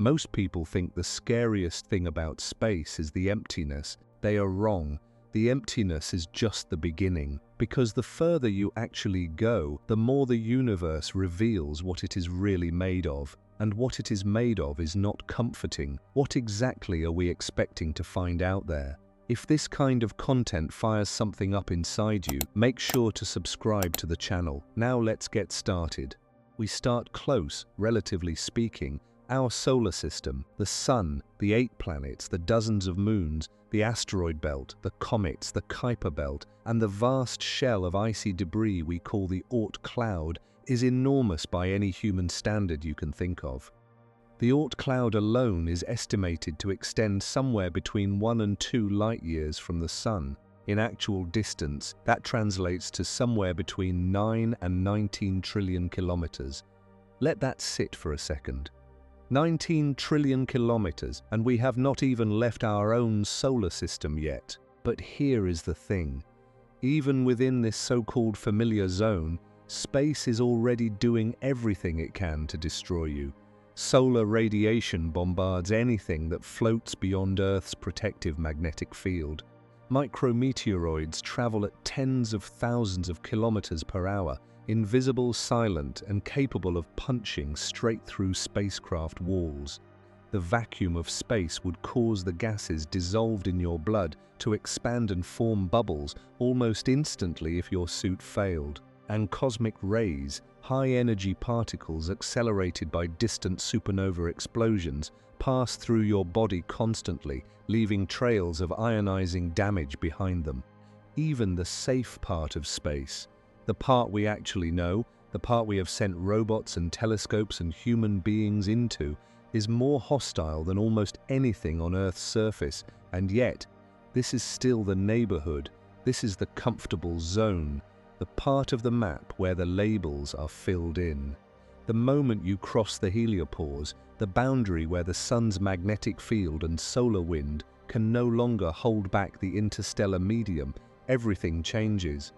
Most people think the scariest thing about space is the emptiness. They are wrong. The emptiness is just the beginning, because the further you actually go, the more the universe reveals what it is really made of. And what it is made of is not comforting. What exactly are we expecting to find out there? If this kind of content fires something up inside you, make sure to subscribe to the channel. Now let's get started. We start close, relatively speaking. Our solar system, the Sun, the 8 planets, the dozens of moons, the asteroid belt, the comets, the Kuiper belt, and the vast shell of icy debris we call the Oort cloud is enormous by any human standard you can think of. The Oort cloud alone is estimated to extend somewhere between 1 and 2 light years from the Sun. In actual distance, that translates to somewhere between 9 and 19 trillion kilometers. Let that sit for a second. 19 trillion kilometers, and we have not even left our own solar system yet. But here is the thing. Even within this so-called familiar zone, space is already doing everything it can to destroy you. Solar radiation bombards anything that floats beyond Earth's protective magnetic field. Micrometeoroids travel at tens of thousands of kilometers per hour, invisible, silent, and capable of punching straight through spacecraft walls. The vacuum of space would cause the gases dissolved in your blood to expand and form bubbles almost instantly if your suit failed. And cosmic rays, high-energy particles accelerated by distant supernova explosions, pass through your body constantly, leaving trails of ionizing damage behind them. Even the safe part of space, the part we actually know, the part we have sent robots and telescopes and human beings into, is more hostile than almost anything on Earth's surface, and yet, this is still the neighborhood, this is the comfortable zone, the part of the map where the labels are filled in. The moment you cross the heliopause, the boundary where the Sun's magnetic field and solar wind can no longer hold back the interstellar medium, everything changes.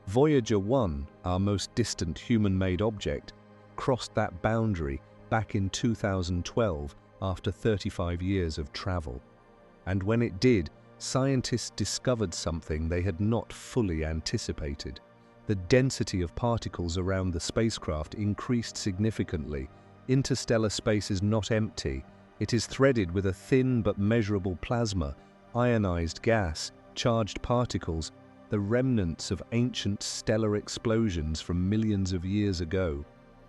Voyager 1, our most distant human-made object, crossed that boundary back in 2012 after 35 years of travel. And when it did, scientists discovered something they had not fully anticipated. The density of particles around the spacecraft increased significantly. Interstellar space is not empty. It is threaded with a thin but measurable plasma, ionized gas, charged particles, the remnants of ancient stellar explosions from millions of years ago,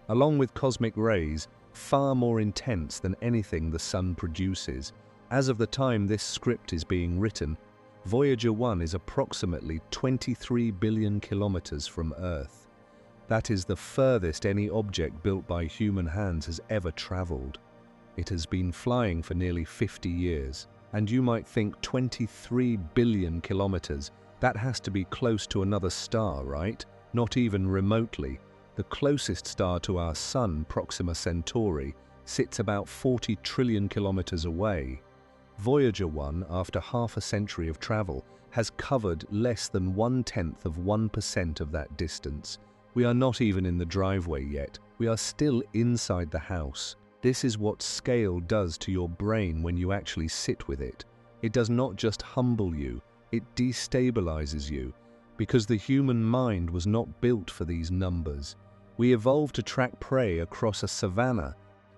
along with cosmic rays, far more intense than anything the Sun produces. As of the time this script is being written, Voyager 1 is approximately 23 billion kilometers from Earth. That is the furthest any object built by human hands has ever traveled. It has been flying for nearly 50 years, and you might think 23 billion kilometers, that has to be close to another star, right? Not even remotely. The closest star to our Sun, Proxima Centauri, sits about 40 trillion kilometers away. Voyager 1, after half a century of travel, has covered less than 0.1% of that distance. We are not even in the driveway yet. We are still inside the house. This is what scale does to your brain when you actually sit with it. It does not just humble you, it destabilizes you, because the human mind was not built for these numbers. We evolved to track prey across a savanna,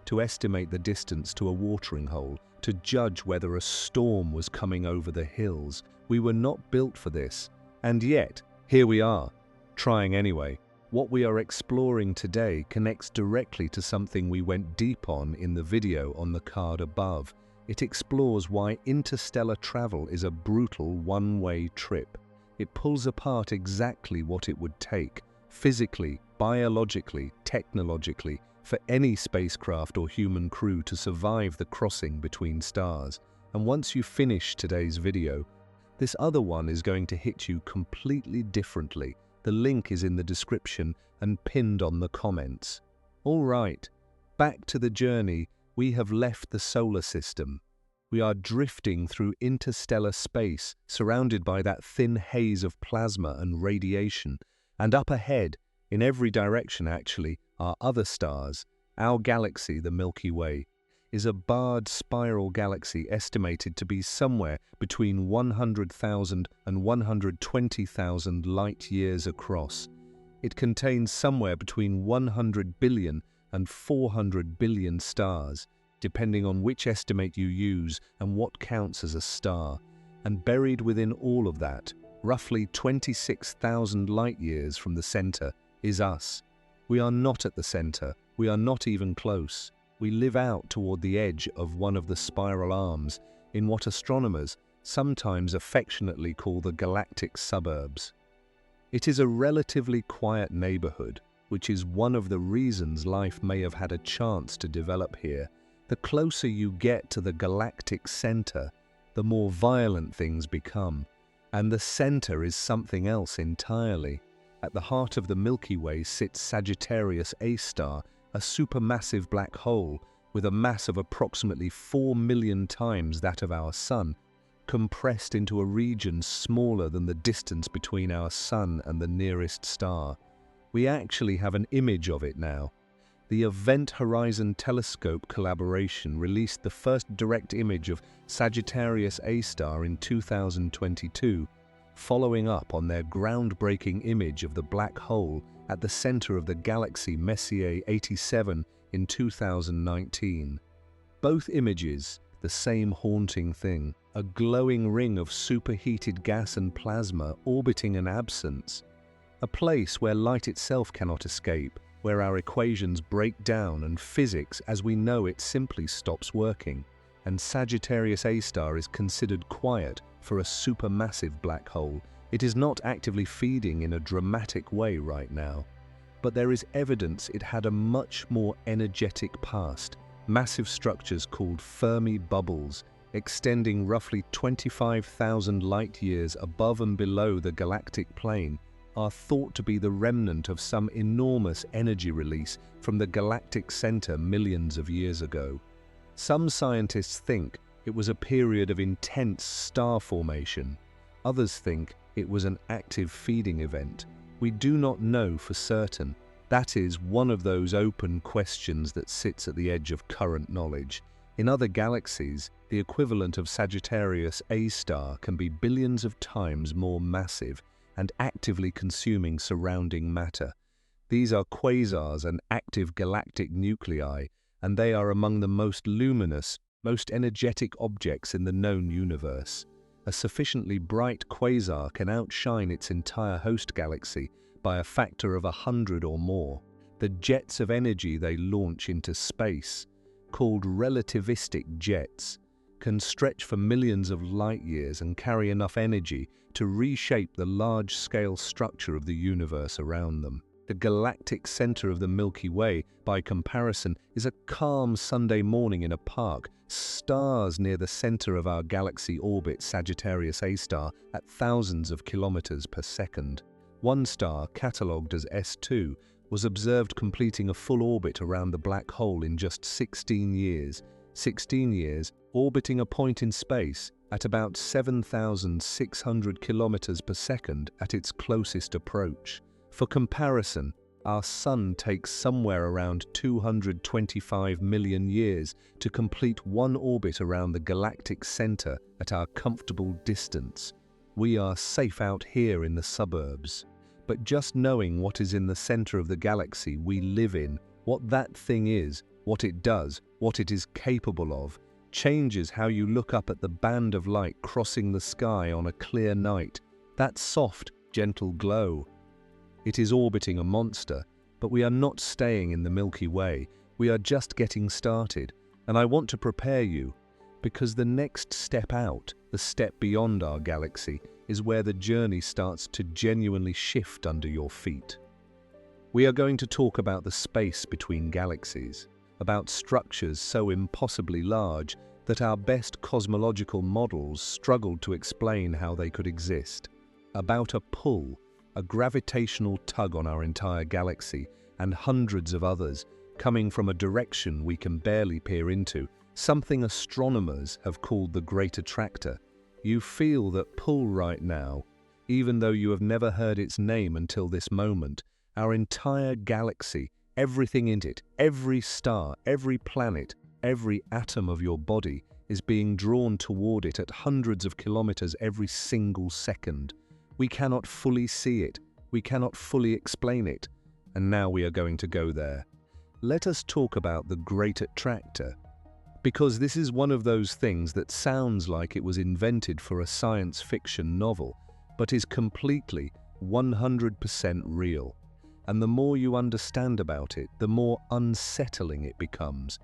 to estimate the distance to a watering hole, to judge whether a storm was coming over the hills. We were not built for this. And yet, here we are, trying anyway. What we are exploring today connects directly to something we went deep on in the video on the card above. It explores why interstellar travel is a brutal one-way trip. It pulls apart exactly what it would take, physically, biologically, technologically, for any spacecraft or human crew to survive the crossing between stars. And once you finish today's video, this other one is going to hit you completely differently. The link is in the description and pinned on the comments. All right, back to the journey. We have left the solar system. We are drifting through interstellar space, surrounded by that thin haze of plasma and radiation. And up ahead, in every direction actually, are other stars, our galaxy, the Milky Way. is a barred spiral galaxy estimated to be somewhere between 100,000 and 120,000 light-years across. It contains somewhere between 100 billion and 400 billion stars, depending on which estimate you use and what counts as a star. And buried within all of that, roughly 26,000 light-years from the center, is us. We are not at the center. We are not even close. We live out toward the edge of one of the spiral arms, in what astronomers sometimes affectionately call the galactic suburbs. It is a relatively quiet neighborhood, which is one of the reasons life may have had a chance to develop here. The closer you get to the galactic center, the more violent things become, and the center is something else entirely. At the heart of the Milky Way sits Sagittarius A star, a supermassive black hole with a mass of approximately 4 million times that of our Sun, compressed into a region smaller than the distance between our Sun and the nearest star. We actually have an image of it now. The Event Horizon Telescope collaboration released the first direct image of Sagittarius A star in 2022, following up on their groundbreaking image of the black hole at the center of the galaxy Messier 87 in 2019. Both images, the same haunting thing, a glowing ring of superheated gas and plasma orbiting an absence, a place where light itself cannot escape, where our equations break down and physics as we know it simply stops working. And Sagittarius A star is considered quiet for a supermassive black hole. It is not actively feeding in a dramatic way right now, but there is evidence it had a much more energetic past. Massive structures called Fermi bubbles, extending roughly 25,000 light-years above and below the galactic plane, are thought to be the remnant of some enormous energy release from the galactic center millions of years ago. Some scientists think it was a period of intense star formation. Others think it was an active feeding event. We do not know for certain. That is one of those open questions that sits at the edge of current knowledge. In other galaxies, the equivalent of Sagittarius A star can be billions of times more massive and actively consuming surrounding matter. These are quasars and active galactic nuclei, and they are among the most luminous, most energetic objects in the known universe. A sufficiently bright quasar can outshine its entire host galaxy by a factor of 100 or more. The jets of energy they launch into space, called relativistic jets, can stretch for millions of light-years and carry enough energy to reshape the large-scale structure of the universe around them. The galactic center of the Milky Way, by comparison, is a calm Sunday morning in a park. Stars near the center of our galaxy orbit Sagittarius A star at thousands of kilometers per second. One star, catalogued as S2, was observed completing a full orbit around the black hole in just 16 years. 16 years, orbiting a point in space at about 7,600 kilometers per second at its closest approach. For comparison, our Sun takes somewhere around 225 million years to complete one orbit around the galactic center at our comfortable distance. We are safe out here in the suburbs. But just knowing what is in the center of the galaxy we live in, what that thing is, what it does, what it is capable of, changes how you look up at the band of light crossing the sky on a clear night. That soft, gentle glow. It is orbiting a monster, but we are not staying in the Milky Way. We are just getting started, and I want to prepare you, because the next step out, the step beyond our galaxy, is where the journey starts to genuinely shift under your feet. We are going to talk about the space between galaxies, about structures so impossibly large that our best cosmological models struggled to explain how they could exist, about a pull, a gravitational tug on our entire galaxy, and hundreds of others coming from a direction we can barely peer into, something astronomers have called the Great Attractor. You feel that pull right now, even though you have never heard its name until this moment. Our entire galaxy, everything in it, every star, every planet, Every atom of your body is being drawn toward it at hundreds of kilometers every single second. We cannot fully see it, we cannot fully explain it, and now we are going to go there. Let us talk about the Great Attractor, because this is one of those things that sounds like it was invented for a science fiction novel, but is completely 100% real. And the more you understand about it, the more unsettling it becomes.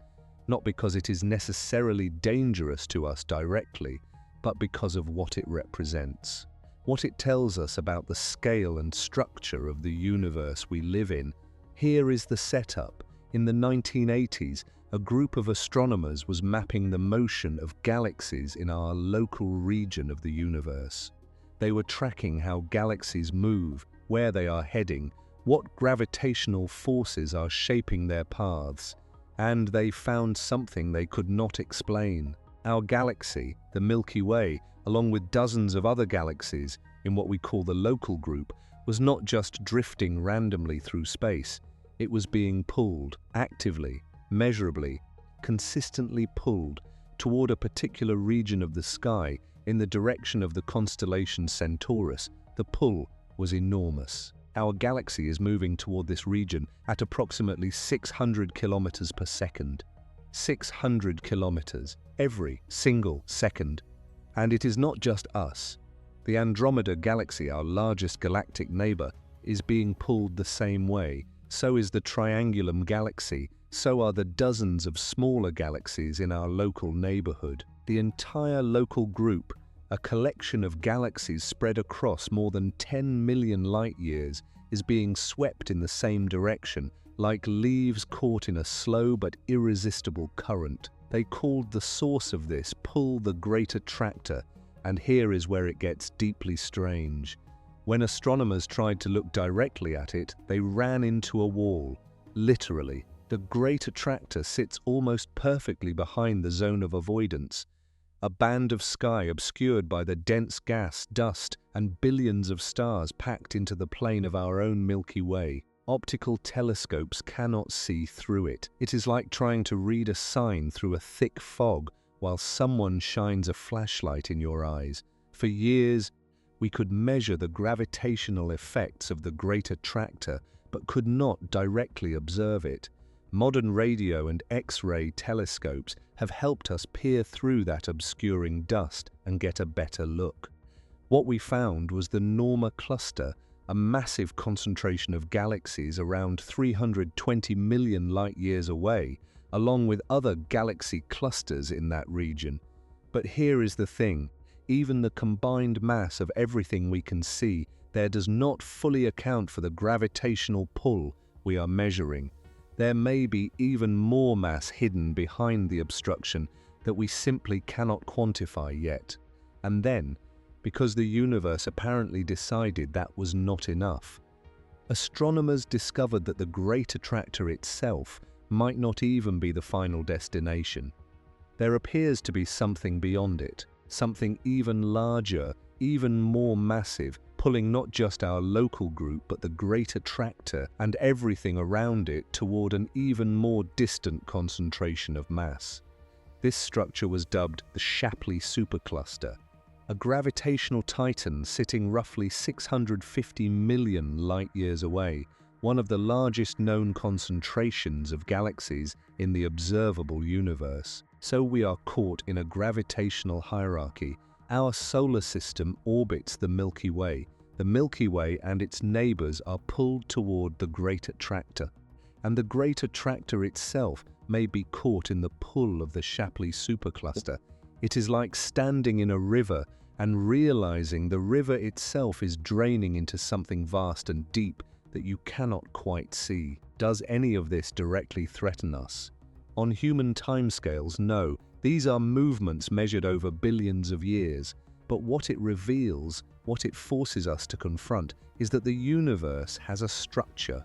Not because it is necessarily dangerous to us directly, but because of what it represents. What it tells us about the scale and structure of the universe we live in. Here is the setup. In the 1980s, a group of astronomers was mapping the motion of galaxies in our local region of the universe. They were tracking how galaxies move, where they are heading, what gravitational forces are shaping their paths, and they found something they could not explain. Our galaxy, the Milky Way, along with dozens of other galaxies in what we call the local group, was not just drifting randomly through space. It was being pulled, actively, measurably, consistently pulled toward a particular region of the sky in the direction of the constellation Centauri. The pull was enormous. Our galaxy is moving toward this region at approximately 600 kilometers per second. 600 kilometers every single second. And it is not just us. The Andromeda galaxy, our largest galactic neighbor, is being pulled the same way. So is the Triangulum galaxy. So are the dozens of smaller galaxies in our local neighborhood. The entire local group, a collection of galaxies spread across more than 10 million light-years, is being swept in the same direction, like leaves caught in a slow but irresistible current. They called the source of this pull the Great Attractor, and here is where it gets deeply strange. When astronomers tried to look directly at it, they ran into a wall. Literally, the Great Attractor sits almost perfectly behind the zone of avoidance, a band of sky obscured by the dense gas, dust, and billions of stars packed into the plane of our own Milky Way. Optical telescopes cannot see through it. It is like trying to read a sign through a thick fog while someone shines a flashlight in your eyes. For years, we could measure the gravitational effects of the Great Attractor, but could not directly observe it. Modern radio and X-ray telescopes have helped us peer through that obscuring dust and get a better look. What we found was the Norma cluster, a massive concentration of galaxies around 320 million light-years away, along with other galaxy clusters in that region. But here is the thing, even the combined mass of everything we can see there does not fully account for the gravitational pull we are measuring. There may be even more mass hidden behind the obstruction that we simply cannot quantify yet. And then, because the universe apparently decided that was not enough, astronomers discovered that the Great Attractor itself might not even be the final destination. There appears to be something beyond it, something even larger, even more massive, pulling not just our local group but the Great Attractor and everything around it toward an even more distant concentration of mass. This structure was dubbed the Shapley supercluster, a gravitational titan sitting roughly 650 million light-years away, one of the largest known concentrations of galaxies in the observable universe. So we are caught in a gravitational hierarchy. Our solar system orbits the Milky Way. The Milky Way and its neighbors are pulled toward the Great Attractor, and the Great Attractor itself may be caught in the pull of the Shapley supercluster. It is like standing in a river and realizing the river itself is draining into something vast and deep that you cannot quite see. Does any of this directly threaten us? On human timescales, no. These are movements measured over billions of years. But what it reveals, what it forces us to confront, is that the universe has a structure,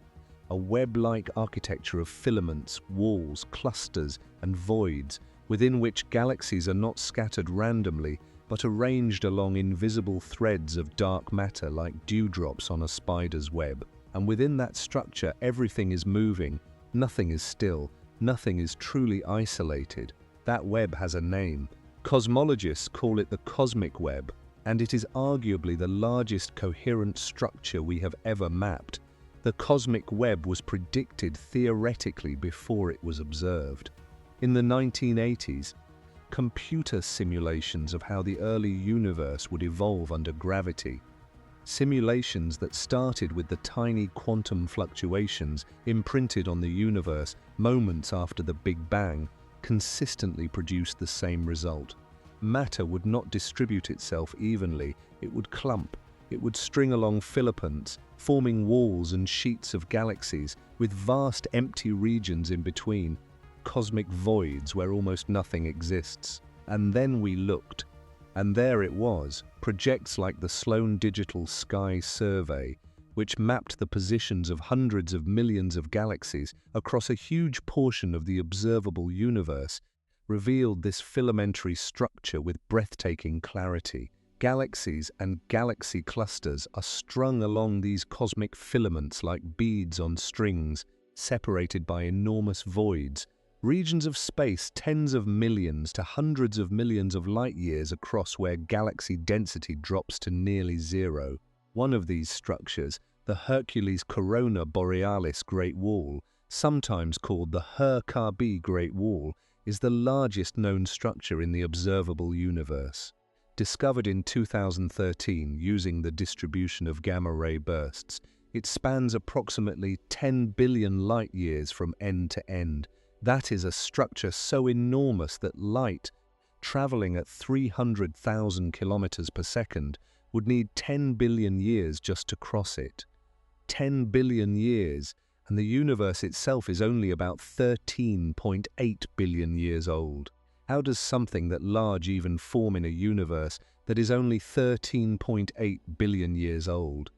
a web-like architecture of filaments, walls, clusters, and voids, within which galaxies are not scattered randomly, but arranged along invisible threads of dark matter like dewdrops on a spider's web. And within that structure, everything is moving, nothing is still. Nothing is truly isolated. That web has a name. Cosmologists call it the cosmic web, and it is arguably the largest coherent structure we have ever mapped. The cosmic web was predicted theoretically before it was observed. In the 1980s, computer simulations of how the early universe would evolve under gravity, simulations that started with the tiny quantum fluctuations imprinted on the universe moments after the Big Bang, consistently produced the same result. Matter would not distribute itself evenly, it would clump, it would string along filaments, forming walls and sheets of galaxies, with vast empty regions in between, cosmic voids where almost nothing exists. And then we looked, and there it was, projects like the Sloan Digital Sky Survey, which mapped the positions of hundreds of millions of galaxies across a huge portion of the observable universe, revealed this filamentary structure with breathtaking clarity. Galaxies and galaxy clusters are strung along these cosmic filaments like beads on strings, separated by enormous voids, regions of space tens of millions to hundreds of millions of light-years across where galaxy density drops to nearly zero. One of these structures, the Hercules Corona Borealis Great Wall, sometimes called the Her-Karbi Great Wall, is the largest known structure in the observable universe. Discovered in 2013 using the distribution of gamma-ray bursts, it spans approximately 10 billion light-years from end to end. That is a structure so enormous that light, traveling at 300,000 kilometers per second, would need 10 billion years just to cross it. 10 billion years, and the universe itself is only about 13.8 billion years old. How does something that large even form in a universe that is only 13.8 billion years old?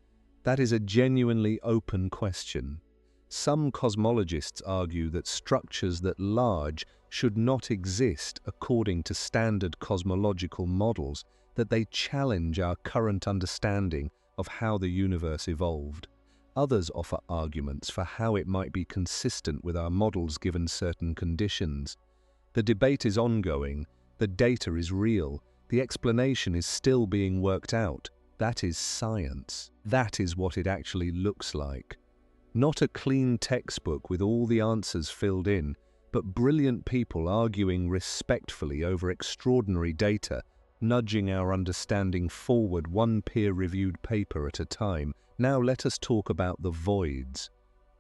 That is a genuinely open question. Some cosmologists argue that structures that large should not exist according to standard cosmological models, that they challenge our current understanding of how the universe evolved. Others offer arguments for how it might be consistent with our models given certain conditions. The debate is ongoing, the data is real, the explanation is still being worked out. That is science. That is what it actually looks like. Not a clean textbook with all the answers filled in, but brilliant people arguing respectfully over extraordinary data, nudging our understanding forward one peer-reviewed paper at a time. Now let us talk about the voids.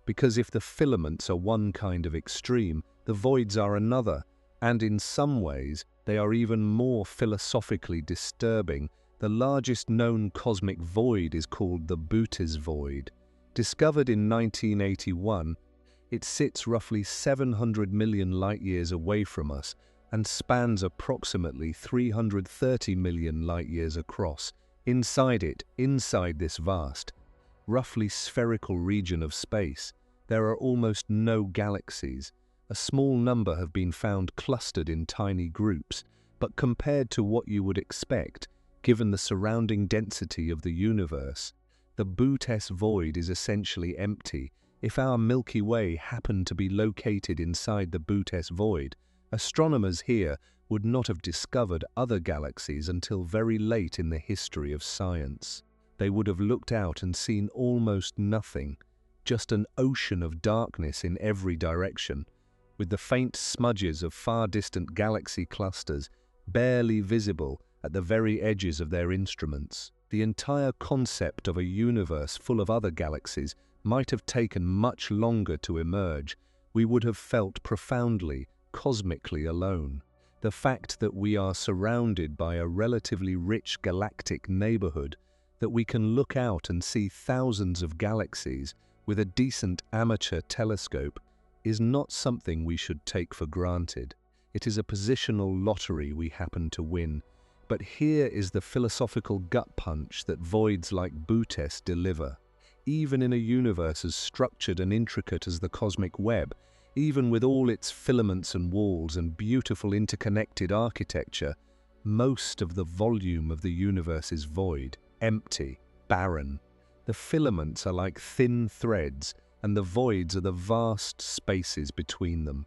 Because if the filaments are one kind of extreme, the voids are another, and in some ways they are even more philosophically disturbing. The largest known cosmic void is called the Bootes void. Discovered in 1981, it sits roughly 700 million light-years away from us and spans approximately 330 million light-years across. Inside it, inside this vast, roughly spherical region of space, there are almost no galaxies. A small number have been found clustered in tiny groups, but compared to what you would expect, given the surrounding density of the universe, the Bootes void is essentially empty. If our Milky Way happened to be located inside the Bootes void, astronomers here would not have discovered other galaxies until very late in the history of science. They would have looked out and seen almost nothing, just an ocean of darkness in every direction, with the faint smudges of far-distant galaxy clusters barely visible at the very edges of their instruments. The entire concept of a universe full of other galaxies might have taken much longer to emerge. We would have felt profoundly, cosmically alone. The fact that we are surrounded by a relatively rich galactic neighborhood, that we can look out and see thousands of galaxies with a decent amateur telescope, is not something we should take for granted. It is a positional lottery we happen to win. But here is the philosophical gut punch that voids like Bootes deliver. Even in a universe as structured and intricate as the cosmic web, even with all its filaments and walls and beautiful interconnected architecture, most of the volume of the universe is void, empty, barren. The filaments are like thin threads, and the voids are the vast spaces between them.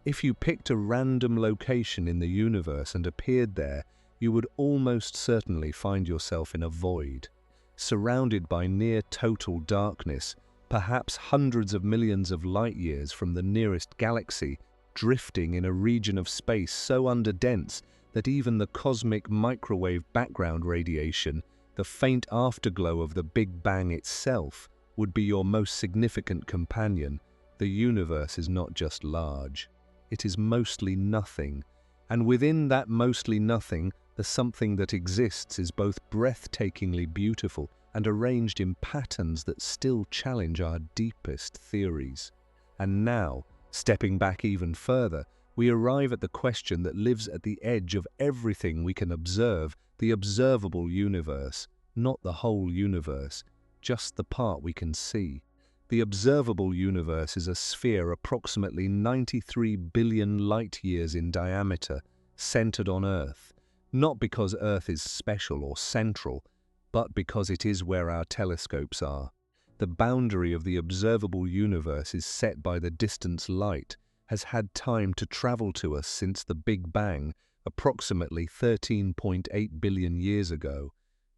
If you picked a random location in the universe and appeared there, you would almost certainly find yourself in a void, surrounded by near total darkness, perhaps hundreds of millions of light years from the nearest galaxy, drifting in a region of space so underdense that even the cosmic microwave background radiation, the faint afterglow of the Big Bang itself, would be your most significant companion. The universe is not just large, it is mostly nothing, and within that mostly nothing, the something that exists is both breathtakingly beautiful and arranged in patterns that still challenge our deepest theories. And now, stepping back even further, we arrive at the question that lives at the edge of everything we can observe, the observable universe, not the whole universe, just the part we can see. The observable universe is a sphere approximately 93 billion light-years in diameter, centered on Earth, not because Earth is special or central, but because it is where our telescopes are. The boundary of the observable universe is set by the distance light has had time to travel to us since the Big Bang, approximately 13.8 billion years ago.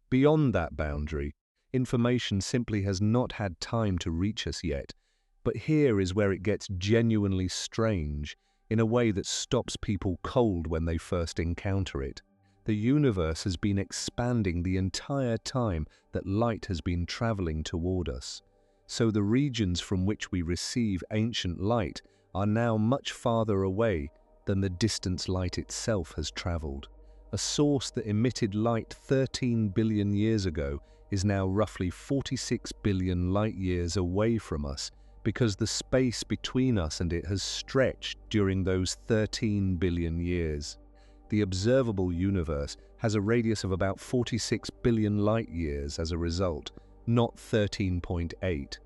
Beyond that boundary, information simply has not had time to reach us yet. But here is where it gets genuinely strange, in a way that stops people cold when they first encounter it. The universe has been expanding the entire time that light has been traveling toward us. So the regions from which we receive ancient light are now much farther away than the distance light itself has traveled. A source that emitted light 13 billion years ago is now roughly 46 billion light-years away from us, because the space between us and it has stretched during those 13 billion years. The observable universe has a radius of about 46 billion light-years as a result, not 13.8.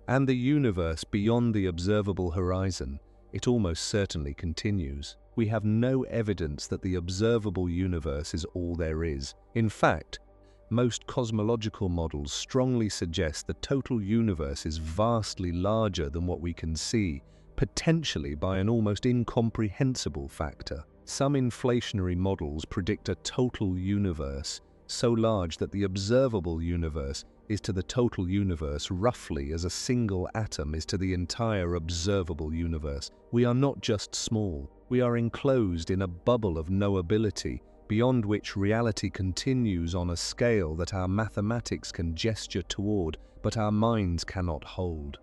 And the universe beyond the observable horizon, it almost certainly continues. We have no evidence that the observable universe is all there is. In fact, most cosmological models strongly suggest the total universe is vastly larger than what we can see, potentially by an almost incomprehensible factor. Some inflationary models predict a total universe so large that the observable universe is to the total universe roughly as a single atom is to the entire observable universe. We are not just small, we are enclosed in a bubble of knowability, beyond which reality continues on a scale that our mathematics can gesture toward, but our minds cannot hold.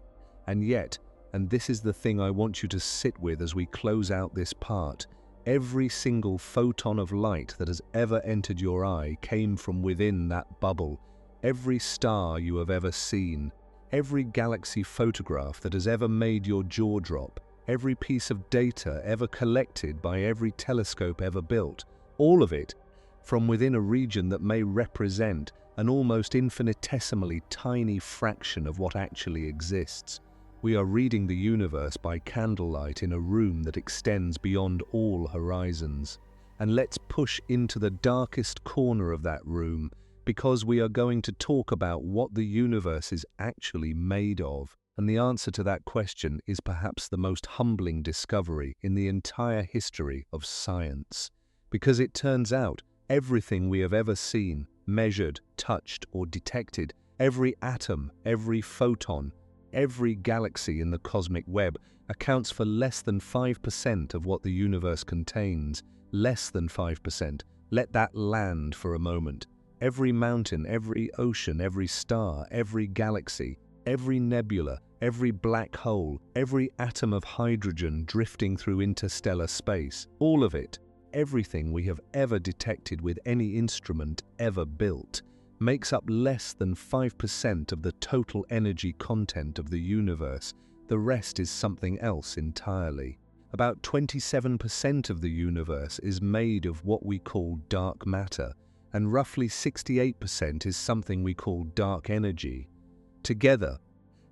And yet, and this is the thing I want you to sit with as we close out this part, every single photon of light that has ever entered your eye came from within that bubble. Every star you have ever seen, every galaxy photograph that has ever made your jaw drop, every piece of data ever collected by every telescope ever built, all of it from within a region that may represent an almost infinitesimally tiny fraction of what actually exists. We are reading the universe by candlelight in a room that extends beyond all horizons. And let's push into the darkest corner of that room, because we are going to talk about what the universe is actually made of. And the answer to that question is perhaps the most humbling discovery in the entire history of science. Because it turns out everything we have ever seen, measured, touched, or detected, every atom, every photon, every galaxy in the cosmic web accounts for less than 5% of what the universe contains. Less than 5%. Let that land for a moment. Every mountain, every ocean, every star, every galaxy, every nebula, every black hole, every atom of hydrogen drifting through interstellar space, all of it, everything we have ever detected with any instrument ever built, makes up less than 5% of the total energy content of the universe. The rest is something else entirely. About 27% of the universe is made of what we call dark matter, and roughly 68% is something we call dark energy. Together,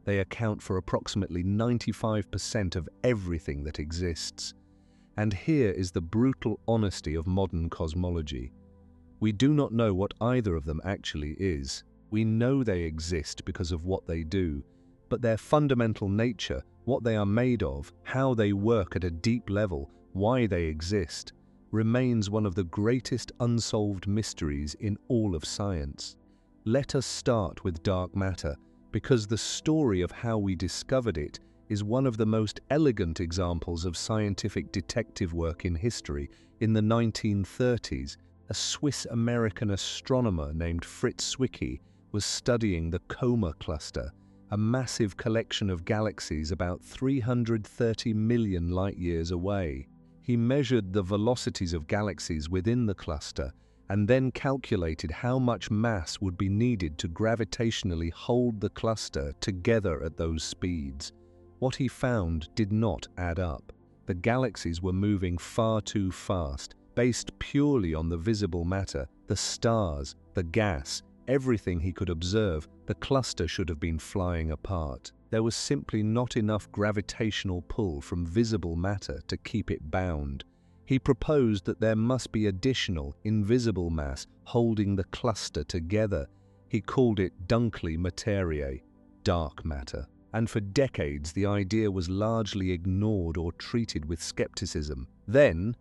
they account for approximately 95% of everything that exists. And here is the brutal honesty of modern cosmology. We do not know what either of them actually is. We know they exist because of what they do. but their fundamental nature, what they are made of, how they work at a deep level, why they exist, remains one of the greatest unsolved mysteries in all of science. Let us start with dark matter, because the story of how we discovered it is one of the most elegant examples of scientific detective work in history. In the 1930s, a Swiss-American astronomer named Fritz Zwicky was studying the Coma cluster, a massive collection of galaxies about 330 million light-years away. He measured the velocities of galaxies within the cluster and then calculated how much mass would be needed to gravitationally hold the cluster together at those speeds. What he found did not add up. The galaxies were moving far too fast, based purely on the visible matter, the stars, the gas, everything he could observe. The cluster should have been flying apart. There was simply not enough gravitational pull from visible matter to keep it bound. He proposed that there must be additional, invisible mass holding the cluster together. He called it dunkle materiae, dark matter. And for decades the idea was largely ignored or treated with skepticism. Then,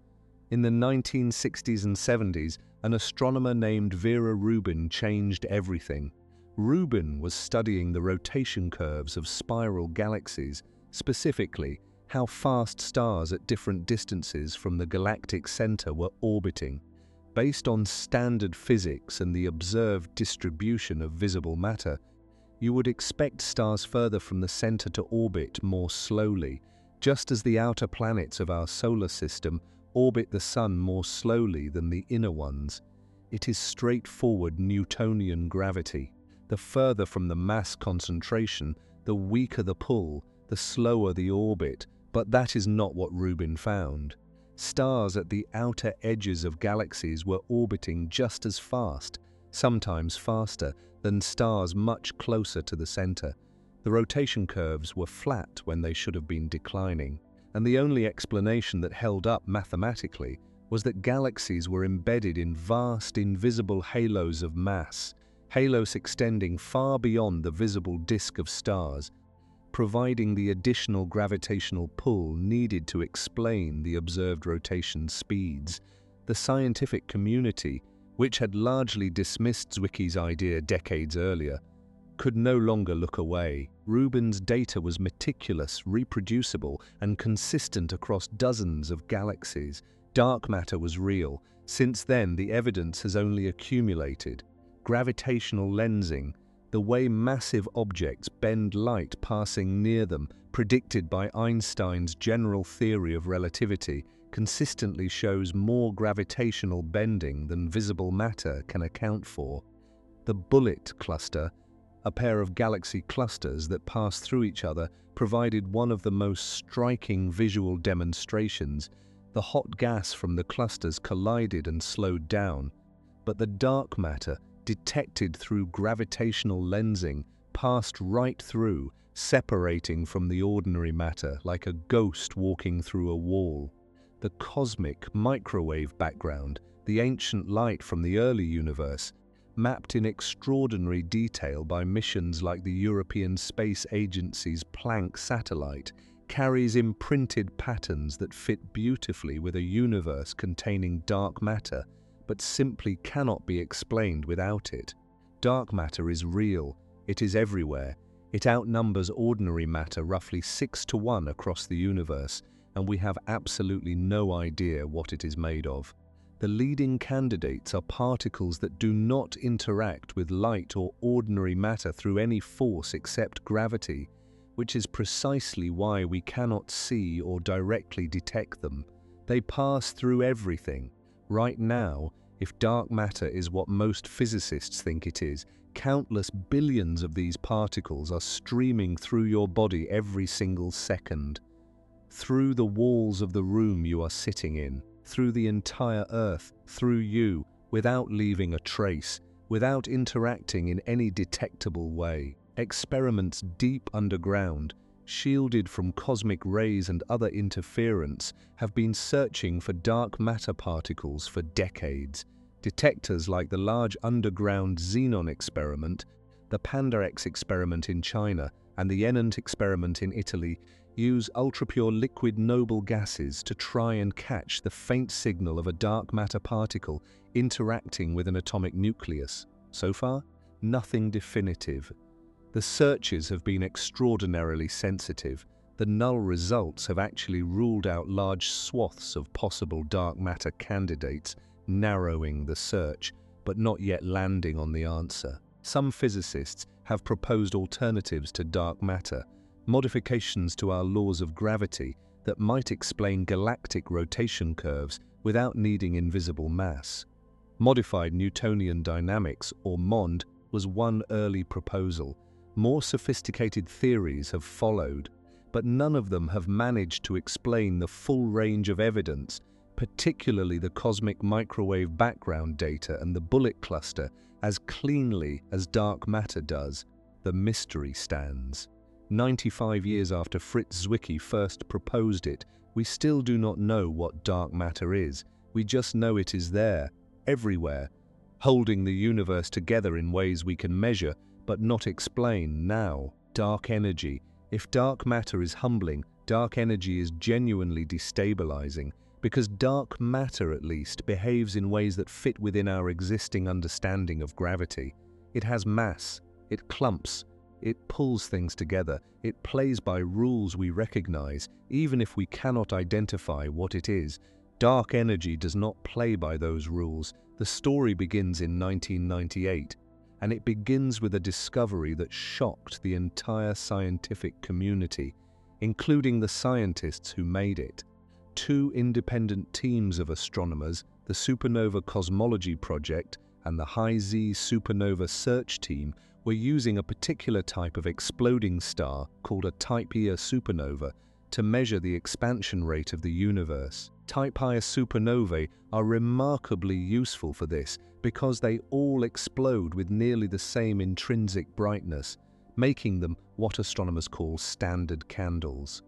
in the 1960s and 70s, an astronomer named Vera Rubin changed everything. Rubin was studying the rotation curves of spiral galaxies, specifically how fast stars at different distances from the galactic center were orbiting. Based on standard physics and the observed distribution of visible matter, you would expect stars further from the center to orbit more slowly, just as the outer planets of our solar system orbit the sun more slowly than the inner ones. It is straightforward Newtonian gravity. The further from the mass concentration, the weaker the pull, the slower the orbit, but that is not what Rubin found. Stars at the outer edges of galaxies were orbiting just as fast, sometimes faster, than stars much closer to the center. The rotation curves were flat when they should have been declining, and the only explanation that held up mathematically was that galaxies were embedded in vast, invisible halos of mass, halos extending far beyond the visible disk of stars, providing the additional gravitational pull needed to explain the observed rotation speeds. The scientific community, which had largely dismissed Zwicky's idea decades earlier, could no longer look away. Rubin's data was meticulous, reproducible, and consistent across dozens of galaxies. Dark matter was real. Since then, the evidence has only accumulated. Gravitational lensing, the way massive objects bend light passing near them, predicted by Einstein's general theory of relativity, consistently shows more gravitational bending than visible matter can account for. The Bullet cluster, a pair of galaxy clusters that pass through each other, provided one of the most striking visual demonstrations. The hot gas from the clusters collided and slowed down, but the dark matter, detected through gravitational lensing, passed right through, separating from the ordinary matter like a ghost walking through a wall. The cosmic microwave background, the ancient light from the early universe, mapped in extraordinary detail by missions like the European Space Agency's Planck satellite, carries imprinted patterns that fit beautifully with a universe containing dark matter, but simply cannot be explained without it. Dark matter is real, it is everywhere, it outnumbers ordinary matter roughly 6 to 1 across the universe, and we have absolutely no idea what it is made of. The leading candidates are particles that do not interact with light or ordinary matter through any force except gravity, which is precisely why we cannot see or directly detect them. They pass through everything. Right now, if dark matter is what most physicists think it is, countless billions of these particles are streaming through your body every single second. Through the walls of the room you are sitting in, through the entire Earth, through you, without leaving a trace, without interacting in any detectable way. Experiments deep underground, shielded from cosmic rays and other interference, have been searching for dark matter particles for decades. Detectors like the Large Underground Xenon experiment, the Panda X experiment in China, and the Enant experiment in Italy use ultrapure liquid noble gases to try and catch the faint signal of a dark matter particle interacting with an atomic nucleus. So far, nothing definitive. The searches have been extraordinarily sensitive. The null results have actually ruled out large swaths of possible dark matter candidates, narrowing the search, but not yet landing on the answer. Some physicists have proposed alternatives to dark matter, modifications to our laws of gravity that might explain galactic rotation curves without needing invisible mass. Modified Newtonian dynamics, or MOND, was one early proposal. More sophisticated theories have followed, but none of them have managed to explain the full range of evidence, particularly the cosmic microwave background data and the bullet cluster, as cleanly as dark matter does. The mystery stands. 95 years after Fritz Zwicky first proposed it, we still do not know what dark matter is. We just know it is there, everywhere, holding the universe together in ways we can measure but not explain now. Dark energy. If dark matter is humbling, dark energy is genuinely destabilizing, because dark matter, at least, behaves in ways that fit within our existing understanding of gravity. It has mass, it clumps, it pulls things together, it plays by rules we recognize, even if we cannot identify what it is. Dark energy does not play by those rules. The story begins in 1998, and it begins with a discovery that shocked the entire scientific community, including the scientists who made it. Two independent teams of astronomers, the Supernova Cosmology Project and the High-Z Supernova Search Team, were using a particular type of exploding star called a Type Ia supernova to measure the expansion rate of the universe. Type Ia supernovae are remarkably useful for this because they all explode with nearly the same intrinsic brightness, making them what astronomers call standard candles.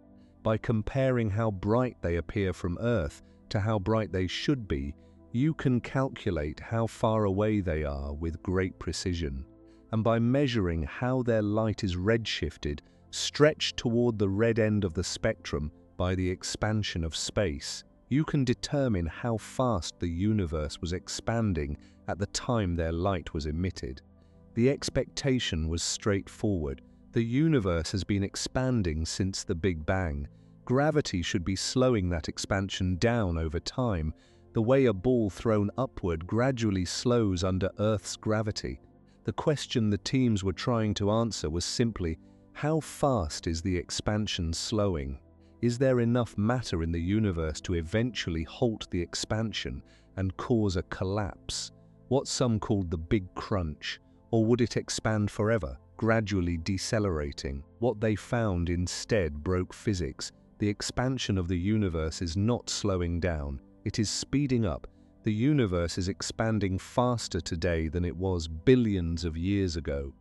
By comparing how bright they appear from Earth to how bright they should be, you can calculate how far away they are with great precision. And by measuring how their light is redshifted, stretched toward the red end of the spectrum by the expansion of space, you can determine how fast the universe was expanding at the time their light was emitted. The expectation was straightforward. The universe has been expanding since the Big Bang. Gravity should be slowing that expansion down over time, the way a ball thrown upward gradually slows under Earth's gravity. The question the teams were trying to answer was simply, how fast is the expansion slowing? Is there enough matter in the universe to eventually halt the expansion and cause a collapse, what some called the Big Crunch, or would it expand forever, gradually decelerating? What they found instead broke physics. The expansion of the universe is not slowing down, it is speeding up. The universe is expanding faster today than it was billions of years ago.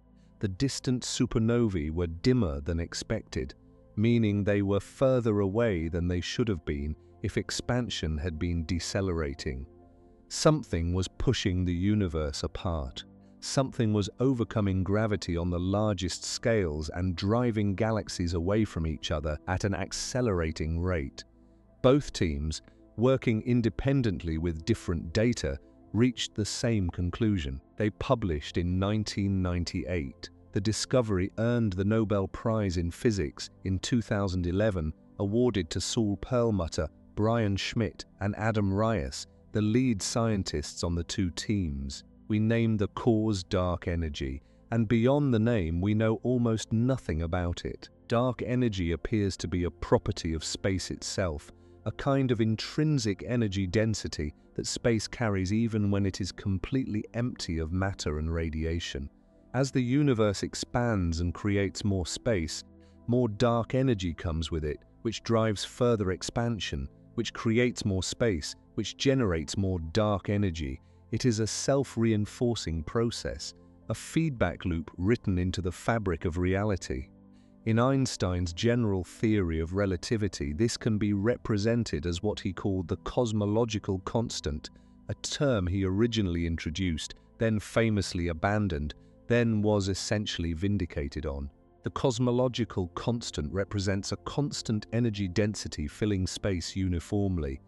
The distant supernovae were dimmer than expected, meaning they were further away than they should have been if expansion had been decelerating. Something was pushing the universe apart. Something was overcoming gravity on the largest scales and driving galaxies away from each other at an accelerating rate. Both teams, working independently with different data, reached the same conclusion. They published in 1998. The discovery earned the Nobel Prize in Physics in 2011, awarded to Saul Perlmutter, Brian Schmidt, and Adam Riess, the lead scientists on the two teams. We named the cause dark energy, and beyond the name we know almost nothing about it. Dark energy appears to be a property of space itself, a kind of intrinsic energy density that space carries even when it is completely empty of matter and radiation. As the universe expands and creates more space, more dark energy comes with it, which drives further expansion, which creates more space, which generates more dark energy. It is a self-reinforcing process, a feedback loop written into the fabric of reality. In Einstein's general theory of relativity, this can be represented as what he called the cosmological constant, a term he originally introduced, then famously abandoned, then was essentially vindicated on. The cosmological constant represents a constant energy density filling space uniformly.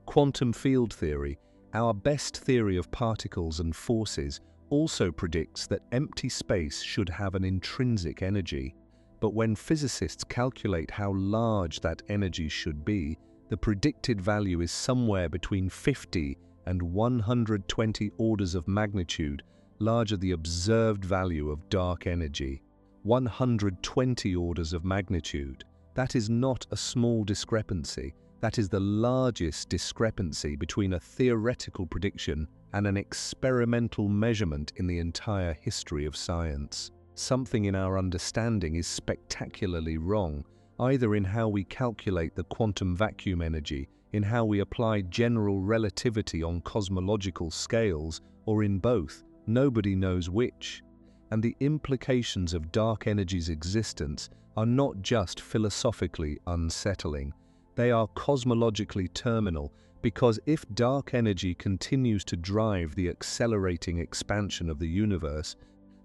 Quantum field theory, our best theory of particles and forces, also predicts that empty space should have an intrinsic energy. But when physicists calculate how large that energy should be, the predicted value is somewhere between 50 and 120 orders of magnitude larger than the observed value of dark energy. 120 orders of magnitude. That is not a small discrepancy. That is the largest discrepancy between a theoretical prediction and an experimental measurement in the entire history of science. Something in our understanding is spectacularly wrong, either in how we calculate the quantum vacuum energy, in how we apply general relativity on cosmological scales, or in both. Nobody knows which. And the implications of dark energy's existence are not just philosophically unsettling. They are cosmologically terminal, because if dark energy continues to drive the accelerating expansion of the universe,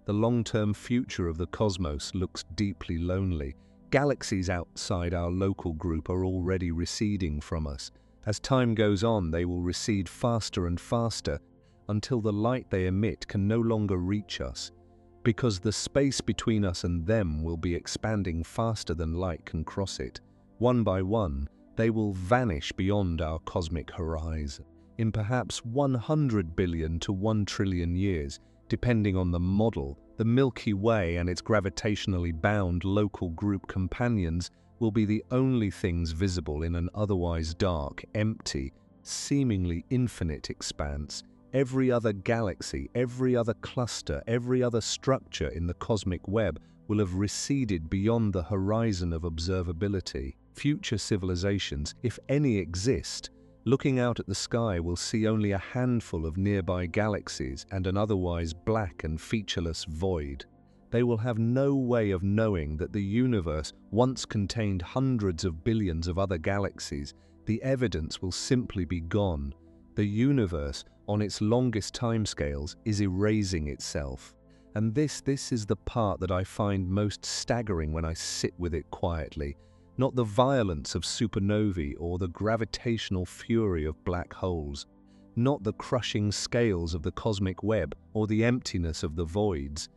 the long-term future of the cosmos looks deeply lonely. Galaxies outside our local group are already receding from us. As time goes on, they will recede faster and faster until the light they emit can no longer reach us, because the space between us and them will be expanding faster than light can cross it. One by one, they will vanish beyond our cosmic horizon. In perhaps 100 billion to 1 trillion years, depending on the model, the Milky Way and its gravitationally bound local group companions will be the only things visible in an otherwise dark, empty, seemingly infinite expanse. Every other galaxy, every other cluster, every other structure in the cosmic web will have receded beyond the horizon of observability. Future civilizations, if any exist, looking out at the sky will see only a handful of nearby galaxies and an otherwise black and featureless void. They will have no way of knowing that the universe once contained hundreds of billions of other galaxies. The evidence will simply be gone. The universe, on its longest timescales, is erasing itself. And this is the part that I find most staggering when I sit with it quietly. Not the violence of supernovae or the gravitational fury of black holes. Not the crushing scales of the cosmic web or the emptiness of the voids.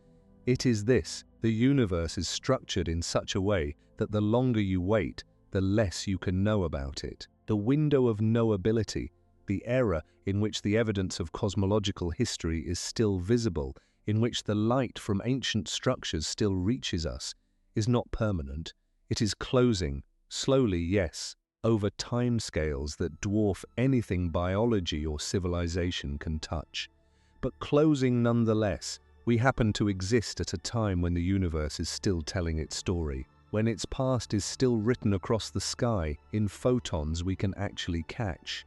It is this: the universe is structured in such a way that the longer you wait, the less you can know about it. The window of knowability, the era in which the evidence of cosmological history is still visible, in which the light from ancient structures still reaches us, is not permanent. It is closing, slowly, yes, over timescales that dwarf anything biology or civilization can touch. But closing nonetheless. We happen to exist at a time when the universe is still telling its story, when its past is still written across the sky in photons we can actually catch.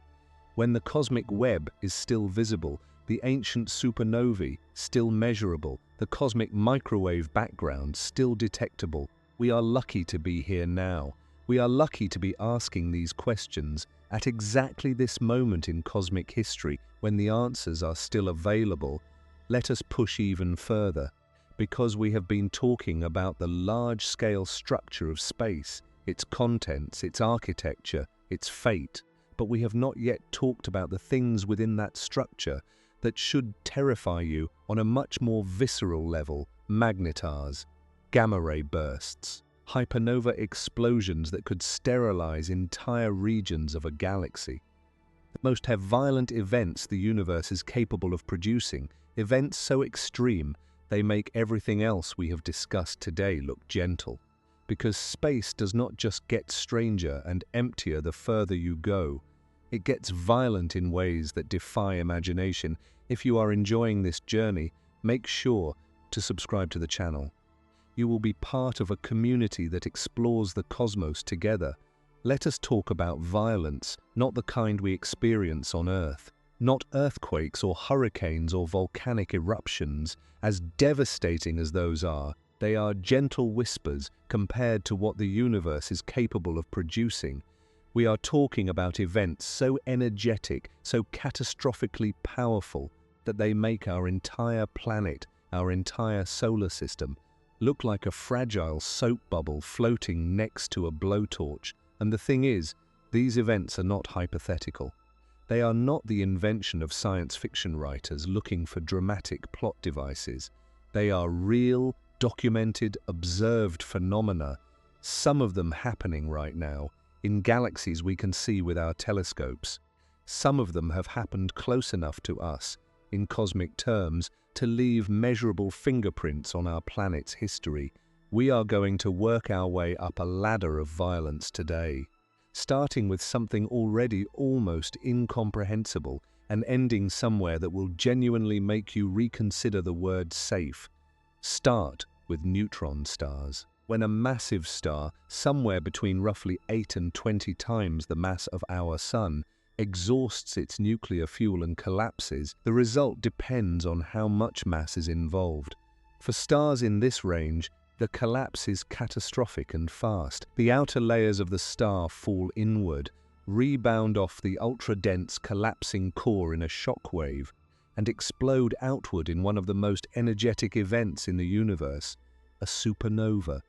When the cosmic web is still visible, the ancient supernovae still measurable, the cosmic microwave background still detectable. We are lucky to be here now. We are lucky to be asking these questions at exactly this moment in cosmic history when the answers are still available. Let us push even further, because we have been talking about the large-scale structure of space, its contents, its architecture, its fate. But we have not yet talked about the things within that structure that should terrify you on a much more visceral level: magnetars, gamma-ray bursts, hypernova explosions that could sterilize entire regions of a galaxy. The most violent events the universe is capable of producing, events so extreme they make everything else we have discussed today look gentle. Because space does not just get stranger and emptier the further you go. It gets violent in ways that defy imagination. If you are enjoying this journey, make sure to subscribe to the channel. You will be part of a community that explores the cosmos together. Let us talk about violence, not the kind we experience on Earth. Not earthquakes or hurricanes or volcanic eruptions. As devastating as those are, they are gentle whispers compared to what the universe is capable of producing. We are talking about events so energetic, so catastrophically powerful, that they make our entire planet, our entire solar system, look like a fragile soap bubble floating next to a blowtorch. And the thing is, these events are not hypothetical. They are not the invention of science fiction writers looking for dramatic plot devices. They are real, documented, observed phenomena, some of them happening right now, in galaxies we can see with our telescopes. Some of them have happened close enough to us, in cosmic terms, to leave measurable fingerprints on our planet's history. We are going to work our way up a ladder of violence today, starting with something already almost incomprehensible and ending somewhere that will genuinely make you reconsider the word safe. Start with neutron stars. When a massive star, somewhere between roughly 8 and 20 times the mass of our Sun, exhausts its nuclear fuel and collapses, the result depends on how much mass is involved. For stars in this range, the collapse is catastrophic and fast. The outer layers of the star fall inward, rebound off the ultra-dense collapsing core in a shockwave, and explode outward in one of the most energetic events in the universe, a supernova.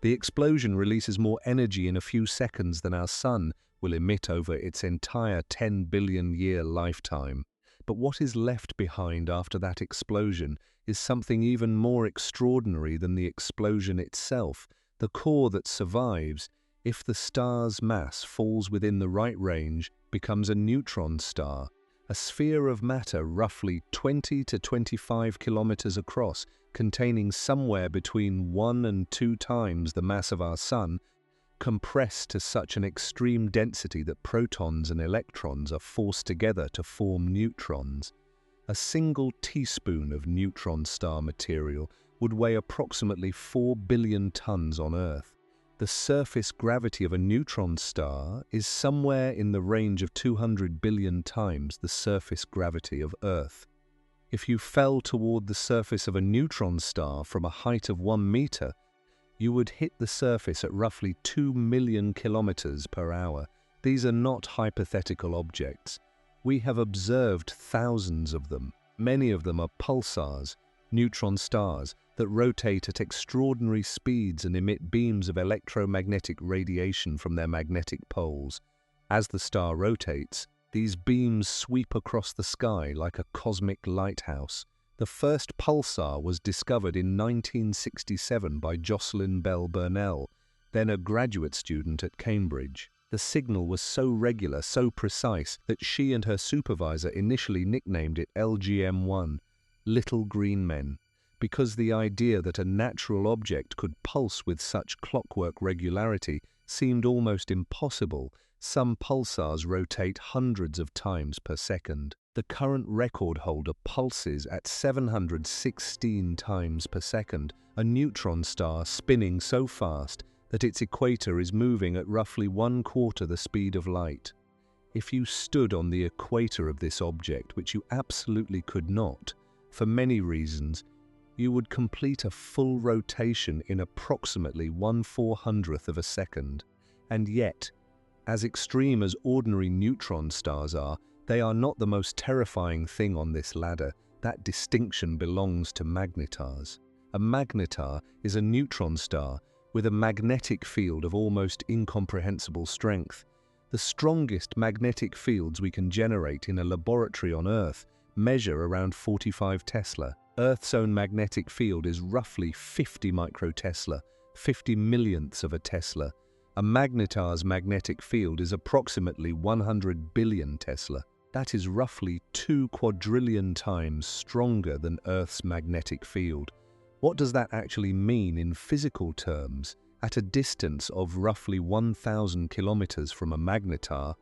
The explosion releases more energy in a few seconds than our Sun will emit over its entire 10 billion-year lifetime. But what is left behind after that explosion is something even more extraordinary than the explosion itself. The core that survives, if the star's mass falls within the right range, becomes a neutron star, a sphere of matter roughly 20 to 25 kilometers across, containing somewhere between 1 and 2 times the mass of our Sun, compressed to such an extreme density that protons and electrons are forced together to form neutrons. A single teaspoon of neutron star material would weigh approximately 4 billion tons on Earth. The surface gravity of a neutron star is somewhere in the range of 200 billion times the surface gravity of Earth. If you fell toward the surface of a neutron star from a height of 1 meter, you would hit the surface at roughly 2 million kilometers per hour. These are not hypothetical objects. We have observed thousands of them. Many of them are pulsars, neutron stars, that rotate at extraordinary speeds and emit beams of electromagnetic radiation from their magnetic poles. As the star rotates, these beams sweep across the sky like a cosmic lighthouse. The first pulsar was discovered in 1967 by Jocelyn Bell Burnell, then a graduate student at Cambridge. The signal was so regular, so precise, that she and her supervisor initially nicknamed it LGM-1, Little Green Men, because the idea that a natural object could pulse with such clockwork regularity seemed almost impossible. Some pulsars rotate hundreds of times per second. The current record holder pulses at 716 times per second, a neutron star spinning so fast that its equator is moving at roughly 1/4 the speed of light. If you stood on the equator of this object, which you absolutely could not, for many reasons, you would complete a full rotation in approximately 1/400th of a second. And yet, as extreme as ordinary neutron stars are, they are not the most terrifying thing on this ladder. That distinction belongs to magnetars. A magnetar is a neutron star with a magnetic field of almost incomprehensible strength. The strongest magnetic fields we can generate in a laboratory on Earth measure around 45 Tesla. Earth's own magnetic field is roughly 50 microtesla, 50 millionths of a Tesla. A magnetar's magnetic field is approximately 100 billion Tesla. That is roughly 2 quadrillion times stronger than Earth's magnetic field. What does that actually mean in physical terms? At a distance of roughly 1,000 kilometers from a magnetar,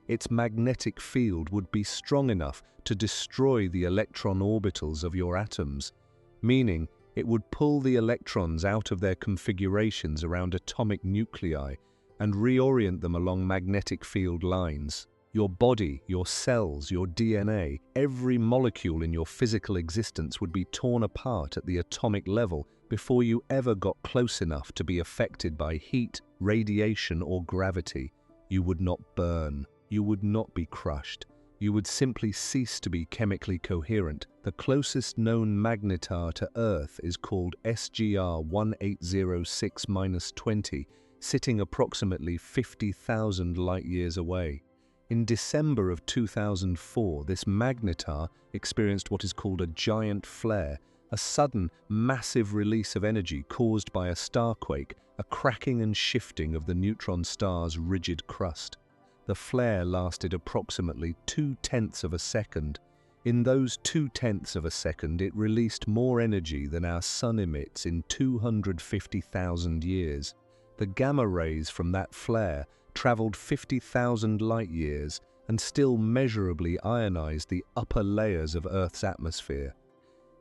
its magnetic field would be strong enough to destroy the electron orbitals of your atoms, meaning it would pull the electrons out of their configurations around atomic nuclei and reorient them along magnetic field lines. Your body, your cells, your DNA, every molecule in your physical existence would be torn apart at the atomic level before you ever got close enough to be affected by heat, radiation, or gravity. You would not burn. You would not be crushed. you would simply cease to be chemically coherent. The closest known magnetar to Earth is called SGR 1806-20, sitting approximately 50,000 light-years away. In December of 2004, this magnetar experienced what is called a giant flare, a sudden, massive release of energy caused by a starquake, a cracking and shifting of the neutron star's rigid crust. The flare lasted approximately 0.2 of a second. In those 0.2 of a second, it released more energy than our Sun emits in 250,000 years. The gamma rays from that flare traveled 50,000 light-years and still measurably ionized the upper layers of Earth's atmosphere.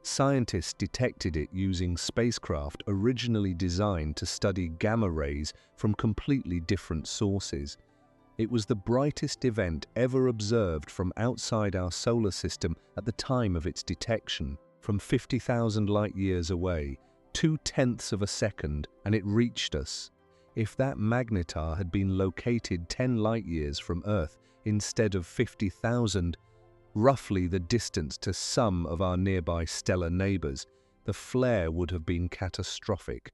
Scientists detected it using spacecraft originally designed to study gamma rays from completely different sources. It was the brightest event ever observed from outside our solar system at the time of its detection. From 50,000 light-years away, 0.2 of a second, and it reached us. If that magnetar had been located 10 light-years from Earth instead of 50,000, roughly the distance to some of our nearby stellar neighbors, the flare would have been catastrophic.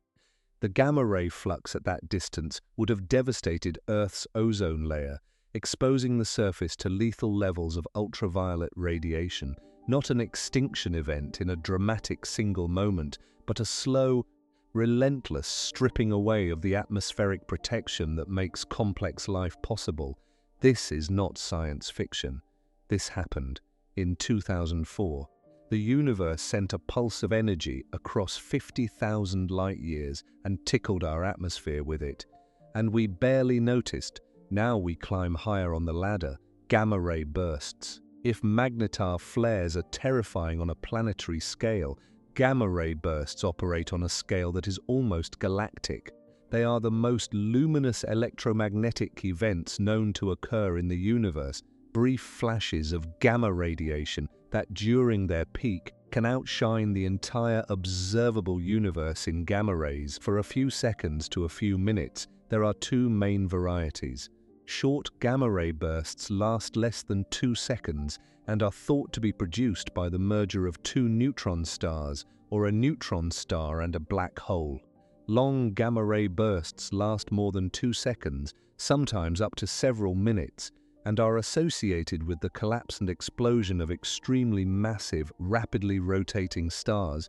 The gamma-ray flux at that distance would have devastated Earth's ozone layer, exposing the surface to lethal levels of ultraviolet radiation, not an extinction event in a dramatic single moment, but a slow, relentless stripping away of the atmospheric protection that makes complex life possible. This is not science fiction. This happened in 2004. The universe sent a pulse of energy across 50,000 light-years and tickled our atmosphere with it. And we barely noticed. Now we climb higher on the ladder. Gamma-ray bursts. If magnetar flares are terrifying on a planetary scale, gamma-ray bursts operate on a scale that is almost galactic. They are the most luminous electromagnetic events known to occur in the universe, brief flashes of gamma radiation that during their peak can outshine the entire observable universe in gamma rays. For a few seconds to a few minutes, there are two main varieties. Short gamma-ray bursts last less than 2 seconds and are thought to be produced by the merger of two neutron stars or a neutron star and a black hole. Long gamma-ray bursts last more than 2 seconds, sometimes up to several minutes, and are associated with the collapse and explosion of extremely massive, rapidly rotating stars,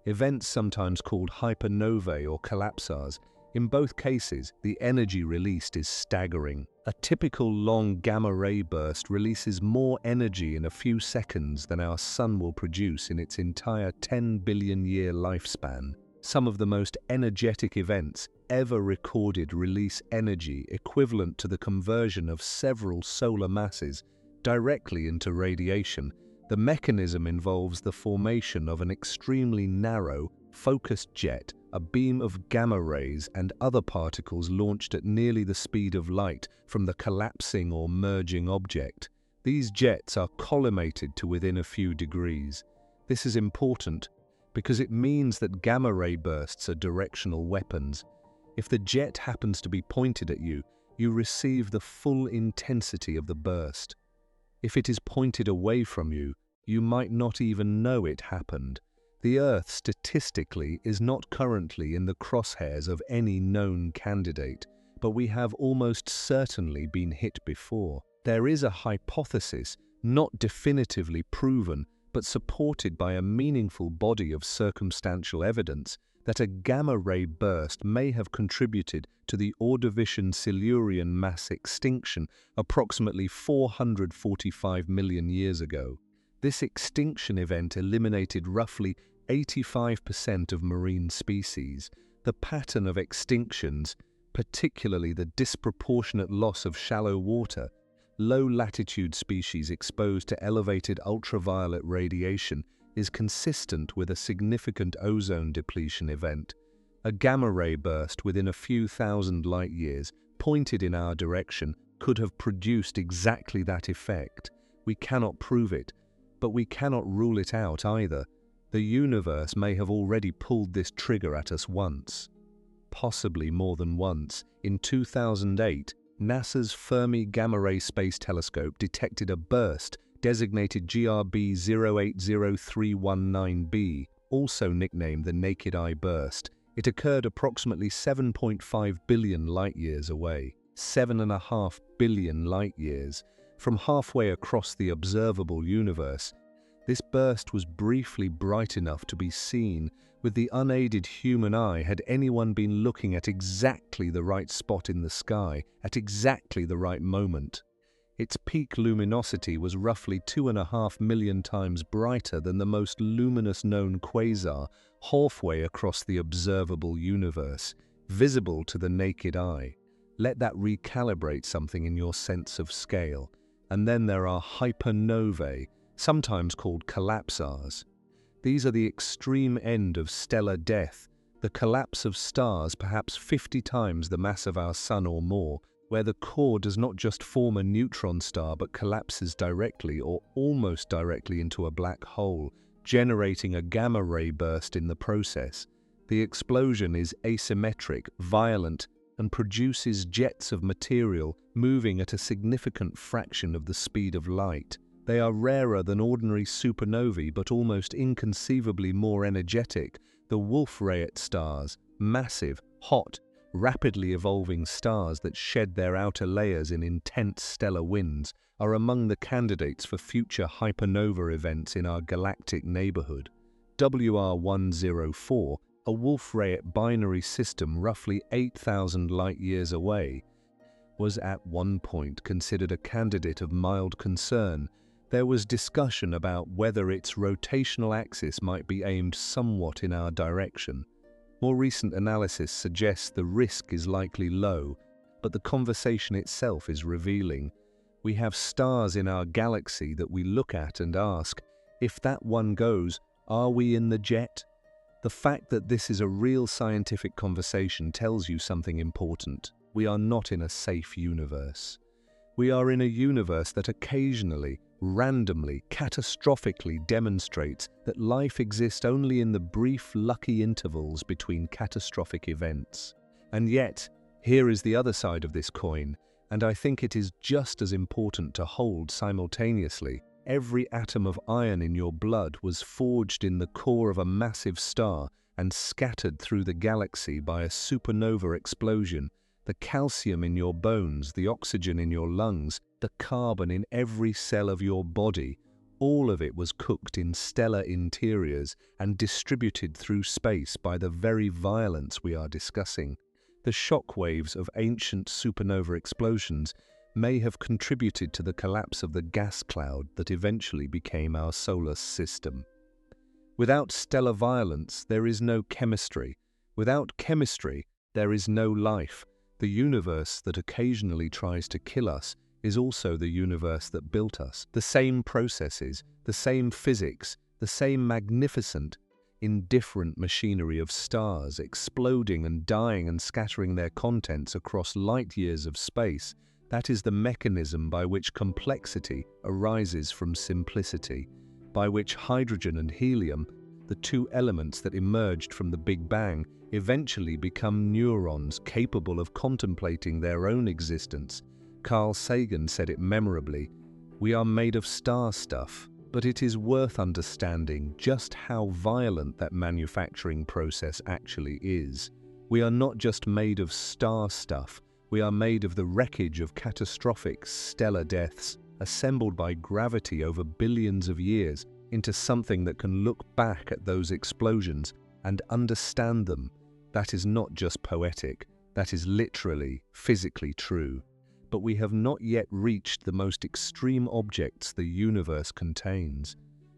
events sometimes called hypernovae or collapsars. In both cases, the energy released is staggering. A typical long gamma-ray burst releases more energy in a few seconds than our Sun will produce in its entire 10 billion-year lifespan. Some of the most energetic events ever recorded release energy equivalent to the conversion of several solar masses directly into radiation. The mechanism involves the formation of an extremely narrow, focused jet, a beam of gamma rays and other particles launched at nearly the speed of light from the collapsing or merging object. These jets are collimated to within a few degrees. This is important because it means that gamma-ray bursts are directional weapons. If the jet happens to be pointed at you, you receive the full intensity of the burst. If it is pointed away from you, you might not even know it happened. The Earth, statistically, is not currently in the crosshairs of any known candidate, but we have almost certainly been hit before. There is a hypothesis, not definitively proven, but supported by a meaningful body of circumstantial evidence, that a gamma-ray burst may have contributed to the Ordovician-Silurian mass extinction approximately 445 million years ago. This extinction event eliminated roughly 85% of marine species. The pattern of extinctions, particularly the disproportionate loss of shallow water, low-latitude species exposed to elevated ultraviolet radiation, is consistent with a significant ozone depletion event. A gamma-ray burst within a few thousand light-years, pointed in our direction, could have produced exactly that effect. We cannot prove it, but we cannot rule it out either. The universe may have already pulled this trigger at us once. Possibly more than once. In 2008, NASA's Fermi Gamma Ray Space Telescope detected a burst designated GRB 080319b, also nicknamed the Naked Eye Burst. It occurred approximately 7.5 billion light-years away. 7.5 billion light-years. From halfway across the observable universe, this burst was briefly bright enough to be seen with the unaided human eye had anyone been looking at exactly the right spot in the sky at exactly the right moment. Its peak luminosity was roughly 2.5 million times brighter than the most luminous known quasar halfway across the observable universe, visible to the naked eye. Let that recalibrate something in your sense of scale. And then there are hypernovae, sometimes called collapsars. These are the extreme end of stellar death, the collapse of stars perhaps 50 times the mass of our Sun or more, where the core does not just form a neutron star but collapses directly or almost directly into a black hole, generating a gamma ray burst in the process. The explosion is asymmetric, violent, and produces jets of material moving at a significant fraction of the speed of light. They are rarer than ordinary supernovae but almost inconceivably more energetic. The Wolf-Rayet stars, massive, hot, rapidly evolving stars that shed their outer layers in intense stellar winds, are among the candidates for future hypernova events in our galactic neighborhood. WR104, a Wolf-Rayet binary system roughly 8,000 light-years away, was at one point considered a candidate of mild concern. There was discussion about whether its rotational axis might be aimed somewhat in our direction. More recent analysis suggests the risk is likely low, but the conversation itself is revealing. We have stars in our galaxy that we look at and ask, if that one goes, are we in the jet? The fact that this is a real scientific conversation tells you something important. We are not in a safe universe. We are in a universe that occasionally, randomly, catastrophically demonstrates that life exists only in the brief, lucky intervals between catastrophic events. And yet, here is the other side of this coin, and I think it is just as important to hold simultaneously. Every atom of iron in your blood was forged in the core of a massive star and scattered through the galaxy by a supernova explosion. The calcium in your bones, the oxygen in your lungs, the carbon in every cell of your body, all of it was cooked in stellar interiors and distributed through space by the very violence we are discussing. The shock waves of ancient supernova explosions may have contributed to the collapse of the gas cloud that eventually became our solar system. Without stellar violence, there is no chemistry. Without chemistry, there is no life. The universe that occasionally tries to kill us is also the universe that built us. The same processes, the same physics, the same magnificent, indifferent machinery of stars exploding and dying and scattering their contents across light-years of space. That is the mechanism by which complexity arises from simplicity, by which hydrogen and helium, the two elements that emerged from the Big Bang, eventually become neurons capable of contemplating their own existence. Carl Sagan said it memorably, "We are made of star stuff," but it is worth understanding just how violent that manufacturing process actually is. We are not just made of star stuff, we are made of the wreckage of catastrophic stellar deaths, assembled by gravity over billions of years into something that can look back at those explosions and understand them. That is not just poetic, that is literally, physically true. But we have not yet reached the most extreme objects the universe contains.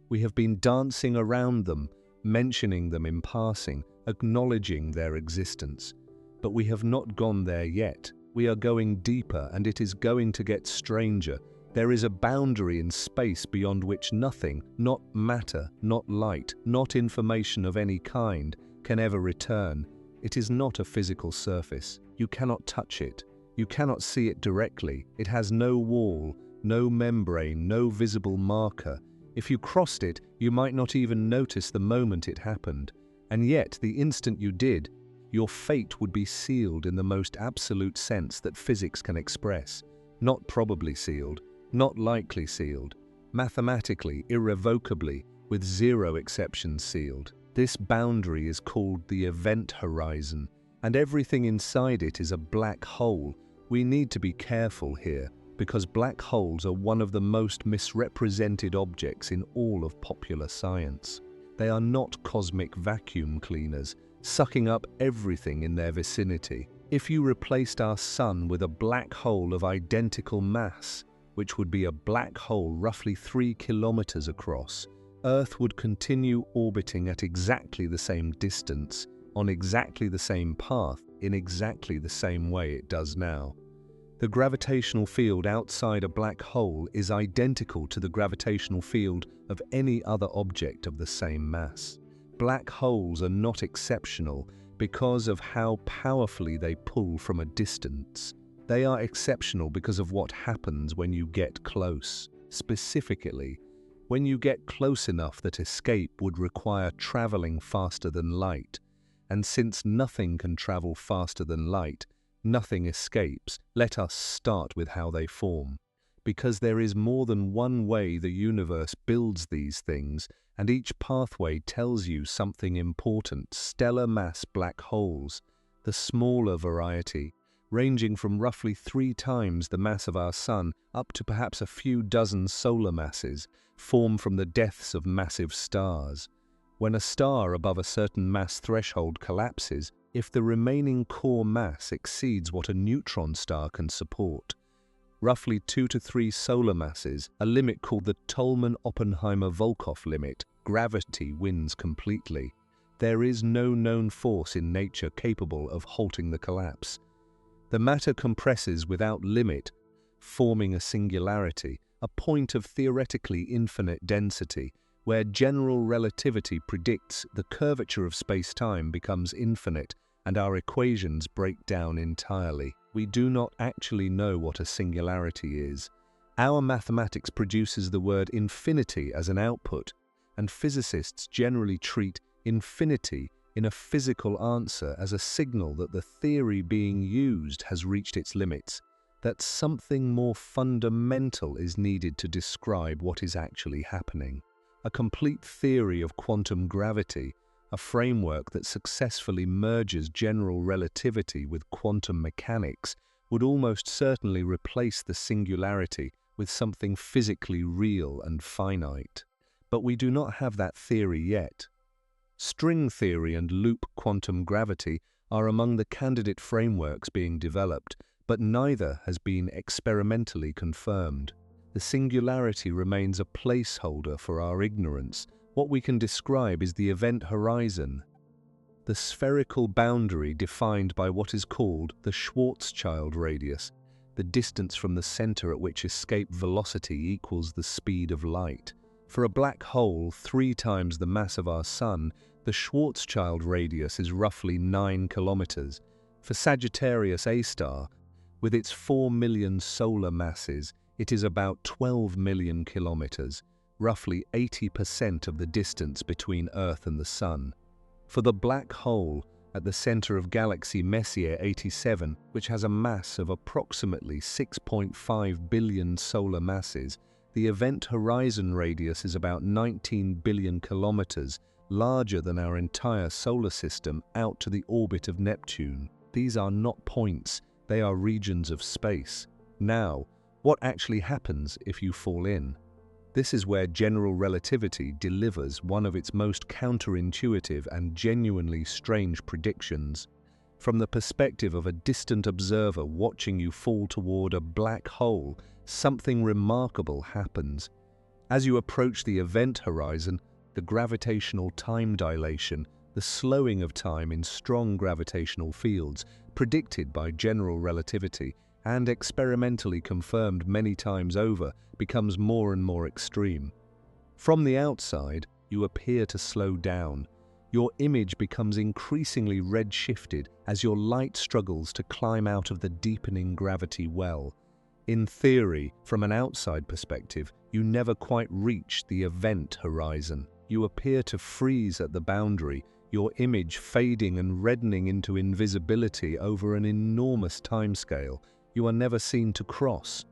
We have been dancing around them, mentioning them in passing, acknowledging their existence. But we have not gone there yet. We are going deeper, and it is going to get stranger. There is a boundary in space beyond which nothing, not matter, not light, not information of any kind, can ever return. It is not a physical surface. You cannot touch it. You cannot see it directly. It has no wall, no membrane, no visible marker. If you crossed it, you might not even notice the moment it happened. And yet, the instant you did, your fate would be sealed in the most absolute sense that physics can express. Not probably sealed, not likely sealed, mathematically, irrevocably, with zero exceptions sealed. This boundary is called the event horizon, and everything inside it is a black hole. We need to be careful here, because black holes are one of the most misrepresented objects in all of popular science. They are not cosmic vacuum cleaners, sucking up everything in their vicinity. If you replaced our sun with a black hole of identical mass, which would be a black hole roughly 3 kilometers across, Earth would continue orbiting at exactly the same distance, on exactly the same path, in exactly the same way it does now. The gravitational field outside a black hole is identical to the gravitational field of any other object of the same mass. Black holes are not exceptional because of how powerfully they pull from a distance. They are exceptional because of what happens when you get close. Specifically, when you get close enough that escape would require traveling faster than light, and since nothing can travel faster than light, nothing escapes. Let us start with how they form. Because there is more than one way the universe builds these things, and each pathway tells you something important. Stellar mass black holes, the smaller variety, ranging from roughly 3 times the mass of our Sun up to perhaps a few dozen solar masses, form from the deaths of massive stars. When a star above a certain mass threshold collapses, if the remaining core mass exceeds what a neutron star can support, roughly 2 to 3 solar masses, a limit called the Tolman-Oppenheimer-Volkoff limit, gravity wins completely. There is no known force in nature capable of halting the collapse. The matter compresses without limit, forming a singularity, a point of theoretically infinite density, where general relativity predicts the curvature of space-time becomes infinite and our equations break down entirely. We do not actually know what a singularity is. Our mathematics produces the word infinity as an output, and physicists generally treat infinity in a physical answer as a signal that the theory being used has reached its limits, that something more fundamental is needed to describe what is actually happening. A complete theory of quantum gravity, a framework that successfully merges general relativity with quantum mechanics, would almost certainly replace the singularity with something physically real and finite. But we do not have that theory yet. String theory and loop quantum gravity are among the candidate frameworks being developed, but neither has been experimentally confirmed. The singularity remains a placeholder for our ignorance. What we can describe is the event horizon, the spherical boundary defined by what is called the Schwarzschild radius, the distance from the center at which escape velocity equals the speed of light. For a black hole 3 times the mass of our Sun, the Schwarzschild radius is roughly 9 kilometers. For Sagittarius A star, with its 4 million solar masses, it is about 12 million kilometers, roughly 80% of the distance between Earth and the Sun. For the black hole at the center of galaxy Messier 87, which has a mass of approximately 6.5 billion solar masses, the event horizon radius is about 19 billion kilometers, larger than our entire solar system out to the orbit of Neptune. These are not points, they are regions of space. Now, what actually happens if you fall in? This is where general relativity delivers one of its most counterintuitive and genuinely strange predictions. From the perspective of a distant observer watching you fall toward a black hole, something remarkable happens. As you approach the event horizon, the gravitational time dilation, the slowing of time in strong gravitational fields, predicted by general relativity and experimentally confirmed many times over, becomes more and more extreme. From the outside, you appear to slow down. Your image becomes increasingly red-shifted as your light struggles to climb out of the deepening gravity well. In theory, from an outside perspective, you never quite reach the event horizon. You appear to freeze at the boundary, your image fading and reddening into invisibility over an enormous timescale you are never seen to cross.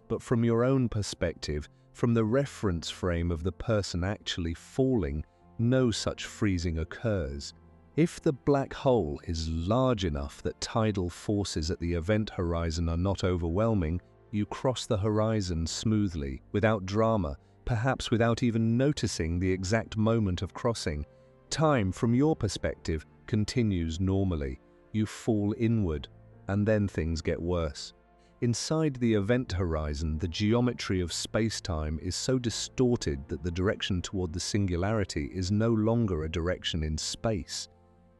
But from your own perspective, from the reference frame of the person actually falling, no such freezing occurs. If the black hole is large enough that tidal forces at the event horizon are not overwhelming, you cross the horizon smoothly, without drama, perhaps without even noticing the exact moment of crossing. Time, from your perspective, continues normally. You fall inward, and then things get worse. Inside the event horizon, the geometry of space-time is so distorted that the direction toward the singularity is no longer a direction in space.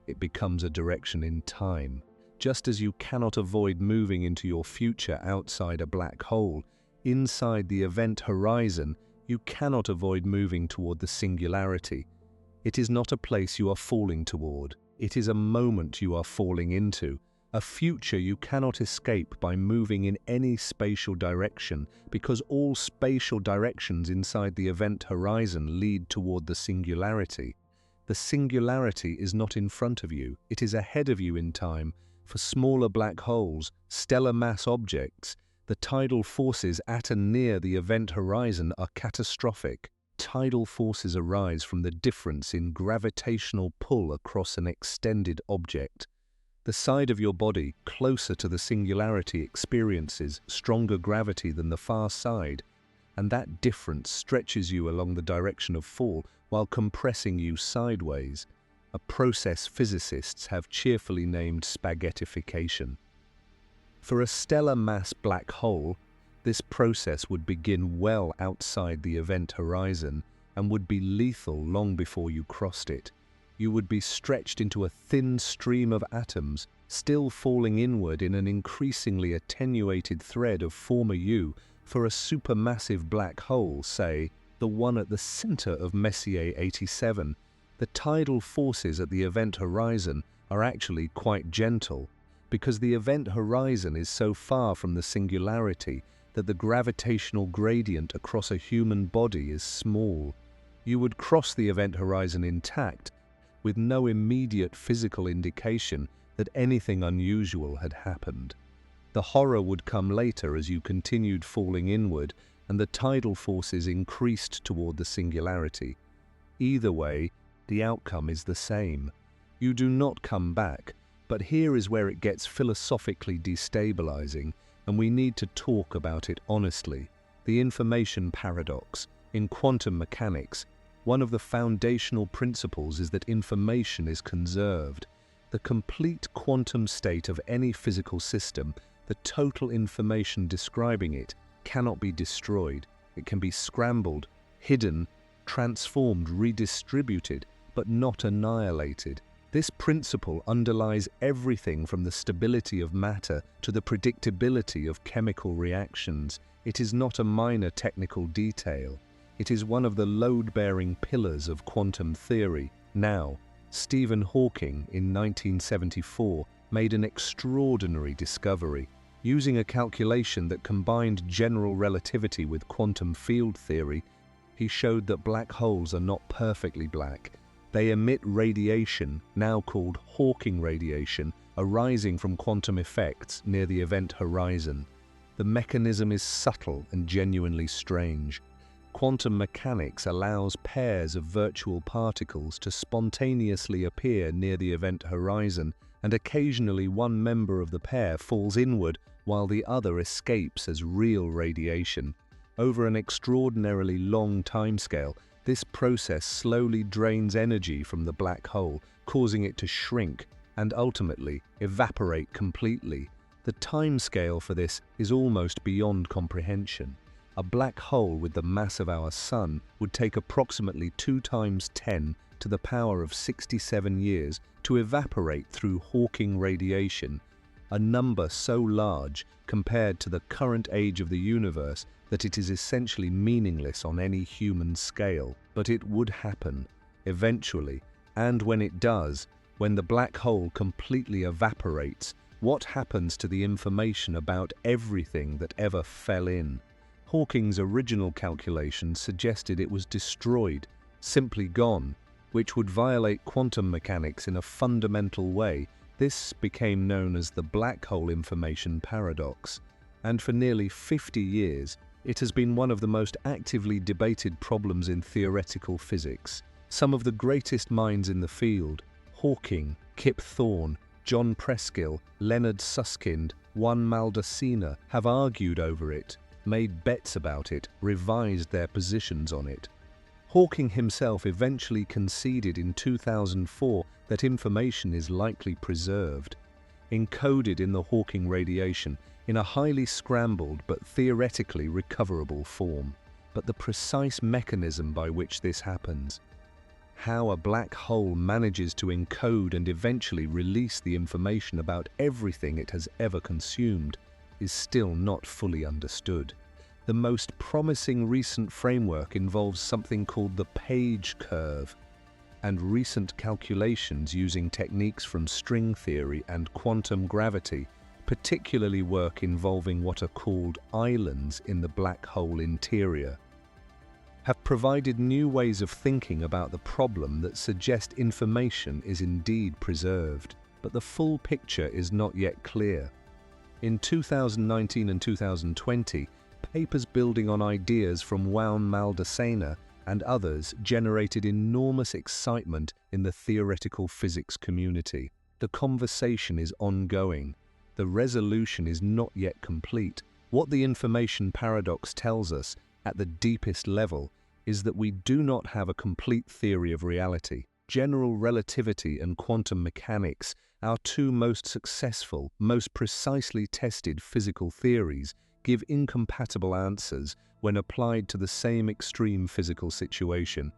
It becomes a direction in time. Just as you cannot avoid moving into your future outside a black hole, inside the event horizon, you cannot avoid moving toward the singularity. It is not a place you are falling toward. It is a moment you are falling into. A future you cannot escape by moving in any spatial direction, because all spatial directions inside the event horizon lead toward the singularity. The singularity is not in front of you, it is ahead of you in time. For smaller black holes, stellar mass objects, the tidal forces at and near the event horizon are catastrophic. Tidal forces arise from the difference in gravitational pull across an extended object. The side of your body closer to the singularity experiences stronger gravity than the far side, and that difference stretches you along the direction of fall while compressing you sideways, a process physicists have cheerfully named spaghettification. For a stellar mass black hole, this process would begin well outside the event horizon and would be lethal long before you crossed it. You would be stretched into a thin stream of atoms, still falling inward in an increasingly attenuated thread of former you. For a supermassive black hole, say, the one at the center of Messier 87, the tidal forces at the event horizon are actually quite gentle, because the event horizon is so far from the singularity that the gravitational gradient across a human body is small. You would cross the event horizon intact, with no immediate physical indication that anything unusual had happened. The horror would come later as you continued falling inward and the tidal forces increased toward the singularity. Either way, the outcome is the same. You do not come back, but here is where it gets philosophically destabilizing, and we need to talk about it honestly. The information paradox. In quantum mechanics, one of the foundational principles is that information is conserved. The complete quantum state of any physical system, the total information describing it, cannot be destroyed. It can be scrambled, hidden, transformed, redistributed, but not annihilated. This principle underlies everything from the stability of matter to the predictability of chemical reactions. It is not a minor technical detail. It is one of the load-bearing pillars of quantum theory. Now, Stephen Hawking, in 1974, made an extraordinary discovery. Using a calculation that combined general relativity with quantum field theory, he showed that black holes are not perfectly black. They emit radiation, now called Hawking radiation, arising from quantum effects near the event horizon. The mechanism is subtle and genuinely strange. Quantum mechanics allows pairs of virtual particles to spontaneously appear near the event horizon, and occasionally one member of the pair falls inward while the other escapes as real radiation. Over an extraordinarily long timescale, this process slowly drains energy from the black hole, causing it to shrink and ultimately evaporate completely. The timescale for this is almost beyond comprehension. A black hole with the mass of our Sun would take approximately 2 × 10 to the power of 67 years to evaporate through Hawking radiation, a number so large compared to the current age of the universe that it is essentially meaningless on any human scale. But it would happen, eventually, and when it does, when the black hole completely evaporates, what happens to the information about everything that ever fell in? Hawking's original calculation suggested it was destroyed, simply gone. which would violate quantum mechanics in a fundamental way. This became known as the black hole information paradox, and for nearly 50 years, it has been one of the most actively debated problems in theoretical physics. Some of the greatest minds in the field, Hawking, Kip Thorne, John Preskill, Leonard Susskind, Juan Maldacena, have argued over it, made bets about it, revised their positions on it. Hawking himself eventually conceded in 2004 that information is likely preserved, encoded in the Hawking radiation in a highly scrambled but theoretically recoverable form. But the precise mechanism by which this happens, how a black hole manages to encode and eventually release the information about everything it has ever consumed, is still not fully understood. The most promising recent framework involves something called the Page curve, and recent calculations using techniques from string theory and quantum gravity, particularly work involving what are called islands in the black hole interior, have provided new ways of thinking about the problem that suggest information is indeed preserved. But the full picture is not yet clear. In 2019 and 2020, papers building on ideas from Juan Maldacena and others generated enormous excitement in the theoretical physics community. The conversation is ongoing. The resolution is not yet complete. What the information paradox tells us, at the deepest level, is that we do not have a complete theory of reality. General relativity and quantum mechanics, our two most successful, most precisely tested physical theories, give incompatible answers when applied to the same extreme physical situation.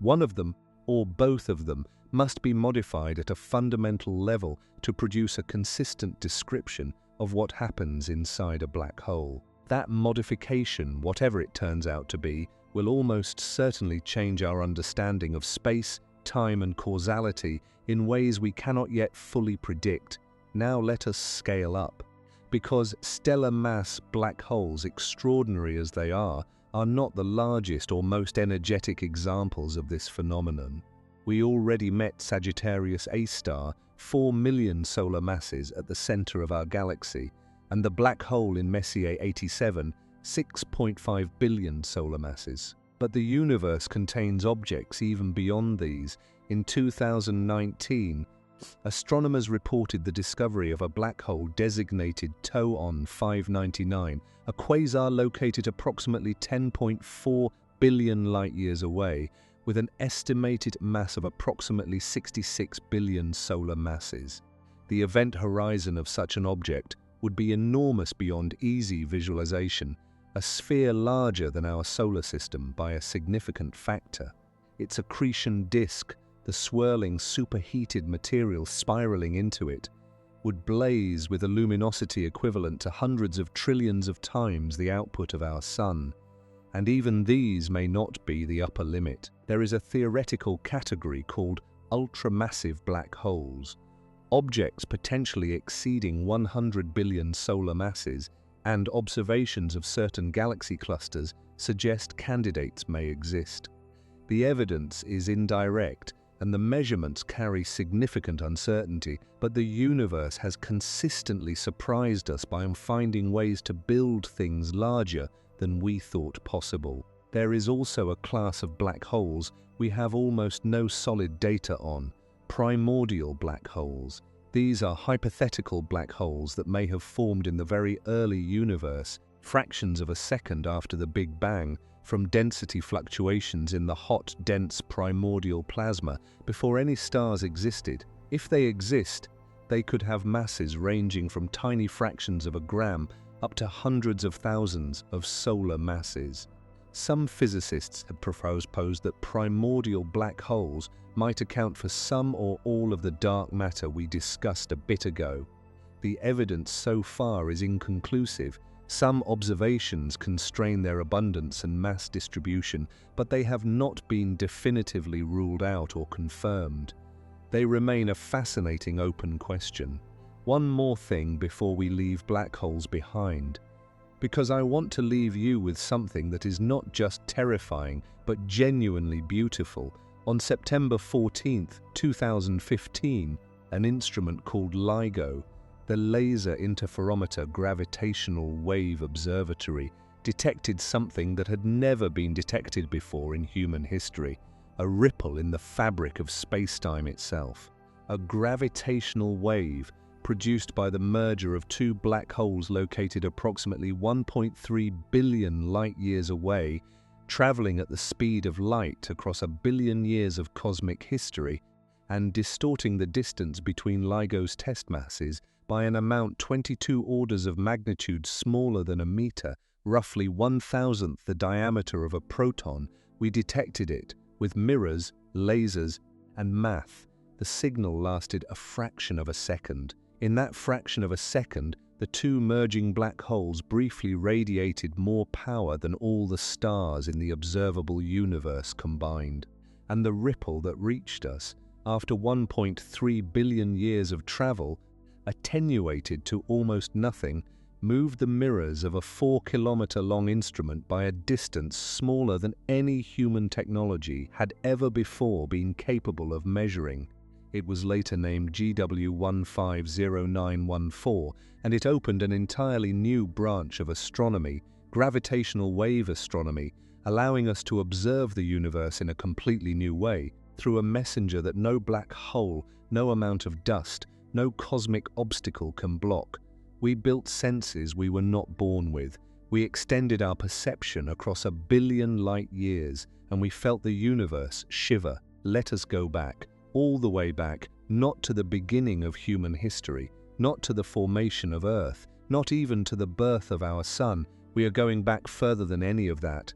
One of them, or both of them, must be modified at a fundamental level to produce a consistent description of what happens inside a black hole. That modification, whatever it turns out to be, will almost certainly change our understanding of space, time, and causality in ways we cannot yet fully predict. Now let us scale up. Because stellar mass black holes, extraordinary as they are not the largest or most energetic examples of this phenomenon. We already met Sagittarius A star, 4 million solar masses at the center of our galaxy, and the black hole in Messier 87, 6.5 billion solar masses. But the universe contains objects even beyond these. In 2019, astronomers reported the discovery of a black hole designated TOON 599, a quasar located approximately 10.4 billion light-years away, with an estimated mass of approximately 66 billion solar masses. The event horizon of such an object would be enormous beyond easy visualization, a sphere larger than our solar system by a significant factor. Its accretion disk, the swirling superheated material spiraling into it, would blaze with a luminosity equivalent to hundreds of trillions of times the output of our Sun. And even these may not be the upper limit. There is a theoretical category called ultramassive black holes, objects potentially exceeding 100 billion solar masses, and observations of certain galaxy clusters suggest candidates may exist. The evidence is indirect, and the measurements carry significant uncertainty, but the universe has consistently surprised us by finding ways to build things larger than we thought possible. There is also a class of black holes we have almost no solid data on, primordial black holes. These are hypothetical black holes that may have formed in the very early universe, fractions of a second after the Big Bang, from density fluctuations in the hot, dense primordial plasma before any stars existed. If they exist, they could have masses ranging from tiny fractions of a gram up to hundreds of thousands of solar masses. Some physicists have proposed that primordial black holes might account for some or all of the dark matter we discussed a bit ago. The evidence so far is inconclusive. Some observations constrain their abundance and mass distribution, but they have not been definitively ruled out or confirmed. They remain a fascinating open question. One more thing before we leave black holes behind, because I want to leave you with something that is not just terrifying, but genuinely beautiful. On September 14, 2015, an instrument called LIGO, the Laser Interferometer Gravitational Wave Observatory, detected something that had never been detected before in human history, a ripple in the fabric of space-time itself. A gravitational wave produced by the merger of two black holes located approximately 1.3 billion light-years away, traveling at the speed of light across a billion years of cosmic history, and distorting the distance between LIGO's test masses by an amount 22 orders of magnitude smaller than a meter, roughly 1,000th the diameter of a proton. We detected it with mirrors, lasers, and math. The signal lasted a fraction of a second. In that fraction of a second, the two merging black holes briefly radiated more power than all the stars in the observable universe combined. And the ripple that reached us, after 1.3 billion years of travel, attenuated to almost nothing, moved the mirrors of a 4-kilometer-long instrument by a distance smaller than any human technology had ever before been capable of measuring. It was later named GW150914, and it opened an entirely new branch of astronomy, gravitational wave astronomy, allowing us to observe the universe in a completely new way, through a messenger that no black hole, no amount of dust, no cosmic obstacle can block. We built senses we were not born with. We extended our perception across a billion light years, and we felt the universe shiver. Let us go back, all the way back, not to the beginning of human history, not to the formation of Earth, not even to the birth of our sun. We are going back further than any of that.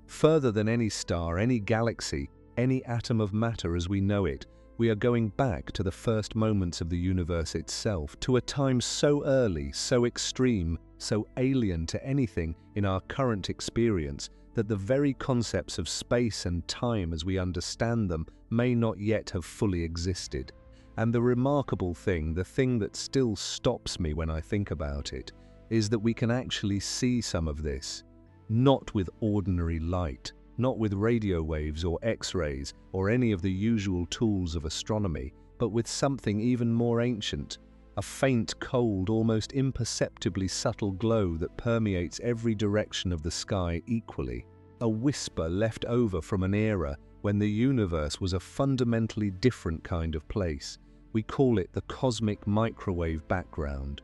Further than any star, any galaxy, any atom of matter as we know it. We are going back to the first moments of the universe itself, to a time so early, so extreme, so alien to anything in our current experience, that the very concepts of space and time as we understand them may not yet have fully existed. And the remarkable thing, the thing that still stops me when I think about it, is that we can actually see some of this, not with ordinary light, not with radio waves or X-rays or any of the usual tools of astronomy, but with something even more ancient, a faint, cold, almost imperceptibly subtle glow that permeates every direction of the sky equally, a whisper left over from an era when the universe was a fundamentally different kind of place. We call it the cosmic microwave background,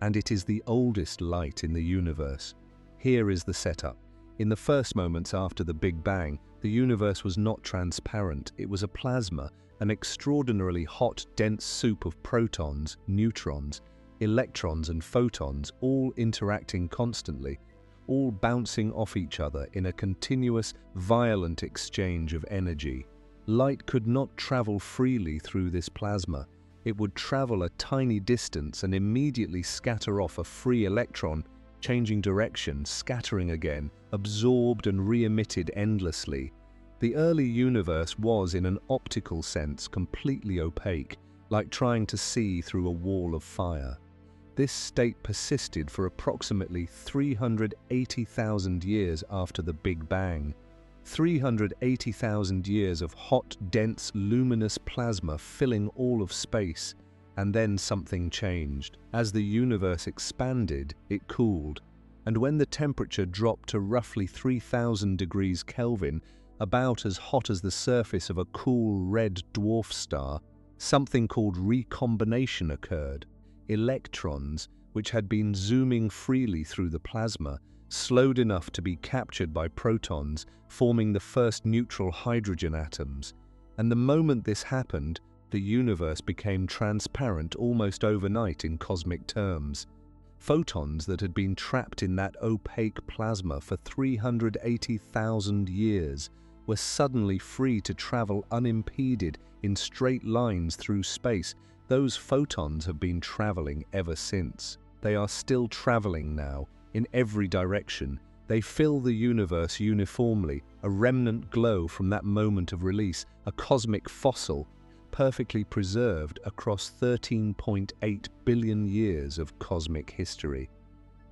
and it is the oldest light in the universe. Here is the setup. In the first moments after the Big Bang, the universe was not transparent. It was a plasma, an extraordinarily hot, dense soup of protons, neutrons, electrons and photons, all interacting constantly, all bouncing off each other in a continuous, violent exchange of energy. Light could not travel freely through this plasma. It would travel a tiny distance and immediately scatter off a free electron, changing direction, scattering again, absorbed and re-emitted endlessly. The early universe was, in an optical sense, completely opaque, like trying to see through a wall of fire. This state persisted for approximately 380,000 years after the Big Bang. 380,000 years of hot, dense, luminous plasma filling all of space. And then something changed. As the universe expanded, it cooled. And when the temperature dropped to roughly 3,000 degrees Kelvin, about as hot as the surface of a cool red dwarf star, something called recombination occurred. Electrons, which had been zooming freely through the plasma, slowed enough to be captured by protons, forming the first neutral hydrogen atoms. And the moment this happened, the universe became transparent almost overnight in cosmic terms. Photons that had been trapped in that opaque plasma for 380,000 years were suddenly free to travel unimpeded in straight lines through space. Those photons have been traveling ever since. They are still traveling now, in every direction. They fill the universe uniformly, a remnant glow from that moment of release, a cosmic fossil, perfectly preserved across 13.8 billion years of cosmic history.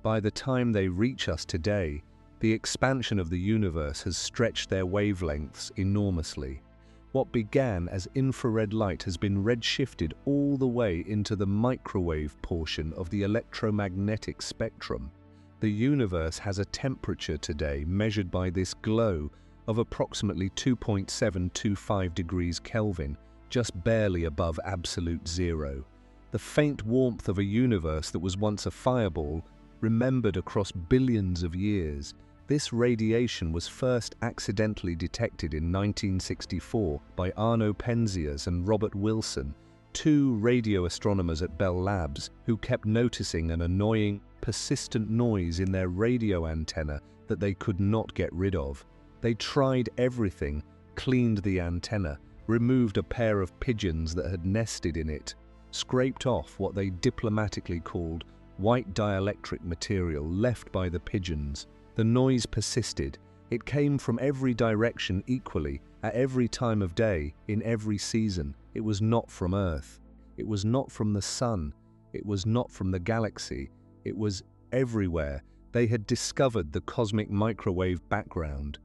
By the time they reach us today, the expansion of the universe has stretched their wavelengths enormously. What began as infrared light has been redshifted all the way into the microwave portion of the electromagnetic spectrum. The universe has a temperature today measured by this glow of approximately 2.725 degrees Kelvin, just barely above absolute zero. The faint warmth of a universe that was once a fireball, remembered across billions of years. This radiation was first accidentally detected in 1964 by Arno Penzias and Robert Wilson, two radio astronomers at Bell Labs who kept noticing an annoying, persistent noise in their radio antenna that they could not get rid of. They tried everything, cleaned the antenna, removed a pair of pigeons that had nested in it, scraped off what they diplomatically called white dielectric material left by the pigeons. The noise persisted. It came from every direction equally, at every time of day, in every season. It was not from Earth. It was not from the sun. It was not from the galaxy. It was everywhere. They had discovered the cosmic microwave background.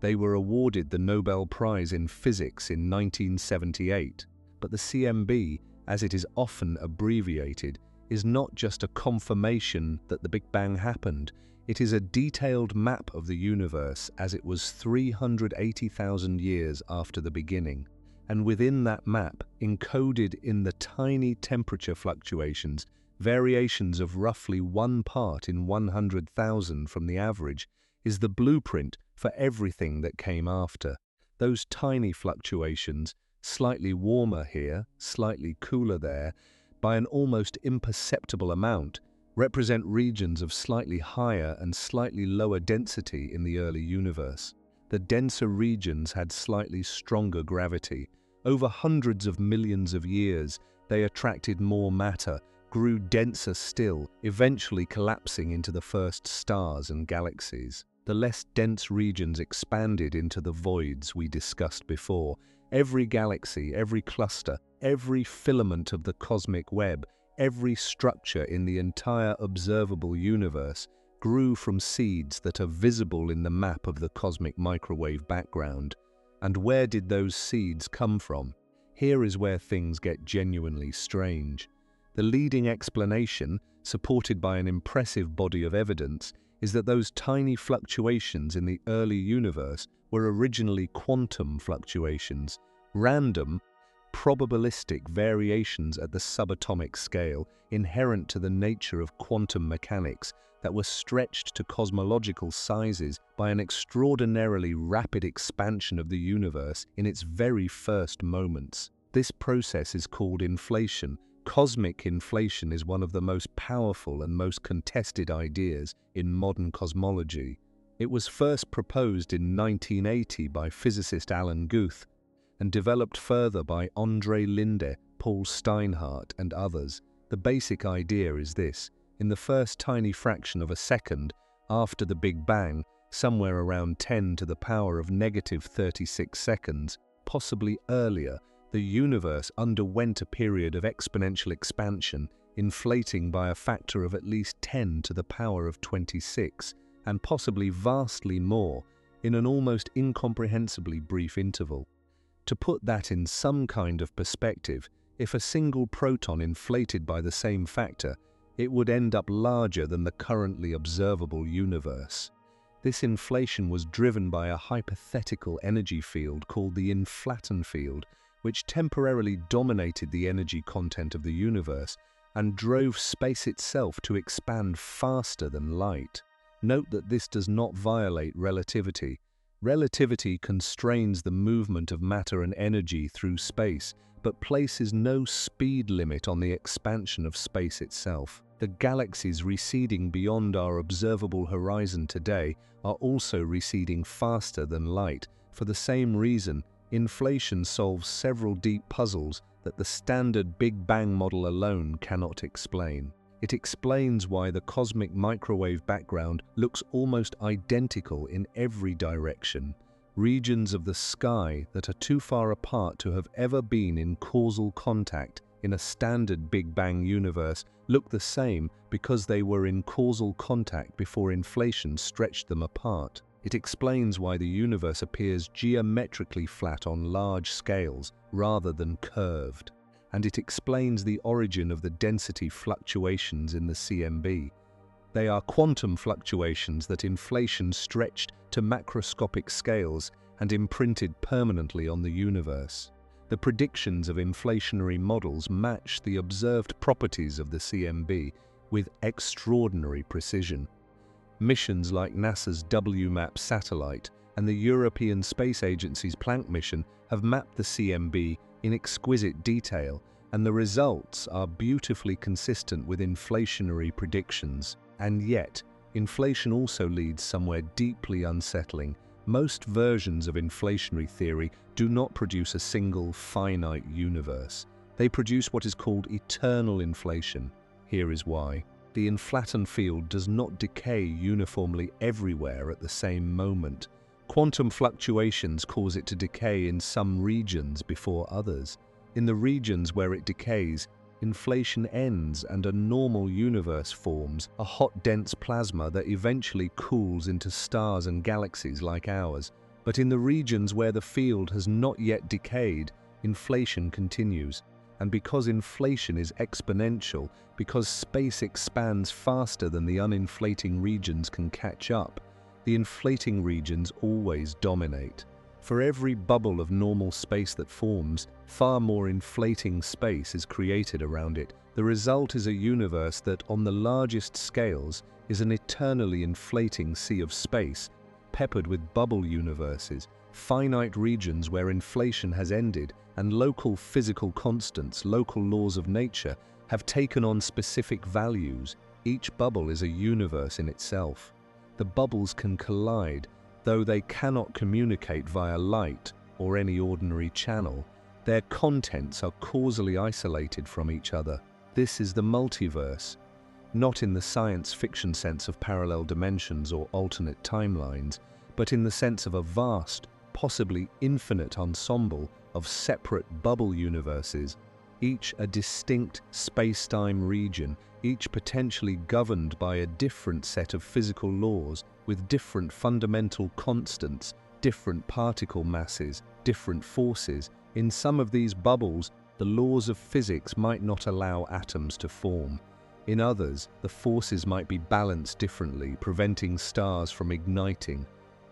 They were awarded the Nobel Prize in Physics in 1978. But the CMB, as it is often abbreviated, is not just a confirmation that the Big Bang happened. It is a detailed map of the universe as it was 380,000 years after the beginning. And within that map, encoded in the tiny temperature fluctuations, variations of roughly 1 part in 100,000 from the average, is the blueprint for everything that came after. Those tiny fluctuations, slightly warmer here, slightly cooler there, by an almost imperceptible amount, represent regions of slightly higher and slightly lower density in the early universe. The denser regions had slightly stronger gravity. Over hundreds of millions of years, they attracted more matter, grew denser still, eventually collapsing into the first stars and galaxies. The less dense regions expanded into the voids we discussed before. Every galaxy, every cluster, every filament of the cosmic web, every structure in the entire observable universe grew from seeds that are visible in the map of the cosmic microwave background. And where did those seeds come from? Here is where things get genuinely strange. The leading explanation, supported by an impressive body of evidence, is that those tiny fluctuations in the early universe were originally quantum fluctuations, random, probabilistic variations at the subatomic scale inherent to the nature of quantum mechanics that were stretched to cosmological sizes by an extraordinarily rapid expansion of the universe in its very first moments. This process is called inflation. Cosmic inflation is one of the most powerful and most contested ideas in modern cosmology. It was first proposed in 1980 by physicist Alan Guth and developed further by André Linde, Paul Steinhardt, and others. The basic idea is this: in the first tiny fraction of a second after the Big Bang, somewhere around 10 to the power of negative 36 seconds, possibly earlier, the universe underwent a period of exponential expansion, inflating by a factor of at least 10 to the power of 26, and possibly vastly more, in an almost incomprehensibly brief interval. To put that in some kind of perspective, if a single proton inflated by the same factor, it would end up larger than the currently observable universe. This inflation was driven by a hypothetical energy field called the inflaton field, which temporarily dominated the energy content of the universe and drove space itself to expand faster than light. Note that this does not violate relativity. Relativity constrains the movement of matter and energy through space, but places no speed limit on the expansion of space itself. The galaxies receding beyond our observable horizon today are also receding faster than light. For the same reason, inflation solves several deep puzzles that the standard Big Bang model alone cannot explain. It explains why the cosmic microwave background looks almost identical in every direction. Regions of the sky that are too far apart to have ever been in causal contact in a standard Big Bang universe look the same because they were in causal contact before inflation stretched them apart. It explains why the universe appears geometrically flat on large scales rather than curved. And it explains the origin of the density fluctuations in the CMB. They are quantum fluctuations that inflation stretched to macroscopic scales and imprinted permanently on the universe. The predictions of inflationary models match the observed properties of the CMB with extraordinary precision. Missions like NASA's WMAP satellite and the European Space Agency's Planck mission have mapped the CMB in exquisite detail, and the results are beautifully consistent with inflationary predictions. And yet, inflation also leads somewhere deeply unsettling. Most versions of inflationary theory do not produce a single finite universe. They produce what is called eternal inflation. Here is why. The inflattened field does not decay uniformly everywhere at the same moment. Quantum fluctuations cause it to decay in some regions before others. In the regions where it decays, inflation ends and a normal universe forms, a hot dense plasma that eventually cools into stars and galaxies like ours. But in the regions where the field has not yet decayed, inflation continues. And because inflation is exponential, because space expands faster than the uninflating regions can catch up, the inflating regions always dominate. For every bubble of normal space that forms, far more inflating space is created around it. The result is a universe that, on the largest scales, is an eternally inflating sea of space, peppered with bubble universes, finite regions where inflation has ended, and local physical constants, local laws of nature, have taken on specific values. Each bubble is a universe in itself. The bubbles can collide, though they cannot communicate via light or any ordinary channel. Their contents are causally isolated from each other. This is the multiverse, not in the science fiction sense of parallel dimensions or alternate timelines, but in the sense of a vast, possibly infinite ensemble of separate bubble universes, each a distinct space-time region, each potentially governed by a different set of physical laws with different fundamental constants, different particle masses, different forces. In some of these bubbles, the laws of physics might not allow atoms to form. In others, the forces might be balanced differently, preventing stars from igniting.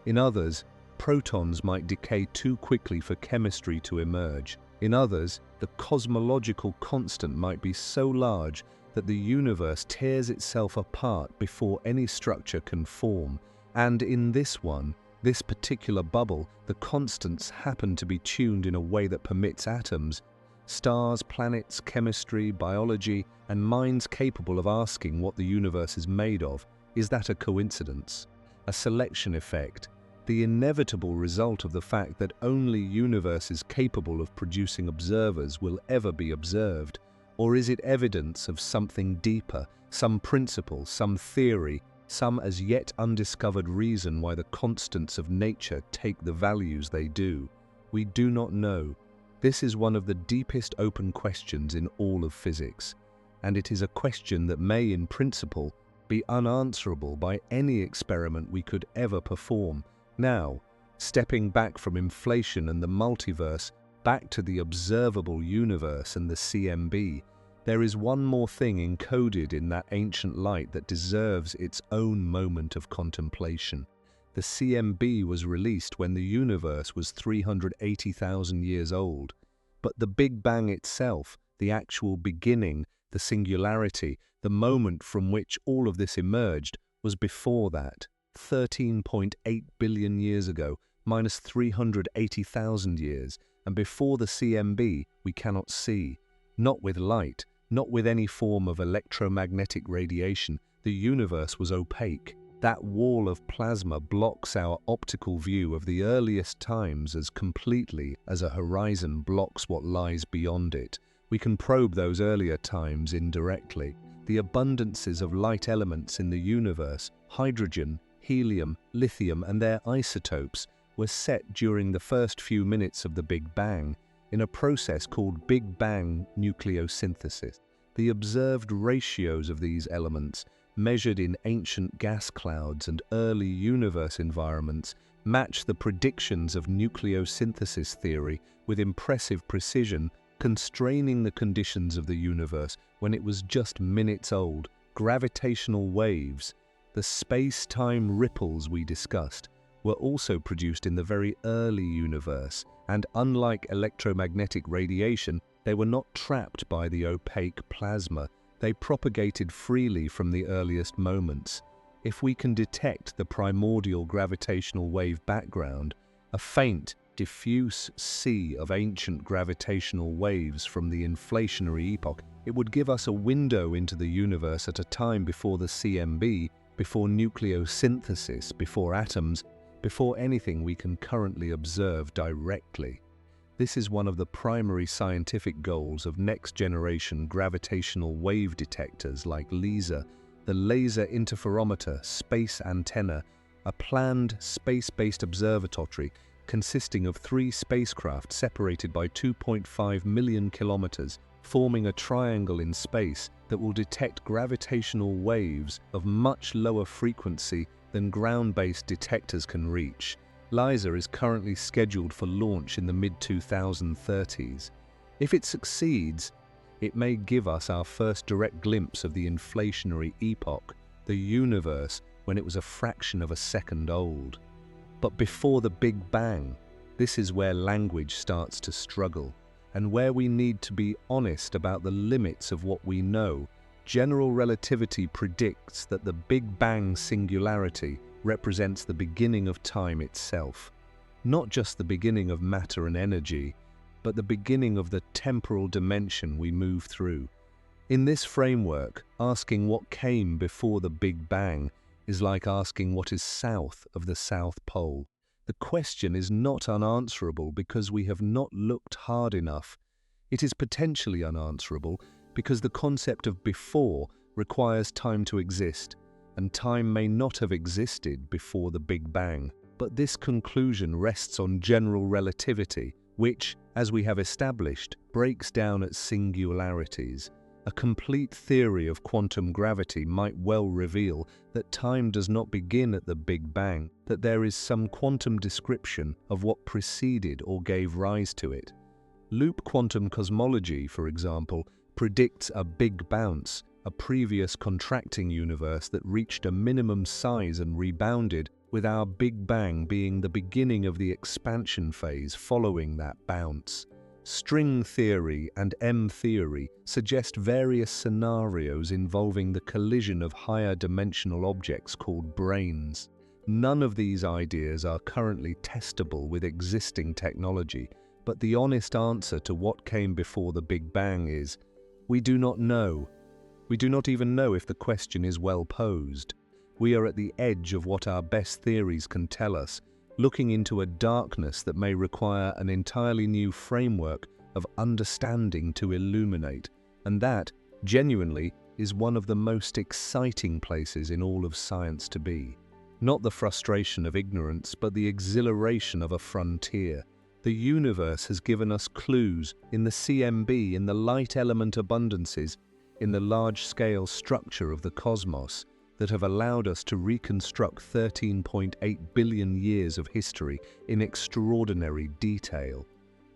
In others, protons might decay too quickly for chemistry to emerge. In others, the cosmological constant might be so large that the universe tears itself apart before any structure can form. And in this one, this particular bubble, the constants happen to be tuned in a way that permits atoms, stars, planets, chemistry, biology, and minds capable of asking what the universe is made of. Is that a coincidence? A selection effect? The inevitable result of the fact that only universes capable of producing observers will ever be observed? Or is it evidence of something deeper, some principle, some theory, some as yet undiscovered reason why the constants of nature take the values they do? We do not know. This is one of the deepest open questions in all of physics, and it is a question that may, in principle, be unanswerable by any experiment we could ever perform. Now, stepping back from inflation and the multiverse, back to the observable universe and the CMB, there is one more thing encoded in that ancient light that deserves its own moment of contemplation. The CMB was released when the universe was 380,000 years old. But the Big Bang itself, the actual beginning, the singularity, the moment from which all of this emerged, was before that. 13.8 billion years ago, minus 380,000 years, and before the CMB we cannot see. Not with light, not with any form of electromagnetic radiation. The universe was opaque. That wall of plasma blocks our optical view of the earliest times as completely as a horizon blocks what lies beyond it. We can probe those earlier times indirectly. The abundances of light elements in the universe, hydrogen, helium, lithium, and their isotopes, were set during the first few minutes of the Big Bang, in a process called Big Bang nucleosynthesis. The observed ratios of these elements measured in ancient gas clouds and early universe environments, match the predictions of nucleosynthesis theory with impressive precision, constraining the conditions of the universe when it was just minutes old. Gravitational waves, the space-time ripples we discussed, were also produced in the very early universe, and unlike electromagnetic radiation, they were not trapped by the opaque plasma. They propagated freely from the earliest moments. If we can detect the primordial gravitational wave background, a faint, diffuse sea of ancient gravitational waves from the inflationary epoch, it would give us a window into the universe at a time before the CMB, before nucleosynthesis, before atoms, before anything we can currently observe directly. This is one of the primary scientific goals of next-generation gravitational wave detectors like LISA, the Laser Interferometer Space Antenna, a planned space-based observatory consisting of 3 spacecraft separated by 2.5 million kilometers, forming a triangle in space that will detect gravitational waves of much lower frequency than ground-based detectors can reach. LISA is currently scheduled for launch in the mid-2030s. If it succeeds, it may give us our first direct glimpse of the inflationary epoch, the universe when it was a fraction of a second old. But before the Big Bang, this is where language starts to struggle, and where we need to be honest about the limits of what we know. General relativity predicts that the Big Bang singularity represents the beginning of time itself, not just the beginning of matter and energy, but the beginning of the temporal dimension we move through. In this framework, asking what came before the Big Bang is like asking what is south of the South Pole. The question is not unanswerable because we have not looked hard enough. It is potentially unanswerable because the concept of before requires time to exist, and time may not have existed before the Big Bang. But this conclusion rests on general relativity, which, as we have established, breaks down at singularities. A complete theory of quantum gravity might well reveal that time does not begin at the Big Bang, that there is some quantum description of what preceded or gave rise to it. Loop quantum cosmology, for example, predicts a big bounce, a previous contracting universe that reached a minimum size and rebounded, with our Big Bang being the beginning of the expansion phase following that bounce. String theory and M-theory suggest various scenarios involving the collision of higher dimensional objects called branes. None of these ideas are currently testable with existing technology, but the honest answer to what came before the Big Bang is, we do not know. We do not even know if the question is well posed. We are at the edge of what our best theories can tell us, looking into a darkness that may require an entirely new framework of understanding to illuminate, and that, genuinely, is one of the most exciting places in all of science to be. Not the frustration of ignorance, but the exhilaration of a frontier. The universe has given us clues in the CMB, in the light element abundances, in the large-scale structure of the cosmos, that have allowed us to reconstruct 13.8 billion years of history in extraordinary detail.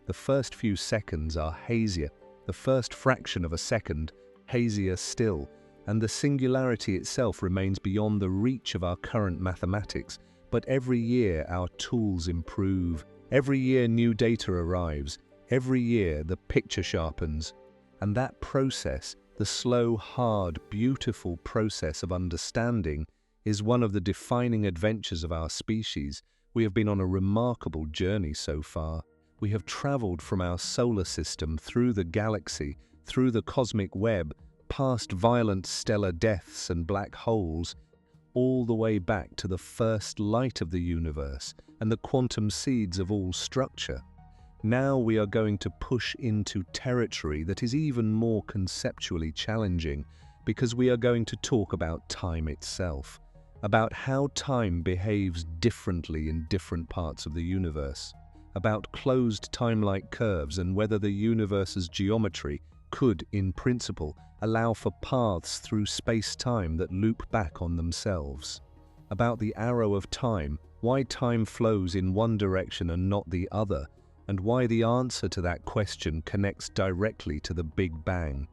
The first few seconds are hazier, the first fraction of a second hazier still, and the singularity itself remains beyond the reach of our current mathematics. But every year our tools improve, every year new data arrives, every year the picture sharpens, and that process, the slow, hard, beautiful process of understanding, is one of the defining adventures of our species. We have been on a remarkable journey so far. We have traveled from our solar system through the galaxy, through the cosmic web, past violent stellar deaths and black holes, all the way back to the first light of the universe and the quantum seeds of all structure. Now we are going to push into territory that is even more conceptually challenging, because we are going to talk about time itself, about how time behaves differently in different parts of the universe, about closed time-like curves and whether the universe's geometry could, in principle, allow for paths through space-time that loop back on themselves. About the arrow of time, why time flows in one direction and not the other, and why the answer to that question connects directly to the Big Bang.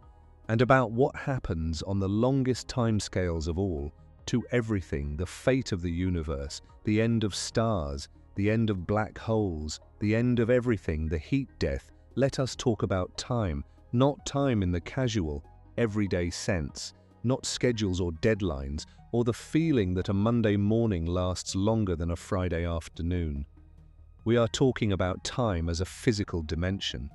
And about what happens on the longest timescales of all, to everything, the fate of the universe, the end of stars, the end of black holes, the end of everything, the heat death. Let us talk about time, not time in the casual, everyday sense, not schedules or deadlines, or the feeling that a Monday morning lasts longer than a Friday afternoon. We are talking about time as a physical dimension,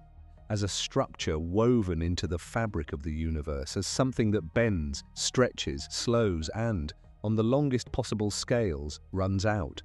as a structure woven into the fabric of the universe, as something that bends, stretches, slows, and, on the longest possible scales, runs out.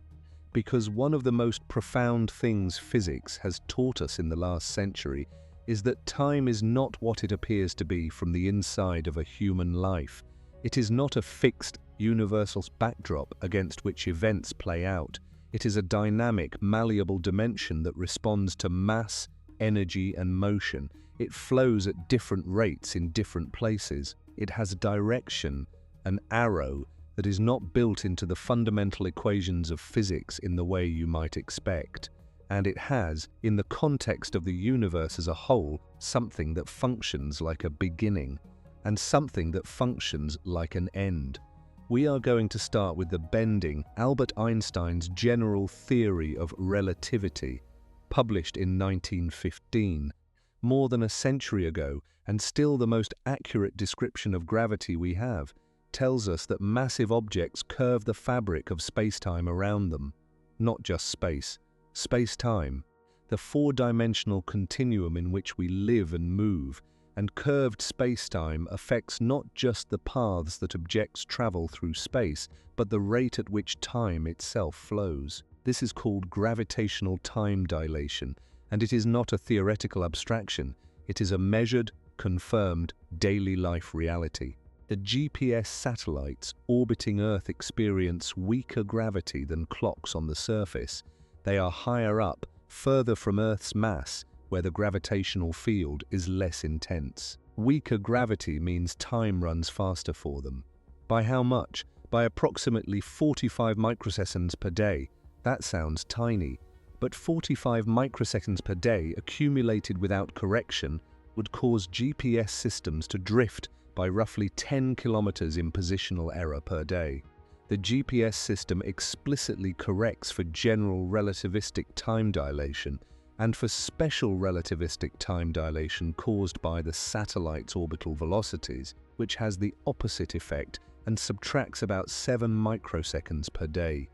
Because one of the most profound things physics has taught us in the last century is that time is not what it appears to be from the inside of a human life. It is not a fixed, universal backdrop against which events play out. It is a dynamic, malleable dimension that responds to mass, energy, and motion. It flows at different rates in different places. It has a direction, an arrow, that is not built into the fundamental equations of physics in the way you might expect. And it has, in the context of the universe as a whole, something that functions like a beginning, and something that functions like an end. We are going to start with the bending, Albert Einstein's general theory of relativity, published in 1915, more than a century ago, and still the most accurate description of gravity we have, tells us that massive objects curve the fabric of space-time around them. Not just space, space-time, the four-dimensional continuum in which we live and move, and curved space-time affects not just the paths that objects travel through space, but the rate at which time itself flows. This is called gravitational time dilation, and it is not a theoretical abstraction. It is a measured, confirmed, daily life reality. The GPS satellites orbiting Earth experience weaker gravity than clocks on the surface. They are higher up, further from Earth's mass, where the gravitational field is less intense. Weaker gravity means time runs faster for them. By how much? By approximately 45 microseconds per day. That sounds tiny, but 45 microseconds per day accumulated without correction would cause GPS systems to drift by roughly 10 kilometers in positional error per day. The GPS system explicitly corrects for general relativistic time dilation and for special relativistic time dilation caused by the satellite's orbital velocities, which has the opposite effect and subtracts about 7 microseconds per day.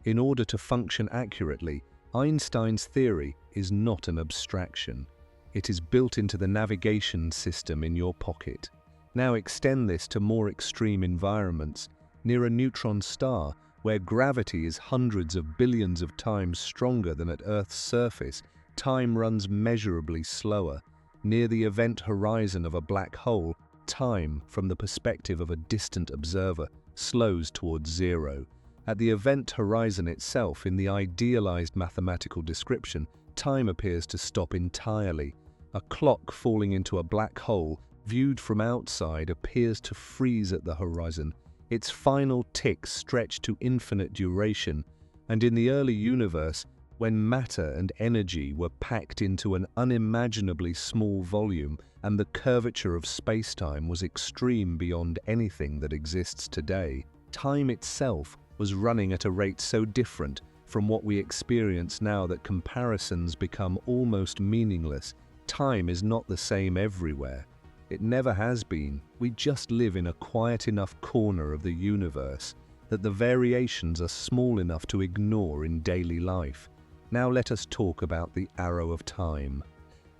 In order to function accurately, Einstein's theory is not an abstraction. It is built into the navigation system in your pocket. Now extend this to more extreme environments, near a neutron star, where gravity is hundreds of billions of times stronger than at Earth's surface. Time runs measurably slower. Near the event horizon of a black hole, time, from the perspective of a distant observer, slows towards zero. At the event horizon itself, in the idealized mathematical description, time appears to stop entirely. A clock falling into a black hole, viewed from outside, appears to freeze at the horizon, its final ticks stretch to infinite duration, and in the early universe, when matter and energy were packed into an unimaginably small volume and the curvature of space-time was extreme beyond anything that exists today, time itself was running at a rate so different from what we experience now that comparisons become almost meaningless. Time is not the same everywhere. It never has been. We just live in a quiet enough corner of the universe that the variations are small enough to ignore in daily life. Now let us talk about the arrow of time,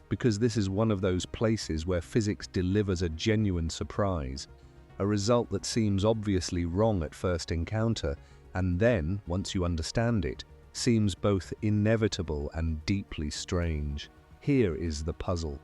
because this is one of those places where physics delivers a genuine surprise, a result that seems obviously wrong at first encounter, and then, once you understand it, seems both inevitable and deeply strange. Here is the puzzle.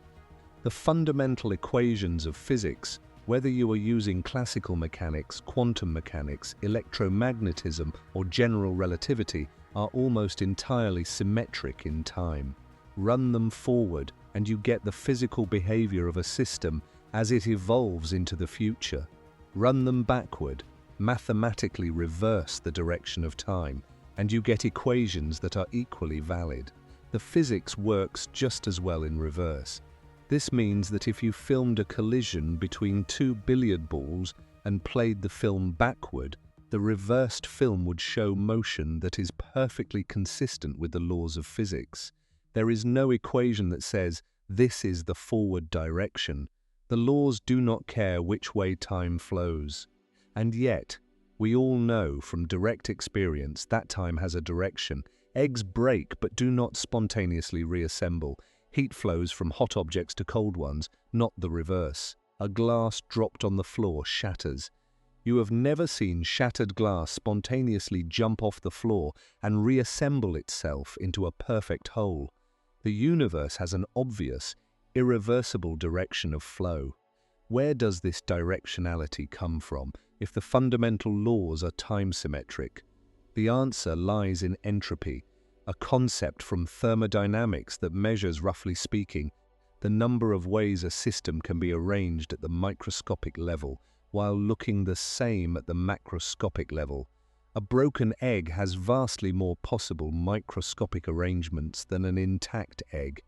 The fundamental equations of physics, whether you are using classical mechanics, quantum mechanics, electromagnetism, or general relativity, are almost entirely symmetric in time. Run them forward, and you get the physical behavior of a system as it evolves into the future. Run them backward, mathematically reverse the direction of time, and you get equations that are equally valid. The physics works just as well in reverse. This means that if you filmed a collision between two billiard balls and played the film backward, the reversed film would show motion that is perfectly consistent with the laws of physics. There is no equation that says, this is the forward direction. The laws do not care which way time flows. And yet, we all know from direct experience that time has a direction. Eggs break but do not spontaneously reassemble. Heat flows from hot objects to cold ones, not the reverse. A glass dropped on the floor shatters. You have never seen shattered glass spontaneously jump off the floor and reassemble itself into a perfect whole. The universe has an obvious, irreversible direction of flow. Where does this directionality come from if the fundamental laws are time-symmetric? The answer lies in entropy, a concept from thermodynamics that measures, roughly speaking, the number of ways a system can be arranged at the microscopic level while looking the same at the macroscopic level. A broken egg has vastly more possible microscopic arrangements than an intact egg.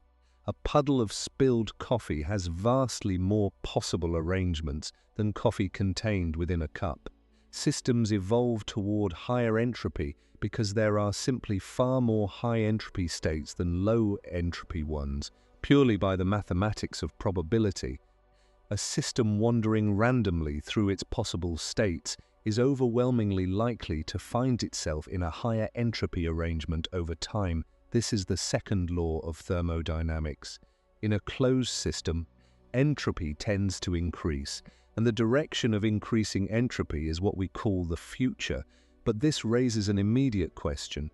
A puddle of spilled coffee has vastly more possible arrangements than coffee contained within a cup. Systems evolve toward higher entropy because there are simply far more high entropy states than low entropy ones, purely by the mathematics of probability. A system wandering randomly through its possible states is overwhelmingly likely to find itself in a higher entropy arrangement over time. This is the second law of thermodynamics. In a closed system, entropy tends to increase, and the direction of increasing entropy is what we call the future. But this raises an immediate question.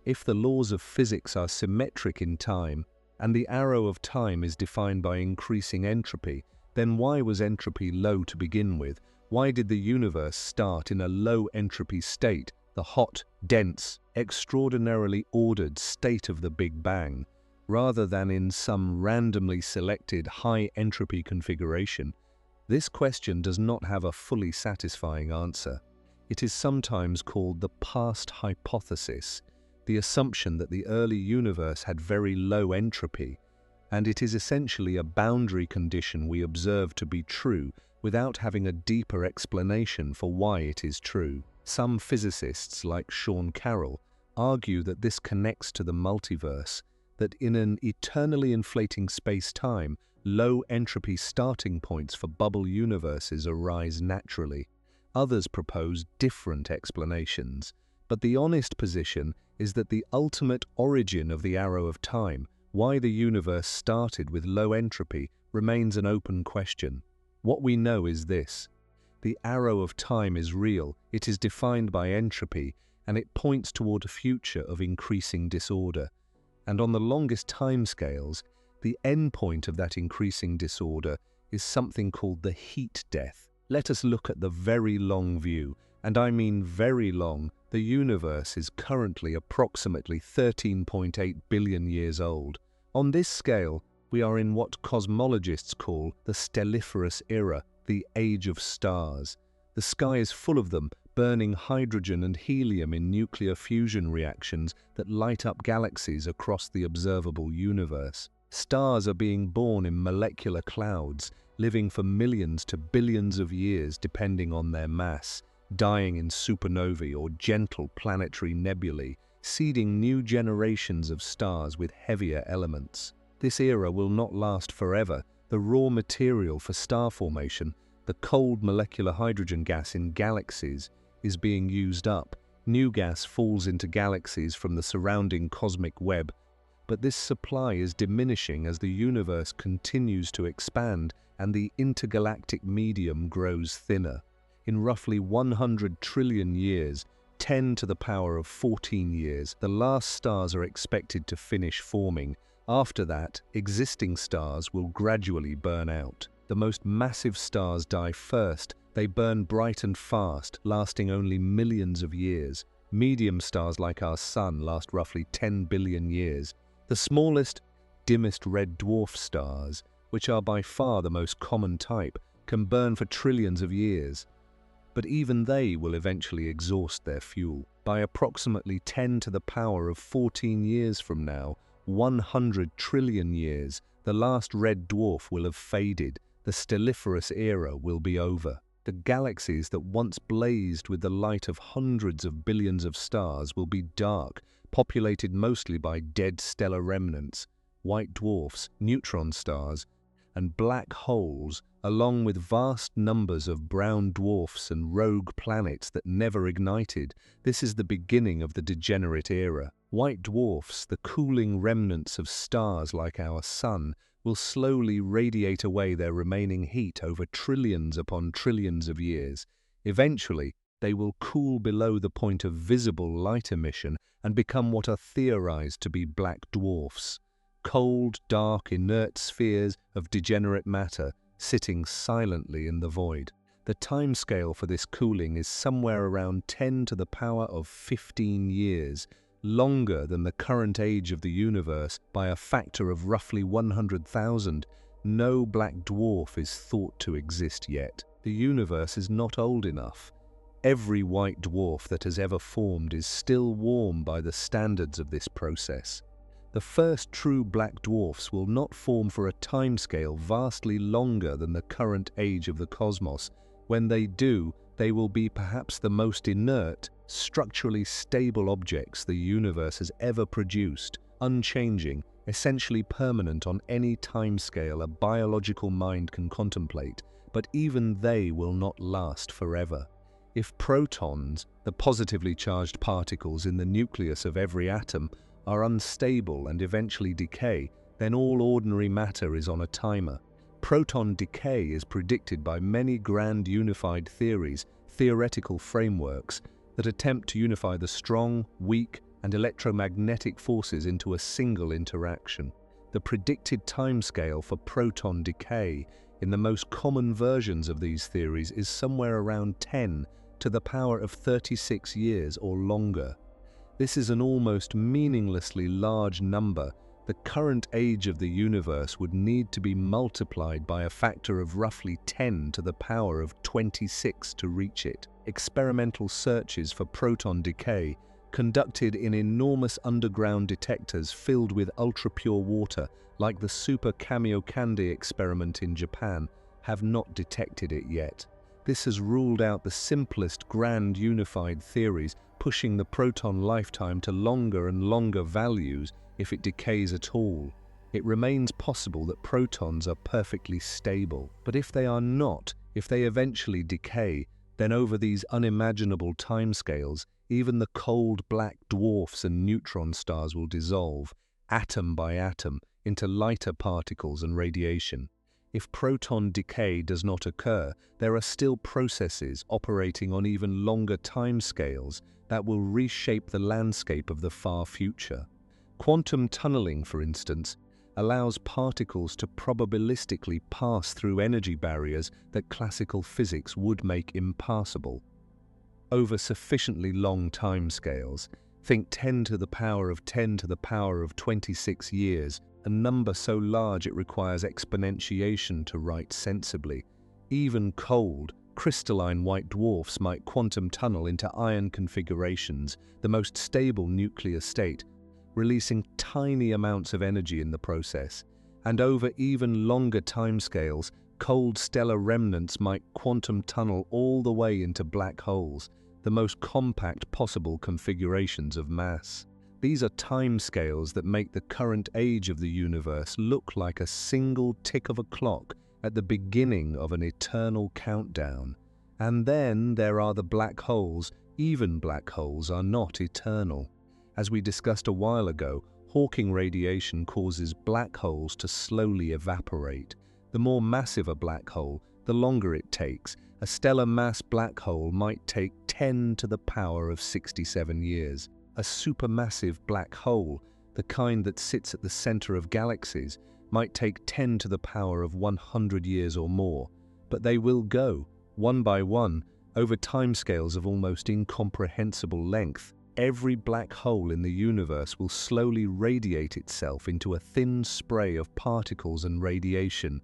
If the laws of physics are symmetric in time, and the arrow of time is defined by increasing entropy, then why was entropy low to begin with? Why did the universe start in a low entropy state, the hot, dense, extraordinarily ordered state of the Big Bang, rather than in some randomly selected high entropy configuration? This question does not have a fully satisfying answer. It is sometimes called the past hypothesis, the assumption that the early universe had very low entropy, and it is essentially a boundary condition we observe to be true without having a deeper explanation for why it is true. Some physicists, like Sean Carroll, argue that this connects to the multiverse, that in an eternally inflating space-time, low entropy starting points for bubble universes arise naturally. Others propose different explanations, but the honest position is that the ultimate origin of the arrow of time, why the universe started with low entropy, remains an open question. What we know is this: the arrow of time is real, it is defined by entropy, and it points toward a future of increasing disorder. And on the longest timescales, the endpoint of that increasing disorder is something called the heat death. Let us look at the very long view, and I mean very long. The universe is currently approximately 13.8 billion years old. On this scale, we are in what cosmologists call the stelliferous era, the age of stars. The sky is full of them, burning hydrogen and helium in nuclear fusion reactions that light up galaxies across the observable universe. Stars are being born in molecular clouds, living for millions to billions of years depending on their mass, dying in supernovae or gentle planetary nebulae, seeding new generations of stars with heavier elements. This era will not last forever. The raw material for star formation, the cold molecular hydrogen gas in galaxies, is being used up. New gas falls into galaxies from the surrounding cosmic web, but this supply is diminishing as the universe continues to expand and the intergalactic medium grows thinner. In roughly 100 trillion years, 10 to the power of 14 years, the last stars are expected to finish forming. After that, existing stars will gradually burn out. The most massive stars die first. They burn bright and fast, lasting only millions of years. Medium stars like our Sun last roughly 10 billion years. The smallest, dimmest red dwarf stars, which are by far the most common type, can burn for trillions of years. But even they will eventually exhaust their fuel. By approximately 10 to the power of 14 years from now, 100 trillion years, the last red dwarf will have faded, the stelliferous era will be over. The galaxies that once blazed with the light of hundreds of billions of stars will be dark, populated mostly by dead stellar remnants, white dwarfs, neutron stars, and black holes, along with vast numbers of brown dwarfs and rogue planets that never ignited. This is the beginning of the degenerate era. White dwarfs, the cooling remnants of stars like our Sun, will slowly radiate away their remaining heat over trillions upon trillions of years. Eventually, they will cool below the point of visible light emission and become what are theorized to be black dwarfs. Cold, dark, inert spheres of degenerate matter sitting silently in the void. The timescale for this cooling is somewhere around 10 to the power of 15 years, longer than the current age of the universe by a factor of roughly 100,000. No black dwarf is thought to exist yet. The universe is not old enough. Every white dwarf that has ever formed is still warm by the standards of this process. The first true black dwarfs will not form for a timescale vastly longer than the current age of the cosmos. When they do, they will be perhaps the most inert, structurally stable objects the universe has ever produced, unchanging, essentially permanent on any timescale a biological mind can contemplate, but even they will not last forever. If protons, the positively charged particles in the nucleus of every atom, are unstable and eventually decay, then all ordinary matter is on a timer. Proton decay is predicted by many grand unified theories, theoretical frameworks, that attempt to unify the strong, weak, and electromagnetic forces into a single interaction. The predicted timescale for proton decay in the most common versions of these theories is somewhere around 10 to the power of 36 years or longer. This is an almost meaninglessly large number. The current age of the universe would need to be multiplied by a factor of roughly 10 to the power of 26 to reach it. Experimental searches for proton decay, conducted in enormous underground detectors filled with ultra-pure water, like the Super Kamiokande experiment in Japan, have not detected it yet. This has ruled out the simplest grand unified theories, pushing the proton lifetime to longer and longer values if it decays at all. It remains possible that protons are perfectly stable, but if they are not, if they eventually decay, then over these unimaginable timescales, even the cold black dwarfs and neutron stars will dissolve, atom by atom, into lighter particles and radiation. If proton decay does not occur, there are still processes operating on even longer timescales that will reshape the landscape of the far future. Quantum tunneling, for instance, allows particles to probabilistically pass through energy barriers that classical physics would make impassable. Over sufficiently long timescales, think 10 to the power of 10 to the power of 26 years, a number so large it requires exponentiation to write sensibly. Even cold, crystalline white dwarfs might quantum tunnel into iron configurations, the most stable nuclear state, releasing tiny amounts of energy in the process. And over even longer timescales, cold stellar remnants might quantum tunnel all the way into black holes, the most compact possible configurations of mass. These are timescales that make the current age of the universe look like a single tick of a clock at the beginning of an eternal countdown. And then there are the black holes. Even black holes are not eternal. As we discussed a while ago, Hawking radiation causes black holes to slowly evaporate. The more massive a black hole, the longer it takes. A stellar mass black hole might take 10 to the power of 67 years. A supermassive black hole, the kind that sits at the center of galaxies, might take 10 to the power of 100 years or more. But they will go, one by one, over timescales of almost incomprehensible length. Every black hole in the universe will slowly radiate itself into a thin spray of particles and radiation,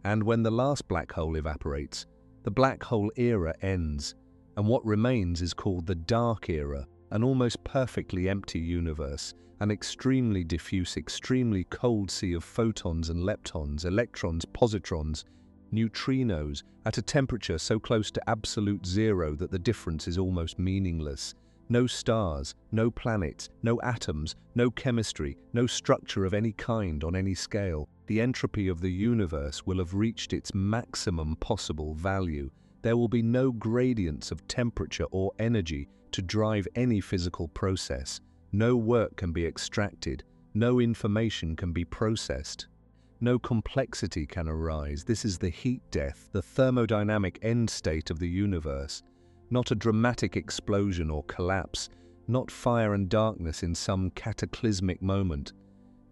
and when the last black hole evaporates, the black hole era ends, and what remains is called the dark era, an almost perfectly empty universe, an extremely diffuse, extremely cold sea of photons and leptons, electrons, positrons, neutrinos, at a temperature so close to absolute zero that the difference is almost meaningless. No stars, no planets, no atoms, no chemistry, no structure of any kind on any scale. The entropy of the universe will have reached its maximum possible value. There will be no gradients of temperature or energy to drive any physical process. No work can be extracted. No information can be processed. No complexity can arise. This is the heat death, the thermodynamic end state of the universe. Not a dramatic explosion or collapse, not fire and darkness in some cataclysmic moment.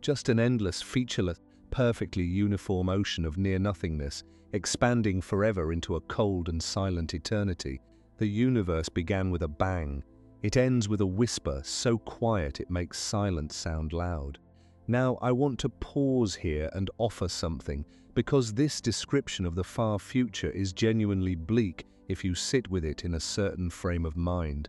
Just an endless, featureless, perfectly uniform ocean of near-nothingness, expanding forever into a cold and silent eternity. The universe began with a bang. It ends with a whisper so quiet it makes silence sound loud. Now I want to pause here and offer something, because this description of the far future is genuinely bleak if you sit with it in a certain frame of mind.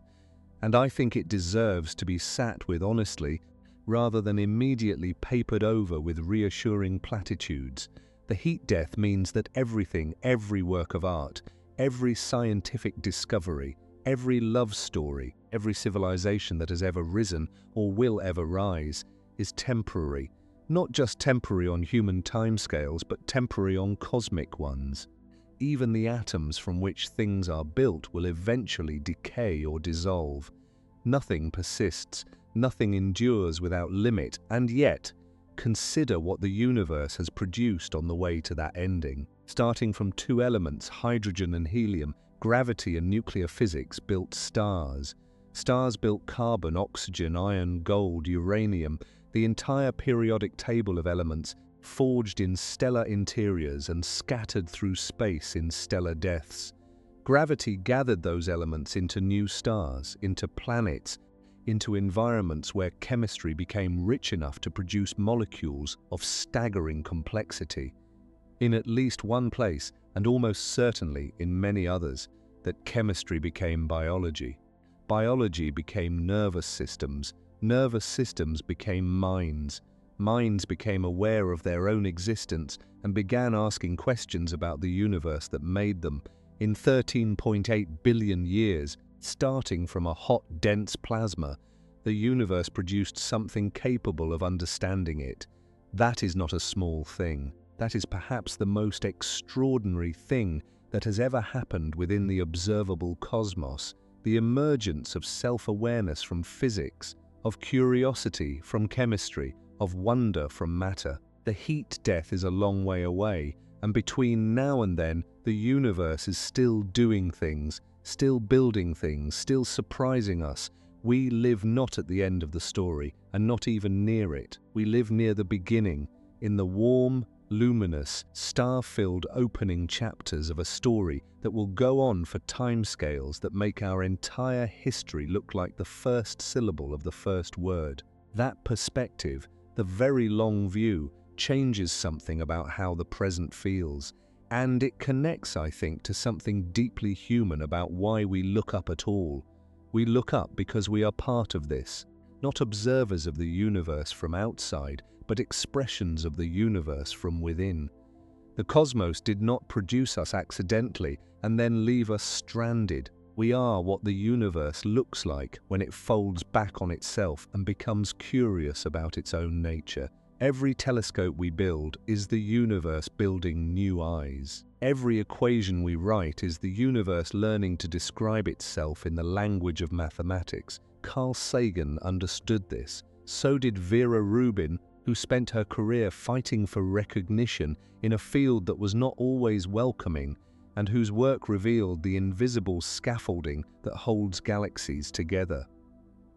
And I think it deserves to be sat with honestly, rather than immediately papered over with reassuring platitudes. The heat death means that everything, every work of art, every scientific discovery, every love story, every civilization that has ever risen or will ever rise, is temporary. Not just temporary on human timescales, but temporary on cosmic ones. Even the atoms from which things are built will eventually decay or dissolve. Nothing persists, nothing endures without limit, and yet, consider what the universe has produced on the way to that ending. Starting from two elements, hydrogen and helium, gravity and nuclear physics built stars. Stars built carbon, oxygen, iron, gold, uranium, the entire periodic table of elements, forged in stellar interiors and scattered through space in stellar deaths. Gravity gathered those elements into new stars, into planets, into environments where chemistry became rich enough to produce molecules of staggering complexity. In at least one place, and almost certainly in many others, that chemistry became biology. Biology became nervous systems became minds. Minds became aware of their own existence and began asking questions about the universe that made them. In 13.8 billion years, starting from a hot, dense plasma, the universe produced something capable of understanding it. That is not a small thing. That is perhaps the most extraordinary thing that has ever happened within the observable cosmos. The emergence of self-awareness from physics, of curiosity from chemistry, of wonder from matter. The heat death is a long way away, and between now and then, the universe is still doing things, still building things, still surprising us. We live not at the end of the story, and not even near it. We live near the beginning, in the warm, luminous, star-filled opening chapters of a story that will go on for timescales that make our entire history look like the first syllable of the first word. That perspective, the very long view, changes something about how the present feels, and it connects, I think, to something deeply human about why we look up at all. We look up because we are part of this, not observers of the universe from outside, but expressions of the universe from within. The cosmos did not produce us accidentally and then leave us stranded. We are what the universe looks like when it folds back on itself and becomes curious about its own nature. Every telescope we build is the universe building new eyes. Every equation we write is the universe learning to describe itself in the language of mathematics. Carl Sagan understood this. So did Vera Rubin, who spent her career fighting for recognition in a field that was not always welcoming, and whose work revealed the invisible scaffolding that holds galaxies together.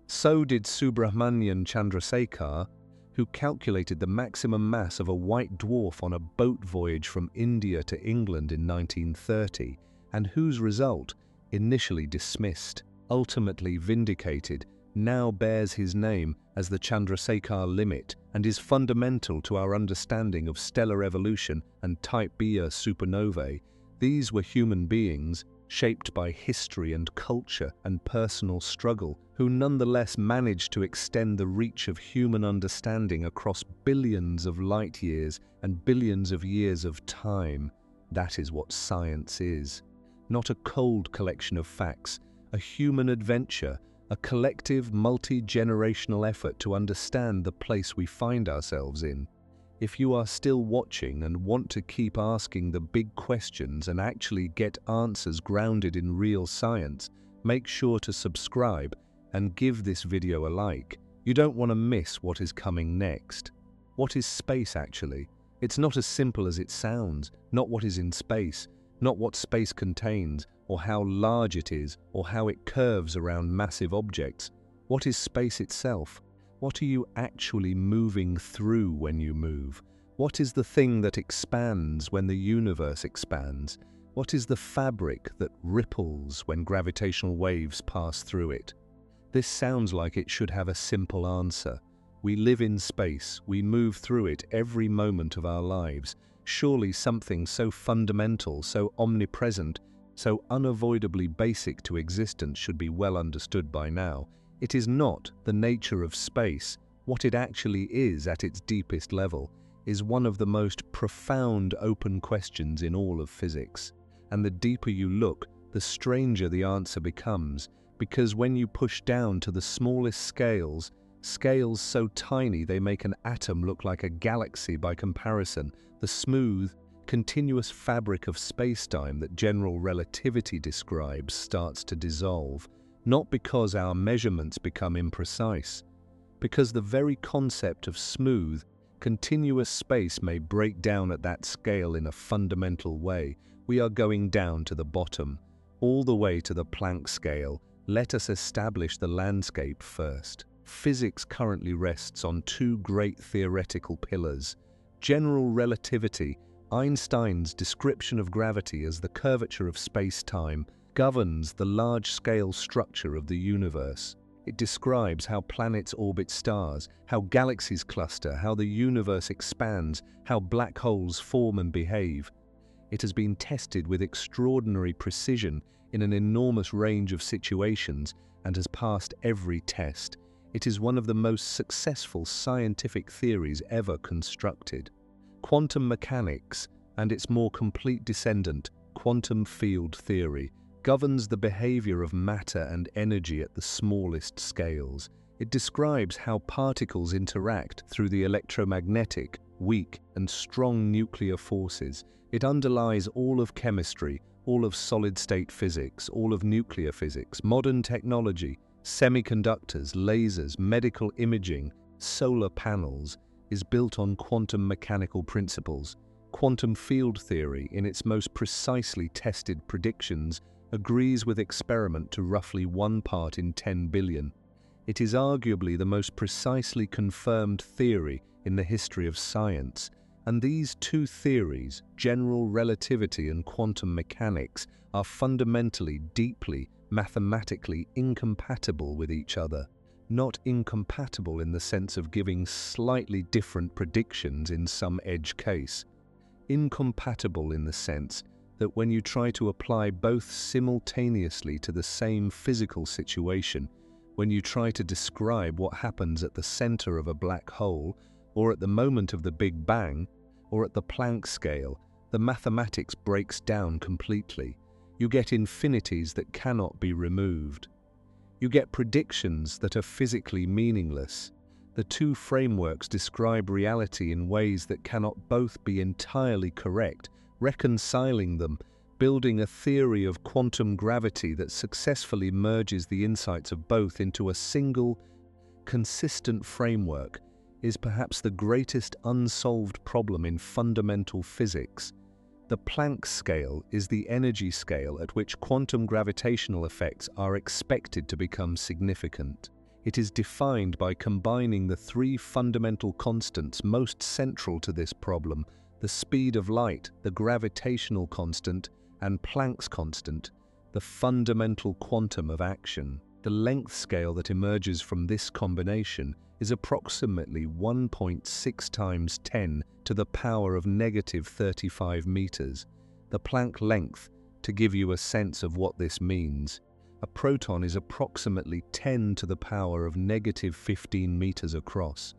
So did Subrahmanyan Chandrasekhar, who calculated the maximum mass of a white dwarf on a boat voyage from India to England in 1930, and whose result, initially dismissed, ultimately vindicated, now bears his name as the Chandrasekhar limit and is fundamental to our understanding of stellar evolution and Type Bia supernovae. These were human beings, shaped by history and culture and personal struggle, who nonetheless managed to extend the reach of human understanding across billions of light years and billions of years of time. That is what science is. Not a cold collection of facts, a human adventure, a collective multi-generational effort to understand the place we find ourselves in. If you are still watching and want to keep asking the big questions and actually get answers grounded in real science, make sure to subscribe and give this video a like. You don't want to miss what is coming next. What is space actually? It's not as simple as it sounds, not what is in space, not what space contains, or how large it is, or how it curves around massive objects. What is space itself? What are you actually moving through when you move? What is the thing that expands when the universe expands? What is the fabric that ripples when gravitational waves pass through it? This sounds like it should have a simple answer. We live in space, we move through it every moment of our lives. Surely something so fundamental, so omnipresent, so unavoidably basic to existence should be well understood by now. It is not the nature of space. What it actually is at its deepest level is one of the most profound open questions in all of physics. And the deeper you look, the stranger the answer becomes, because when you push down to the smallest scales, scales so tiny they make an atom look like a galaxy by comparison, the smooth, continuous fabric of space-time that general relativity describes starts to dissolve. Not because our measurements become imprecise, because the very concept of smooth, continuous space may break down at that scale in a fundamental way. We are going down to the bottom, all the way to the Planck scale. Let us establish the landscape first. Physics currently rests on two great theoretical pillars. General relativity, Einstein's description of gravity as the curvature of space-time, governs the large-scale structure of the universe. It describes how planets orbit stars, how galaxies cluster, how the universe expands, how black holes form and behave. It has been tested with extraordinary precision in an enormous range of situations and has passed every test. It is one of the most successful scientific theories ever constructed. Quantum mechanics and its more complete descendant, quantum field theory, governs the behavior of matter and energy at the smallest scales. It describes how particles interact through the electromagnetic, weak, and strong nuclear forces. It underlies all of chemistry, all of solid-state physics, all of nuclear physics, modern technology, semiconductors, lasers, medical imaging, solar panels, is built on quantum mechanical principles. Quantum field theory, in its most precisely tested predictions, agrees with experiment to roughly 1 part in 10 billion. It is arguably the most precisely confirmed theory in the history of science, and these two theories, general relativity and quantum mechanics, are fundamentally, deeply, mathematically incompatible with each other. Not incompatible in the sense of giving slightly different predictions in some edge case. Incompatible in the sense that when you try to apply both simultaneously to the same physical situation, when you try to describe what happens at the center of a black hole, or at the moment of the Big Bang, or at the Planck scale, the mathematics breaks down completely. You get infinities that cannot be removed. You get predictions that are physically meaningless. The two frameworks describe reality in ways that cannot both be entirely correct, reconciling them, building a theory of quantum gravity that successfully merges the insights of both into a single, consistent framework, is perhaps the greatest unsolved problem in fundamental physics. The Planck scale is the energy scale at which quantum gravitational effects are expected to become significant. It is defined by combining the three fundamental constants most central to this problem: the speed of light, the gravitational constant, and Planck's constant, the fundamental quantum of action. The length scale that emerges from this combination is approximately 1.6 times 10 to the power of negative 35 meters. The Planck length, to give you a sense of what this means, a proton is approximately 10 to the power of negative 15 meters across.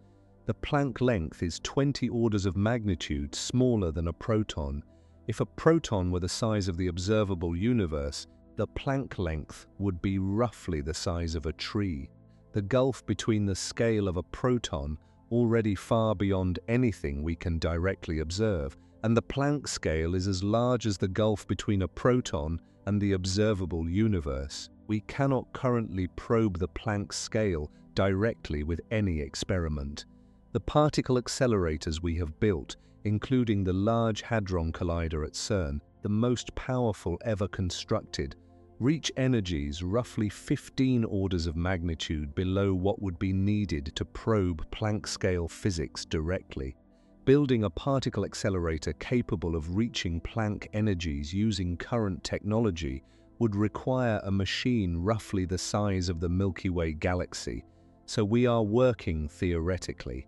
The Planck length is 20 orders of magnitude smaller than a proton. If a proton were the size of the observable universe, the Planck length would be roughly the size of a tree. The gulf between the scale of a proton, already far beyond anything we can directly observe, and the Planck scale is as large as the gulf between a proton and the observable universe. We cannot currently probe the Planck scale directly with any experiment. The particle accelerators we have built, including the Large Hadron Collider at CERN, the most powerful ever constructed, reach energies roughly 15 orders of magnitude below what would be needed to probe Planck-scale physics directly. Building a particle accelerator capable of reaching Planck energies using current technology would require a machine roughly the size of the Milky Way galaxy, so we are working theoretically,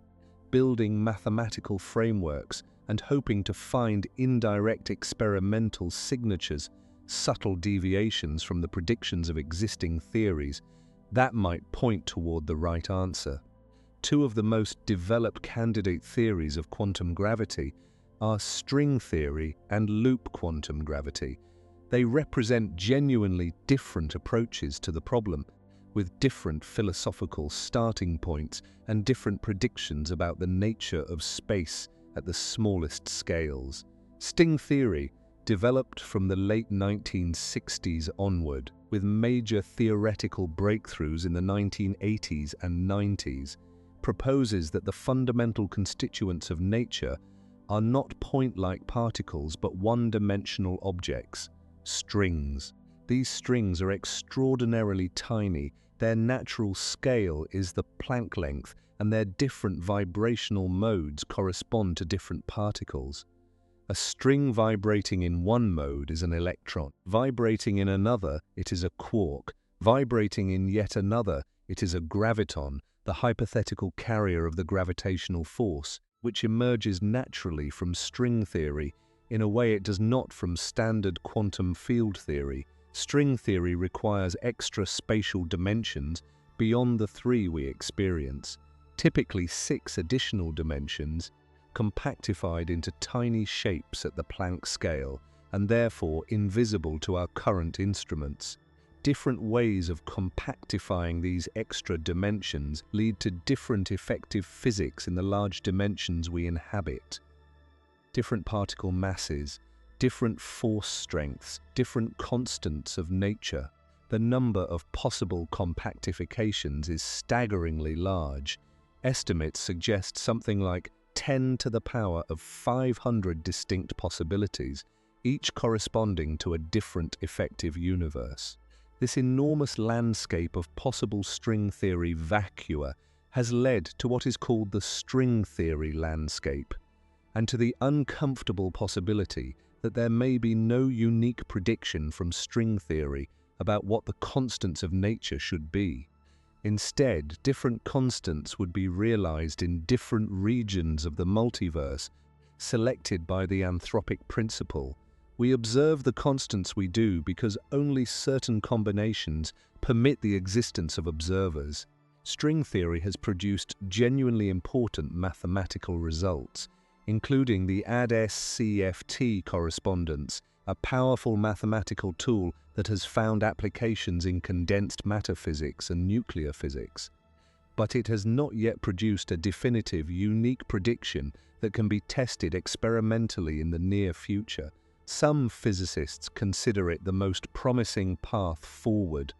building mathematical frameworks and hoping to find indirect experimental signatures, subtle deviations from the predictions of existing theories that might point toward the right answer. Two of the most developed candidate theories of quantum gravity are string theory and loop quantum gravity. They represent genuinely different approaches to the problem, with different philosophical starting points and different predictions about the nature of space at the smallest scales. String theory, developed from the late 1960s onward, with major theoretical breakthroughs in the 1980s and 90s, proposes that the fundamental constituents of nature are not point-like particles but one-dimensional objects, strings. These strings are extraordinarily tiny, their natural scale is the Planck length, and their different vibrational modes correspond to different particles. A string vibrating in one mode is an electron. Vibrating in another, it is a quark. Vibrating in yet another, it is a graviton, the hypothetical carrier of the gravitational force, which emerges naturally from string theory in a way it does not from standard quantum field theory. String theory requires extra spatial dimensions beyond the 3 we experience, typically 6 additional dimensions, compactified into tiny shapes at the Planck scale, and therefore invisible to our current instruments. Different ways of compactifying these extra dimensions lead to different effective physics in the large dimensions we inhabit. Different particle masses, different force strengths, different constants of nature. The number of possible compactifications is staggeringly large. Estimates suggest something like 10 to the power of 500 distinct possibilities, each corresponding to a different effective universe. This enormous landscape of possible string theory vacua has led to what is called the string theory landscape, and to the uncomfortable possibility that there may be no unique prediction from string theory about what the constants of nature should be. Instead, different constants would be realized in different regions of the multiverse, selected by the anthropic principle. We observe the constants we do because only certain combinations permit the existence of observers. String theory has produced genuinely important mathematical results, including the ADS-CFT correspondence, a powerful mathematical tool that has found applications in condensed matter physics and nuclear physics. But it has not yet produced a definitive, unique prediction that can be tested experimentally in the near future. Some physicists consider it the most promising path forward.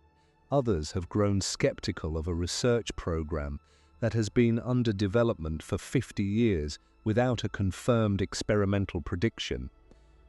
Others have grown skeptical of a research program that has been under development for 50 years without a confirmed experimental prediction.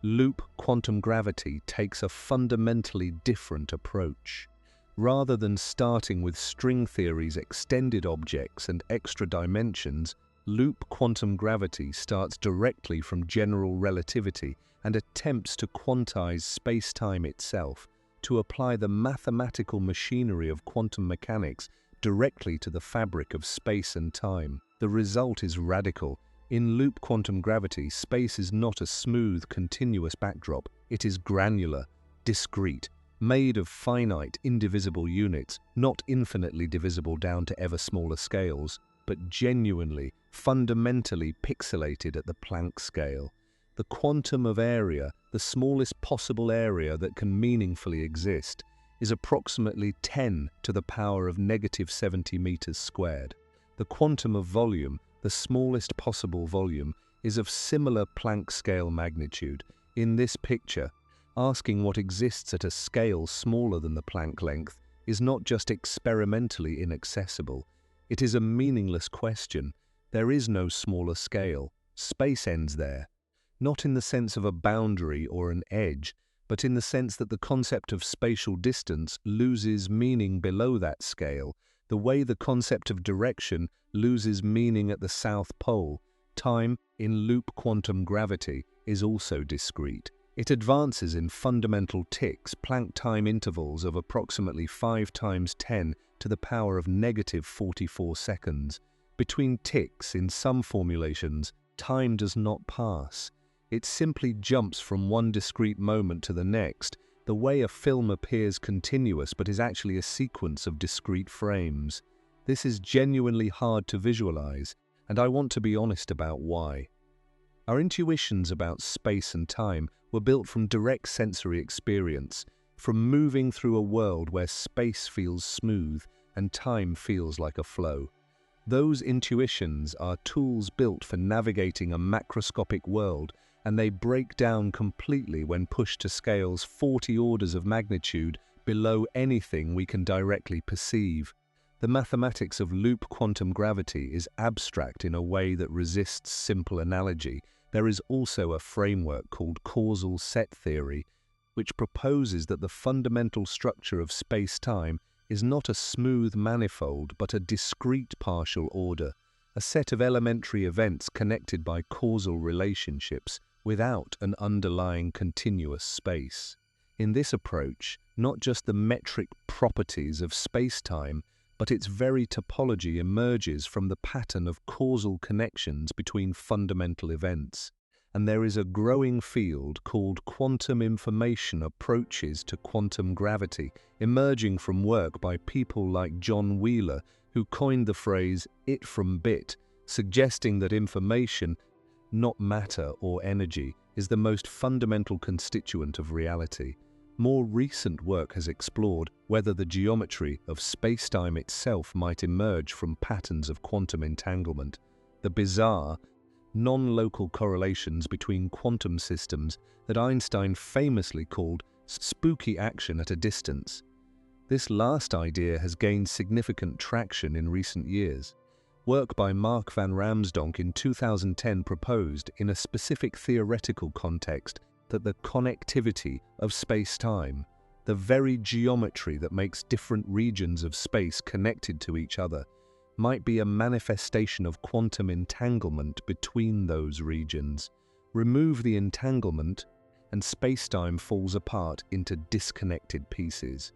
Loop quantum gravity takes a fundamentally different approach. Rather than starting with string theory's extended objects and extra dimensions, loop quantum gravity starts directly from general relativity and attempts to quantize space-time itself, to apply the mathematical machinery of quantum mechanics directly to the fabric of space and time. The result is radical. In loop quantum gravity, space is not a smooth, continuous backdrop. It is granular, discrete, made of finite, indivisible units, not infinitely divisible down to ever smaller scales, but genuinely, fundamentally pixelated at the Planck scale. The quantum of area, the smallest possible area that can meaningfully exist, is approximately 10 to the power of -70 meters squared. The quantum of volume, the smallest possible volume, is of similar Planck scale magnitude. In this picture, asking what exists at a scale smaller than the Planck length is not just experimentally inaccessible. It is a meaningless question. There is no smaller scale. Space ends there. Not in the sense of a boundary or an edge, but in the sense that the concept of spatial distance loses meaning below that scale, the way the concept of direction loses meaning at the South Pole. Time, in loop quantum gravity, is also discrete. It advances in fundamental ticks, Planck time intervals of approximately 5 times 10 to the power of -44 seconds. Between ticks, in some formulations, time does not pass. It simply jumps from one discrete moment to the next, the way a film appears continuous but is actually a sequence of discrete frames. This is genuinely hard to visualize, and I want to be honest about why. Our intuitions about space and time were built from direct sensory experience, from moving through a world where space feels smooth and time feels like a flow. Those intuitions are tools built for navigating a macroscopic world, and they break down completely when pushed to scales 40 orders of magnitude below anything we can directly perceive. The mathematics of loop quantum gravity is abstract in a way that resists simple analogy. There is also a framework called causal set theory, which proposes that the fundamental structure of space-time is not a smooth manifold but a discrete partial order, a set of elementary events connected by causal relationships without an underlying continuous space. In this approach, not just the metric properties of space-time, but its very topology emerges from the pattern of causal connections between fundamental events. And there is a growing field called quantum information approaches to quantum gravity, emerging from work by people like John Wheeler, who coined the phrase "it from bit," suggesting that information, not matter or energy, is the most fundamental constituent of reality. More recent work has explored whether the geometry of spacetime itself might emerge from patterns of quantum entanglement, the bizarre, non-local correlations between quantum systems that Einstein famously called spooky action at a distance. This last idea has gained significant traction in recent years. Work by Mark van Ramsdonk in 2010 proposed, in a specific theoretical context, that the connectivity of space-time, the very geometry that makes different regions of space connected to each other, might be a manifestation of quantum entanglement between those regions. Remove the entanglement, and space-time falls apart into disconnected pieces.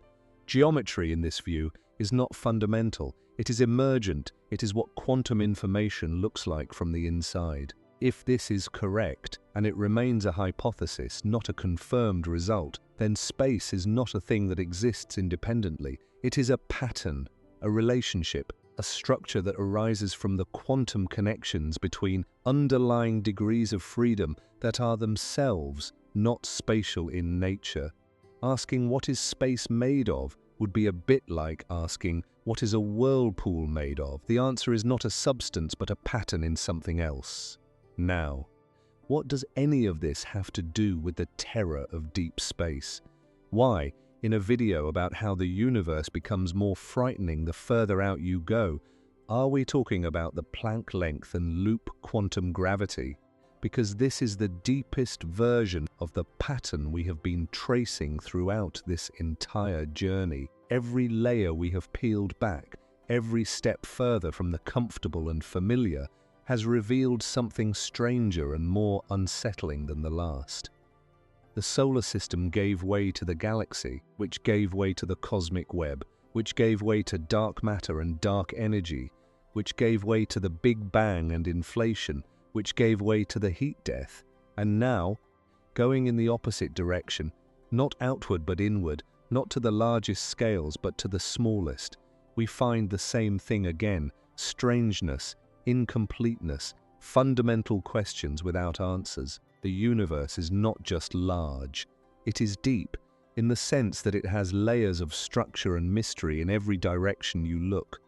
Geometry, in this view, is not fundamental. It is emergent. It is what quantum information looks like from the inside. If this is correct, and it remains a hypothesis, not a confirmed result, then space is not a thing that exists independently. It is a pattern, a relationship, a structure that arises from the quantum connections between underlying degrees of freedom that are themselves not spatial in nature. Asking what is space made of would be a bit like asking what is a whirlpool made of. The answer is not a substance but a pattern in something else. Now, what does any of this have to do with the terror of deep space? Why, in a video about how the universe becomes more frightening the further out you go, are we talking about the Planck length and loop quantum gravity? Because this is the deepest version of the pattern we have been tracing throughout this entire journey. Every layer we have peeled back, every step further from the comfortable and familiar, has revealed something stranger and more unsettling than the last. The solar system gave way to the galaxy, which gave way to the cosmic web, which gave way to dark matter and dark energy, which gave way to the Big Bang and inflation, which gave way to the heat death. And now, going in the opposite direction, not outward but inward, not to the largest scales but to the smallest, we find the same thing again: strangeness, incompleteness, fundamental questions without answers. The universe is not just large, it is deep, in the sense that it has layers of structure and mystery in every direction you look.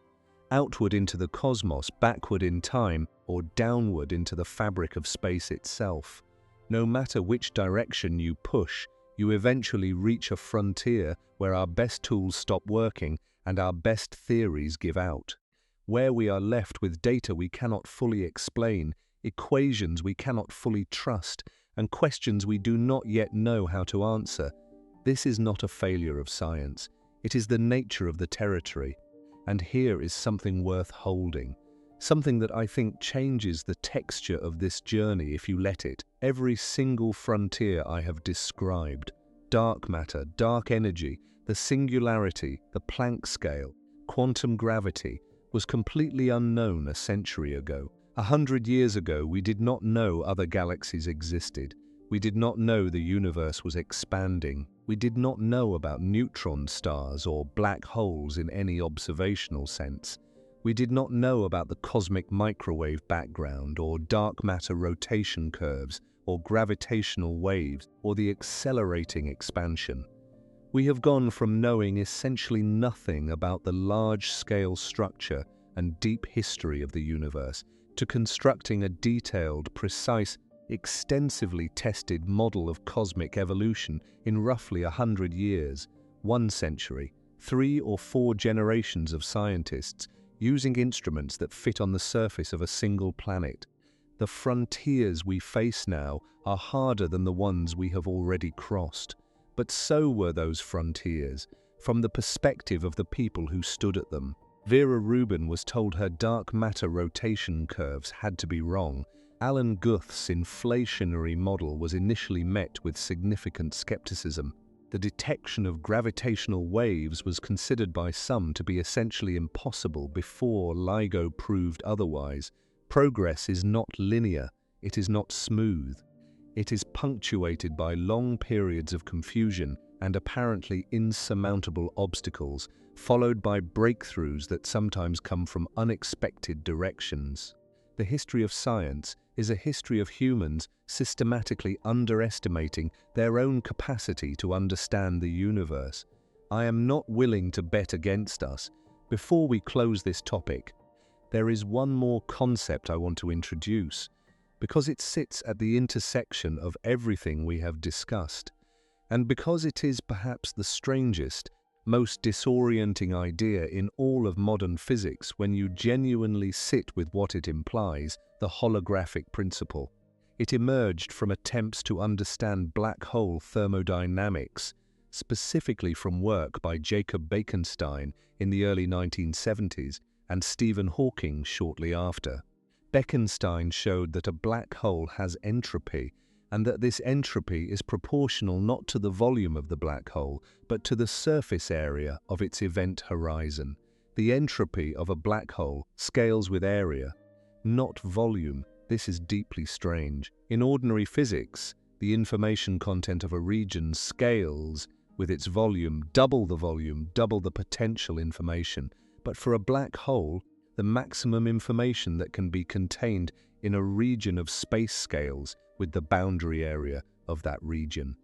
Outward into the cosmos, backward in time, or downward into the fabric of space itself. No matter which direction you push, you eventually reach a frontier where our best tools stop working and our best theories give out. Where we are left with data we cannot fully explain, equations we cannot fully trust, and questions we do not yet know how to answer. This is not a failure of science. It is the nature of the territory. And here is something worth holding. Something that I think changes the texture of this journey if you let it. Every single frontier I have described, dark matter, dark energy, the singularity, the Planck scale, quantum gravity, was completely unknown a century ago. 100 years ago, we did not know other galaxies existed. We did not know the universe was expanding. We did not know about neutron stars or black holes in any observational sense. We did not know about the cosmic microwave background or dark matter rotation curves or gravitational waves or the accelerating expansion. We have gone from knowing essentially nothing about the large-scale structure and deep history of the universe to constructing a detailed, precise, extensively tested model of cosmic evolution in roughly 100 years, 1 century, 3 or 4 generations of scientists using instruments that fit on the surface of a single planet. The frontiers we face now are harder than the ones we have already crossed. But so were those frontiers, from the perspective of the people who stood at them. Vera Rubin was told her dark matter rotation curves had to be wrong. Alan Guth's inflationary model was initially met with significant skepticism. The detection of gravitational waves was considered by some to be essentially impossible before LIGO proved otherwise. Progress is not linear, it is not smooth. It is punctuated by long periods of confusion and apparently insurmountable obstacles, followed by breakthroughs that sometimes come from unexpected directions. The history of science is a history of humans systematically underestimating their own capacity to understand the universe. I am not willing to bet against us. Before we close this topic, there is one more concept I want to introduce, because it sits at the intersection of everything we have discussed, and because it is perhaps the strangest, most disorienting idea in all of modern physics when you genuinely sit with what it implies, the holographic principle. It emerged from attempts to understand black hole thermodynamics, specifically from work by Jacob Bekenstein in the early 1970s and Stephen Hawking shortly after. Bekenstein showed that a black hole has entropy, and that this entropy is proportional not to the volume of the black hole, but to the surface area of its event horizon. The entropy of a black hole scales with area, not volume. This is deeply strange. In ordinary physics, the information content of a region scales with its volume, double the potential information. But for a black hole, the maximum information that can be contained in a region of space scales with the boundary area of that region.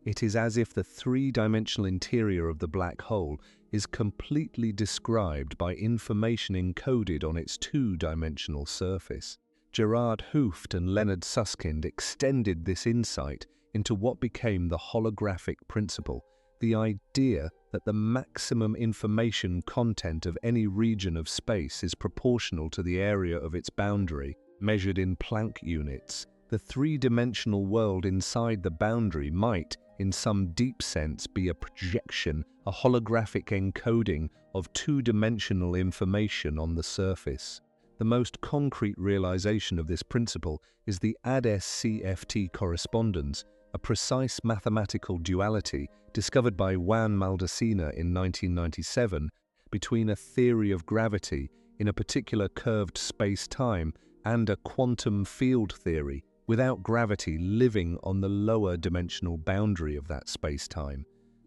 It is as if the three-dimensional interior of the black hole is completely described by information encoded on its two-dimensional surface. Gerard Hooft and Leonard Susskind extended this insight into what became the holographic principle, the idea that the maximum information content of any region of space is proportional to the area of its boundary, measured in Planck units. The three-dimensional world inside the boundary might, in some deep sense, be a projection, a holographic encoding of two-dimensional information on the surface. The most concrete realization of this principle is the ADS-CFT correspondence, a precise mathematical duality discovered by Juan Maldacena in 1997 between a theory of gravity in a particular curved space-time and a quantum field theory without gravity living on the lower dimensional boundary of that space-time.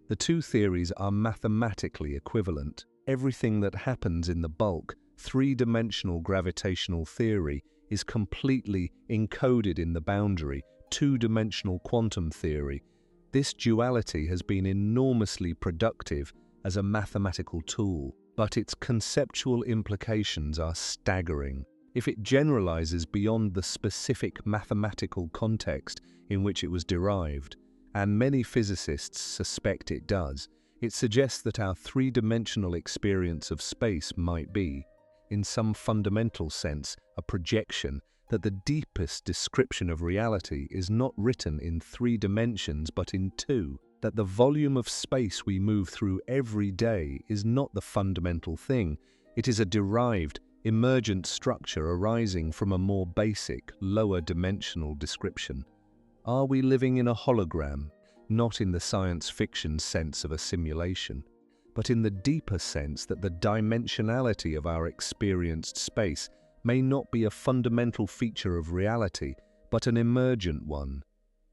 The two theories are mathematically equivalent. Everything that happens in the bulk, three-dimensional gravitational theory is completely encoded in the boundary, two-dimensional quantum theory. This duality has been enormously productive as a mathematical tool, but its conceptual implications are staggering. If it generalizes beyond the specific mathematical context in which it was derived, and many physicists suspect it does, it suggests that our three-dimensional experience of space might be, in some fundamental sense, a projection, that the deepest description of reality is not written in 3 dimensions but in 2, that the volume of space we move through every day is not the fundamental thing, it is a derived, emergent structure arising from a more basic, lower dimensional description. Are we living in a hologram, not in the science fiction sense of a simulation, but in the deeper sense that the dimensionality of our experienced space may not be a fundamental feature of reality, but an emergent one?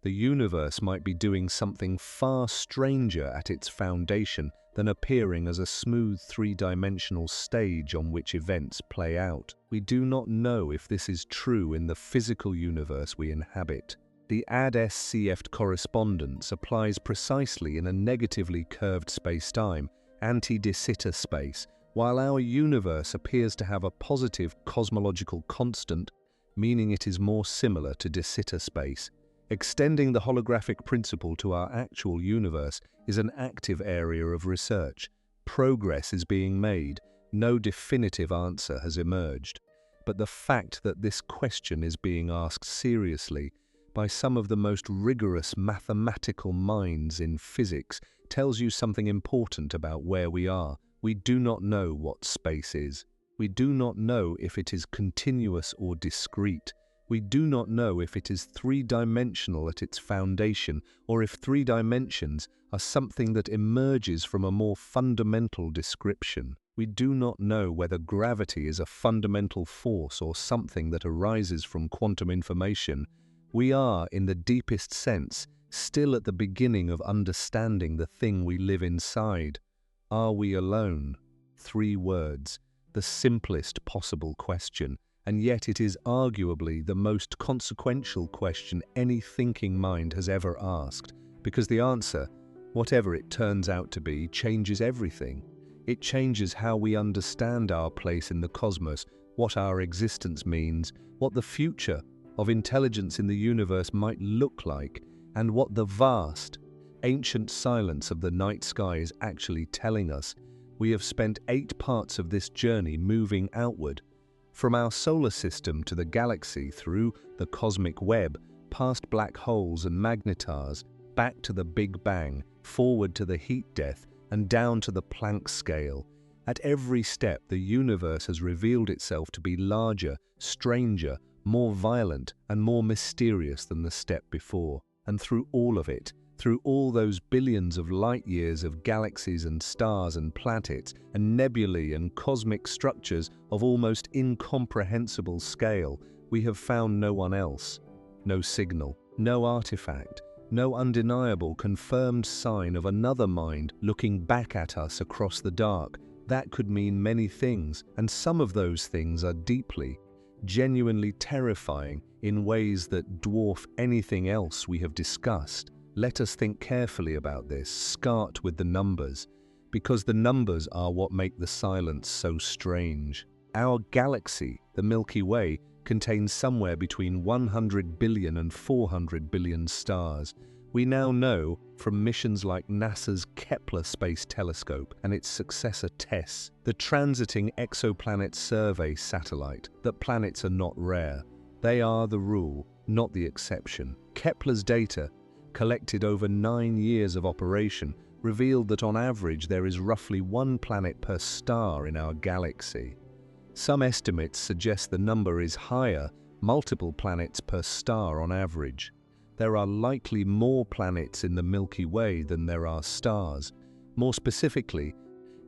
The universe might be doing something far stranger at its foundation than appearing as a smooth three-dimensional stage on which events play out. We do not know if this is true in the physical universe we inhabit. The AD-SCF correspondence applies precisely in a negatively curved space-time, anti-de Sitter space, while our universe appears to have a positive cosmological constant, meaning it is more similar to de Sitter space. Extending the holographic principle to our actual universe is an active area of research. Progress is being made. No definitive answer has emerged. But the fact that this question is being asked seriously by some of the most rigorous mathematical minds in physics tells you something important about where we are. We do not know what space is. We do not know if it is continuous or discrete. We do not know if it is three-dimensional at its foundation, or if 3 dimensions are something that emerges from a more fundamental description. We do not know whether gravity is a fundamental force or something that arises from quantum information. We are, in the deepest sense, still at the beginning of understanding the thing we live inside. Are we alone? 3 words, the simplest possible question, and yet it is arguably the most consequential question any thinking mind has ever asked, because the answer, whatever it turns out to be, changes everything. It changes how we understand our place in the cosmos, what our existence means, what the future of intelligence in the universe might look like, and what the vast, ancient silence of the night sky is actually telling us. We have spent 8 parts of this journey moving outward, from our solar system to the galaxy, through the cosmic web, past black holes and magnetars, back to the Big Bang, forward to the heat death, and down to the Planck scale. At every step, the universe has revealed itself to be larger, stranger, more violent, and more mysterious than the step before. And through all of it, through all those billions of light-years of galaxies and stars and planets and nebulae and cosmic structures of almost incomprehensible scale, we have found no one else. No signal, no artifact, no undeniable confirmed sign of another mind looking back at us across the dark. That could mean many things, and some of those things are deeply, genuinely terrifying in ways that dwarf anything else we have discussed. Let us think carefully about this, start with the numbers, because the numbers are what make the silence so strange. Our galaxy, the Milky Way, contains somewhere between 100 billion and 400 billion stars. We now know, from missions like NASA's Kepler Space Telescope and its successor TESS, the Transiting Exoplanet Survey satellite, that planets are not rare. They are the rule, not the exception. Kepler's data, collected over 9 years of operation, revealed that on average there is roughly 1 planet per star in our galaxy. Some estimates suggest the number is higher, multiple planets per star on average. there are likely more planets in the Milky Way than there are stars. More specifically,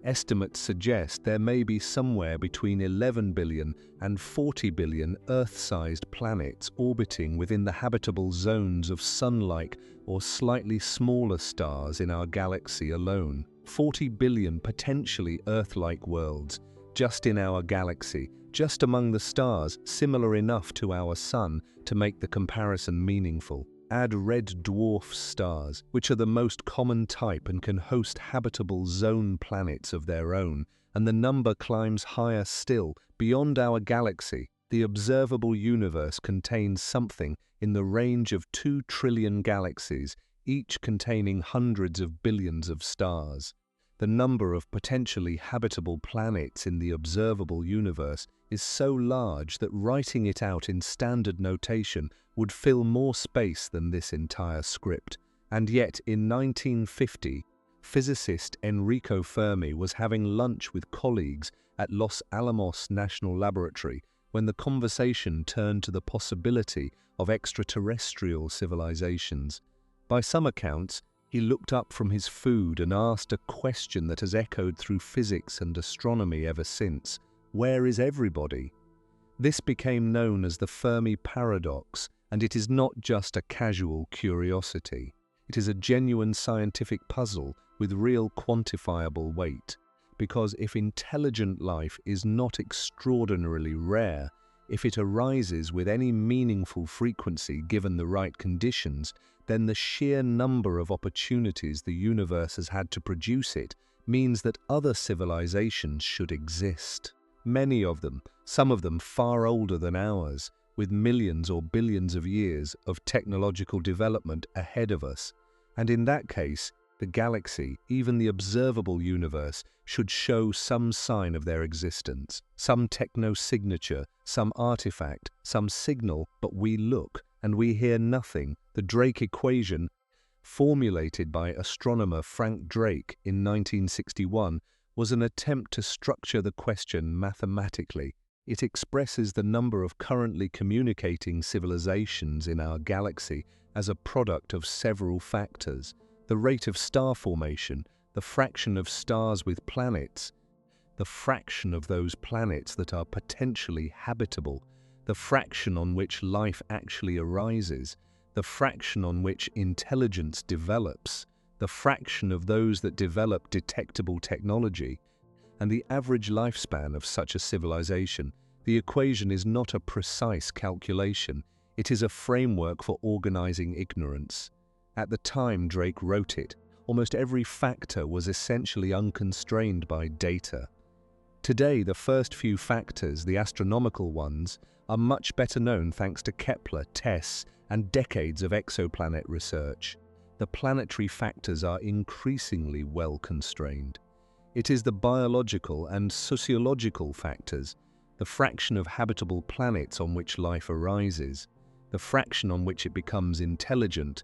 estimates suggest there may be somewhere between 11 billion and 40 billion Earth-sized planets orbiting within the habitable zones of Sun-like or slightly smaller stars in our galaxy alone. 40 billion potentially Earth-like worlds just in our galaxy, just among the stars, similar enough to our Sun to make the comparison meaningful. Add red dwarf stars, which are the most common type and can host habitable zone planets of their own, and the number climbs higher still. Beyond our galaxy, the observable universe contains something in the range of 2 trillion galaxies, each containing hundreds of billions of stars. The number of potentially habitable planets in the observable universe is so large that writing it out in standard notation would fill more space than this entire script. And yet, in 1950, physicist Enrico Fermi was having lunch with colleagues at Los Alamos National Laboratory when the conversation turned to the possibility of extraterrestrial civilizations. By some accounts, he looked up from his food and asked a question that has echoed through physics and astronomy ever since. Where is everybody? This became known as the Fermi paradox, and it is not just a casual curiosity. It is a genuine scientific puzzle with real quantifiable weight. Because if intelligent life is not extraordinarily rare, if it arises with any meaningful frequency given the right conditions, then the sheer number of opportunities the universe has had to produce it means that other civilizations should exist. Many of them, some of them far older than ours, with millions or billions of years of technological development ahead of us. And in that case, the galaxy, even the observable universe, should show some sign of their existence, some techno-signature, some artifact, some signal, but we look and we hear nothing. The Drake equation, formulated by astronomer Frank Drake in 1961, was an attempt to structure the question mathematically. It expresses the number of currently communicating civilizations in our galaxy as a product of several factors: the rate of star formation, the fraction of stars with planets, the fraction of those planets that are potentially habitable, the fraction on which life actually arises, the fraction on which intelligence develops, the fraction of those that develop detectable technology, and the average lifespan of such a civilization. The equation is not a precise calculation. It is a framework for organizing ignorance. At the time Drake wrote it, almost every factor was essentially unconstrained by data. Today, the first few factors, the astronomical ones, are much better known thanks to Kepler, TESS, and decades of exoplanet research. The planetary factors are increasingly well constrained. It is the biological and sociological factors, the fraction of habitable planets on which life arises, the fraction on which it becomes intelligent,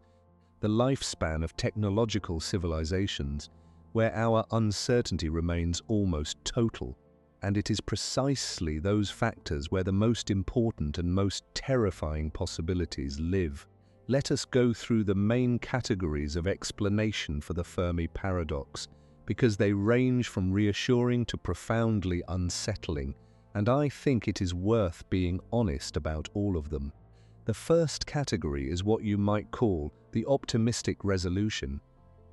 the lifespan of technological civilizations, where our uncertainty remains almost total. And it is precisely those factors where the most important and most terrifying possibilities live. Let us go through the main categories of explanation for the Fermi paradox, because they range from reassuring to profoundly unsettling, and I think it is worth being honest about all of them. The first category is what you might call the optimistic resolution.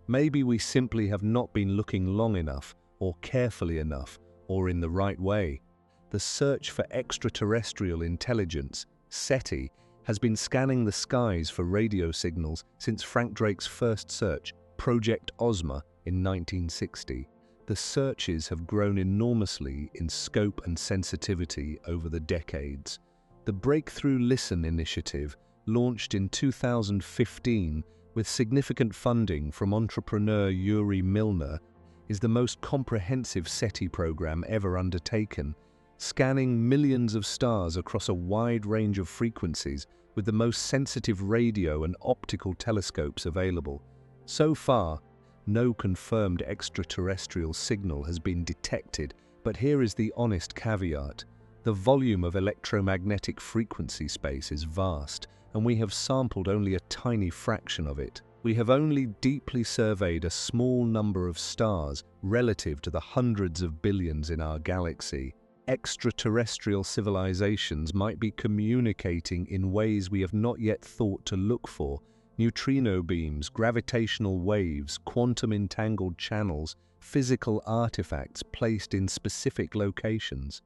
Maybe we simply have not been looking long enough, or carefully enough, or in the right way. The search for extraterrestrial intelligence, SETI, has been scanning the skies for radio signals since Frank Drake's first search, Project Ozma, in 1960. The searches have grown enormously in scope and sensitivity over the decades. The Breakthrough Listen initiative, launched in 2015 with significant funding from entrepreneur Yuri Milner, is the most comprehensive SETI program ever undertaken, scanning millions of stars across a wide range of frequencies with the most sensitive radio and optical telescopes available. So far, no confirmed extraterrestrial signal has been detected, but here is the honest caveat. The volume of electromagnetic frequency space is vast, and we have sampled only a tiny fraction of it. We have only deeply surveyed a small number of stars relative to the hundreds of billions in our galaxy. Extraterrestrial civilizations might be communicating in ways we have not yet thought to look for. Neutrino beams, gravitational waves, quantum-entangled channels, physical artifacts placed in specific locations.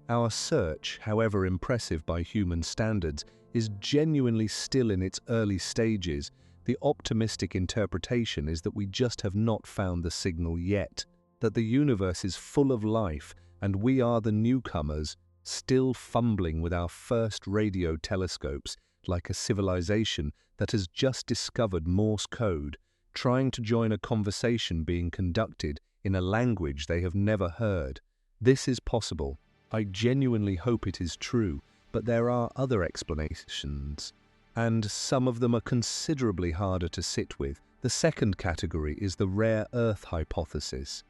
Our search, however impressive by human standards, is genuinely still in its early stages. The optimistic interpretation is that we just have not found the signal yet, that the universe is full of life, and we are the newcomers, still fumbling with our first radio telescopes, like a civilization that has just discovered Morse code, trying to join a conversation being conducted in a language they have never heard. This is possible. I genuinely hope it is true, but there are other explanations, and some of them are considerably harder to sit with. The second category is the rare Earth hypothesis.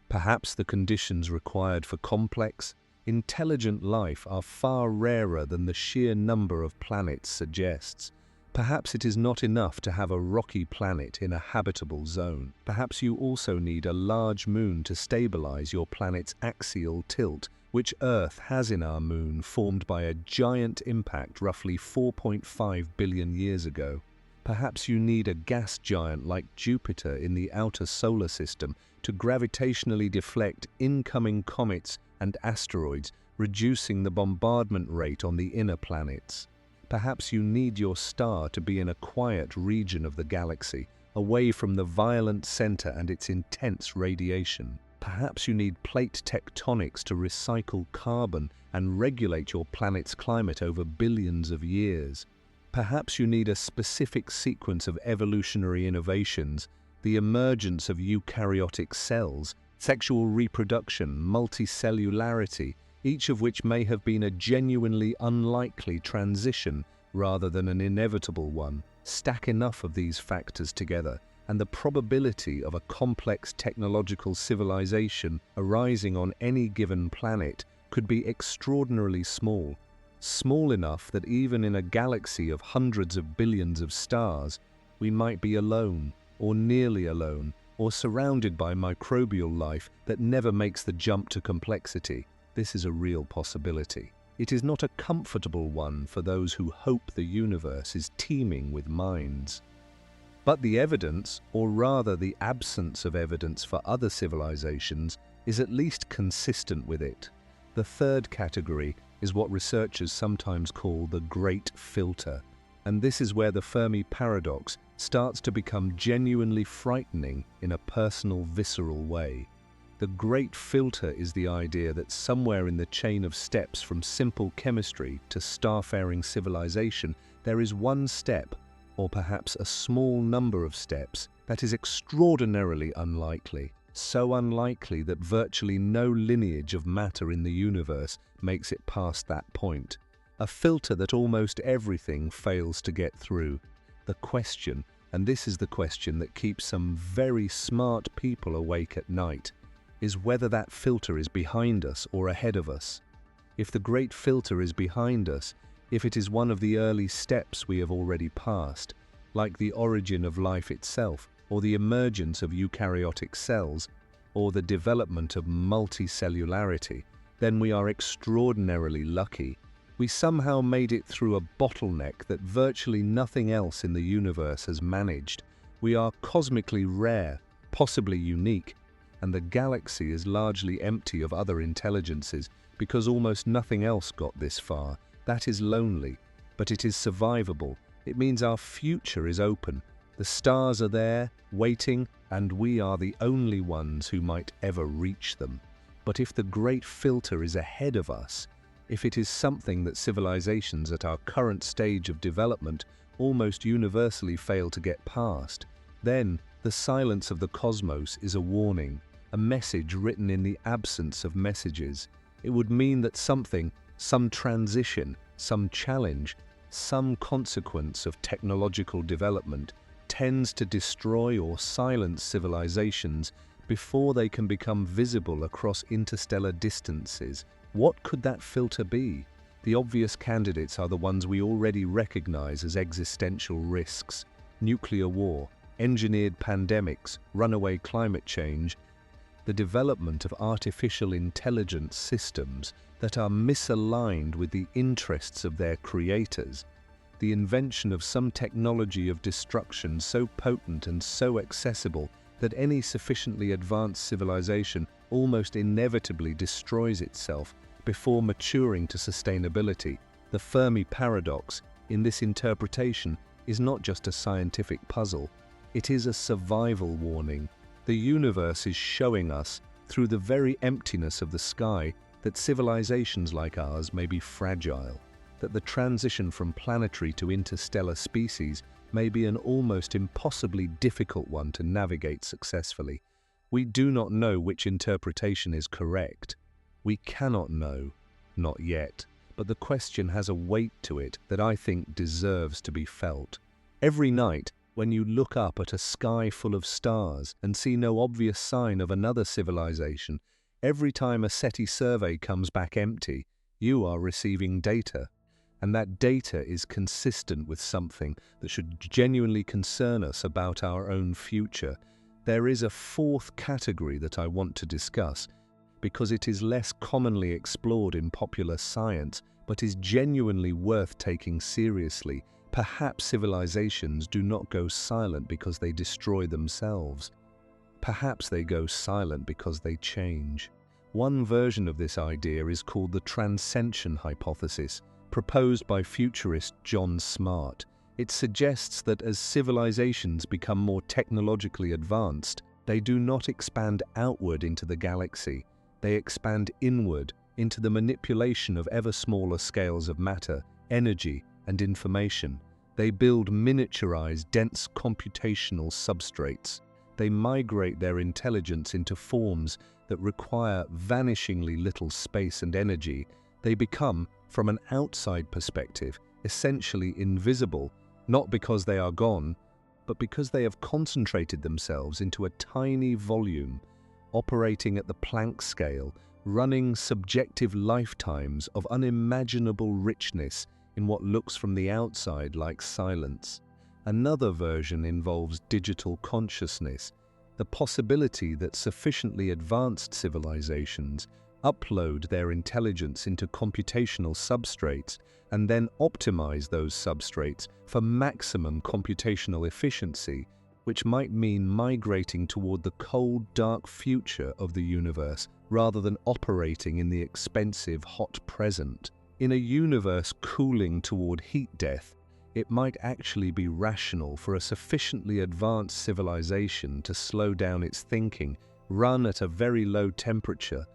Perhaps the conditions required for complex, intelligent life are far rarer than the sheer number of planets suggests. Perhaps it is not enough to have a rocky planet in a habitable zone. Perhaps you also need a large moon to stabilize your planet's axial tilt, which Earth has in our moon, formed by a giant impact roughly 4.5 billion years ago. Perhaps you need a gas giant like Jupiter in the outer solar system to gravitationally deflect incoming comets and asteroids, reducing the bombardment rate on the inner planets. Perhaps you need your star to be in a quiet region of the galaxy, away from the violent center and its intense radiation. Perhaps you need plate tectonics to recycle carbon and regulate your planet's climate over billions of years. Perhaps you need a specific sequence of evolutionary innovations, the emergence of eukaryotic cells, sexual reproduction, multicellularity, each of which may have been a genuinely unlikely transition rather than an inevitable one. Stack enough of these factors together, and the probability of a complex technological civilization arising on any given planet could be extraordinarily small. Small enough that even in a galaxy of hundreds of billions of stars, we might be alone, or nearly alone, or surrounded by microbial life that never makes the jump to complexity. This is a real possibility. It is not a comfortable one for those who hope the universe is teeming with minds. But the evidence, or rather the absence of evidence for other civilizations, is at least consistent with it. The third category is what researchers sometimes call the Great Filter, and this is where the Fermi paradox starts to become genuinely frightening in a personal, visceral way. The Great Filter is the idea that somewhere in the chain of steps from simple chemistry to starfaring civilization, there is one step, or perhaps a small number of steps, that is extraordinarily unlikely. So unlikely that virtually no lineage of matter in the universe makes it past that point. A filter that almost everything fails to get through. The question, and this is the question that keeps some very smart people awake at night, is whether that filter is behind us or ahead of us. If the Great Filter is behind us, if it is one of the early steps we have already passed, like the origin of life itself, or the emergence of eukaryotic cells, or the development of multicellularity, then we are extraordinarily lucky. We somehow made it through a bottleneck that virtually nothing else in the universe has managed. We are cosmically rare, possibly unique, and the galaxy is largely empty of other intelligences because almost nothing else got this far. That is lonely, but it is survivable. It means our future is open. The stars are there, waiting, and we are the only ones who might ever reach them. But if the Great Filter is ahead of us, if it is something that civilizations at our current stage of development almost universally fail to get past, then the silence of the cosmos is a warning, a message written in the absence of messages. It would mean that something, some transition, some challenge, some consequence of technological development tends to destroy or silence civilizations before they can become visible across interstellar distances. What could that filter be? The obvious candidates are the ones we already recognize as existential risks: nuclear war, engineered pandemics, runaway climate change, the development of artificial intelligence systems that are misaligned with the interests of their creators, the invention of some technology of destruction so potent and so accessible that any sufficiently advanced civilization almost inevitably destroys itself before maturing to sustainability. The Fermi paradox, in this interpretation, is not just a scientific puzzle, it is a survival warning. The universe is showing us, through the very emptiness of the sky, that civilizations like ours may be fragile, that the transition from planetary to interstellar species may be an almost impossibly difficult one to navigate successfully. We do not know which interpretation is correct. We cannot know, not yet, but the question has a weight to it that I think deserves to be felt. Every night, when you look up at a sky full of stars and see no obvious sign of another civilization, every time a SETI survey comes back empty, you are receiving data. And that data is consistent with something that should genuinely concern us about our own future. There is a fourth category that I want to discuss, because it is less commonly explored in popular science, but is genuinely worth taking seriously. Perhaps civilizations do not go silent because they destroy themselves. Perhaps they go silent because they change. One version of this idea is called the transcension hypothesis, proposed by futurist John Smart. It suggests that as civilizations become more technologically advanced, they do not expand outward into the galaxy. They expand inward into the manipulation of ever smaller scales of matter, energy, and information. They build miniaturized, dense computational substrates. They migrate their intelligence into forms that require vanishingly little space and energy. They become, from an outside perspective, essentially invisible, not because they are gone, but because they have concentrated themselves into a tiny volume, operating at the Planck scale, running subjective lifetimes of unimaginable richness in what looks from the outside like silence. Another version involves digital consciousness, the possibility that sufficiently advanced civilizations upload their intelligence into computational substrates and then optimize those substrates for maximum computational efficiency, which might mean migrating toward the cold, dark future of the universe rather than operating in the expensive, hot present. In a universe cooling toward heat death, it might actually be rational for a sufficiently advanced civilization to slow down its thinking, run at a very low temperature,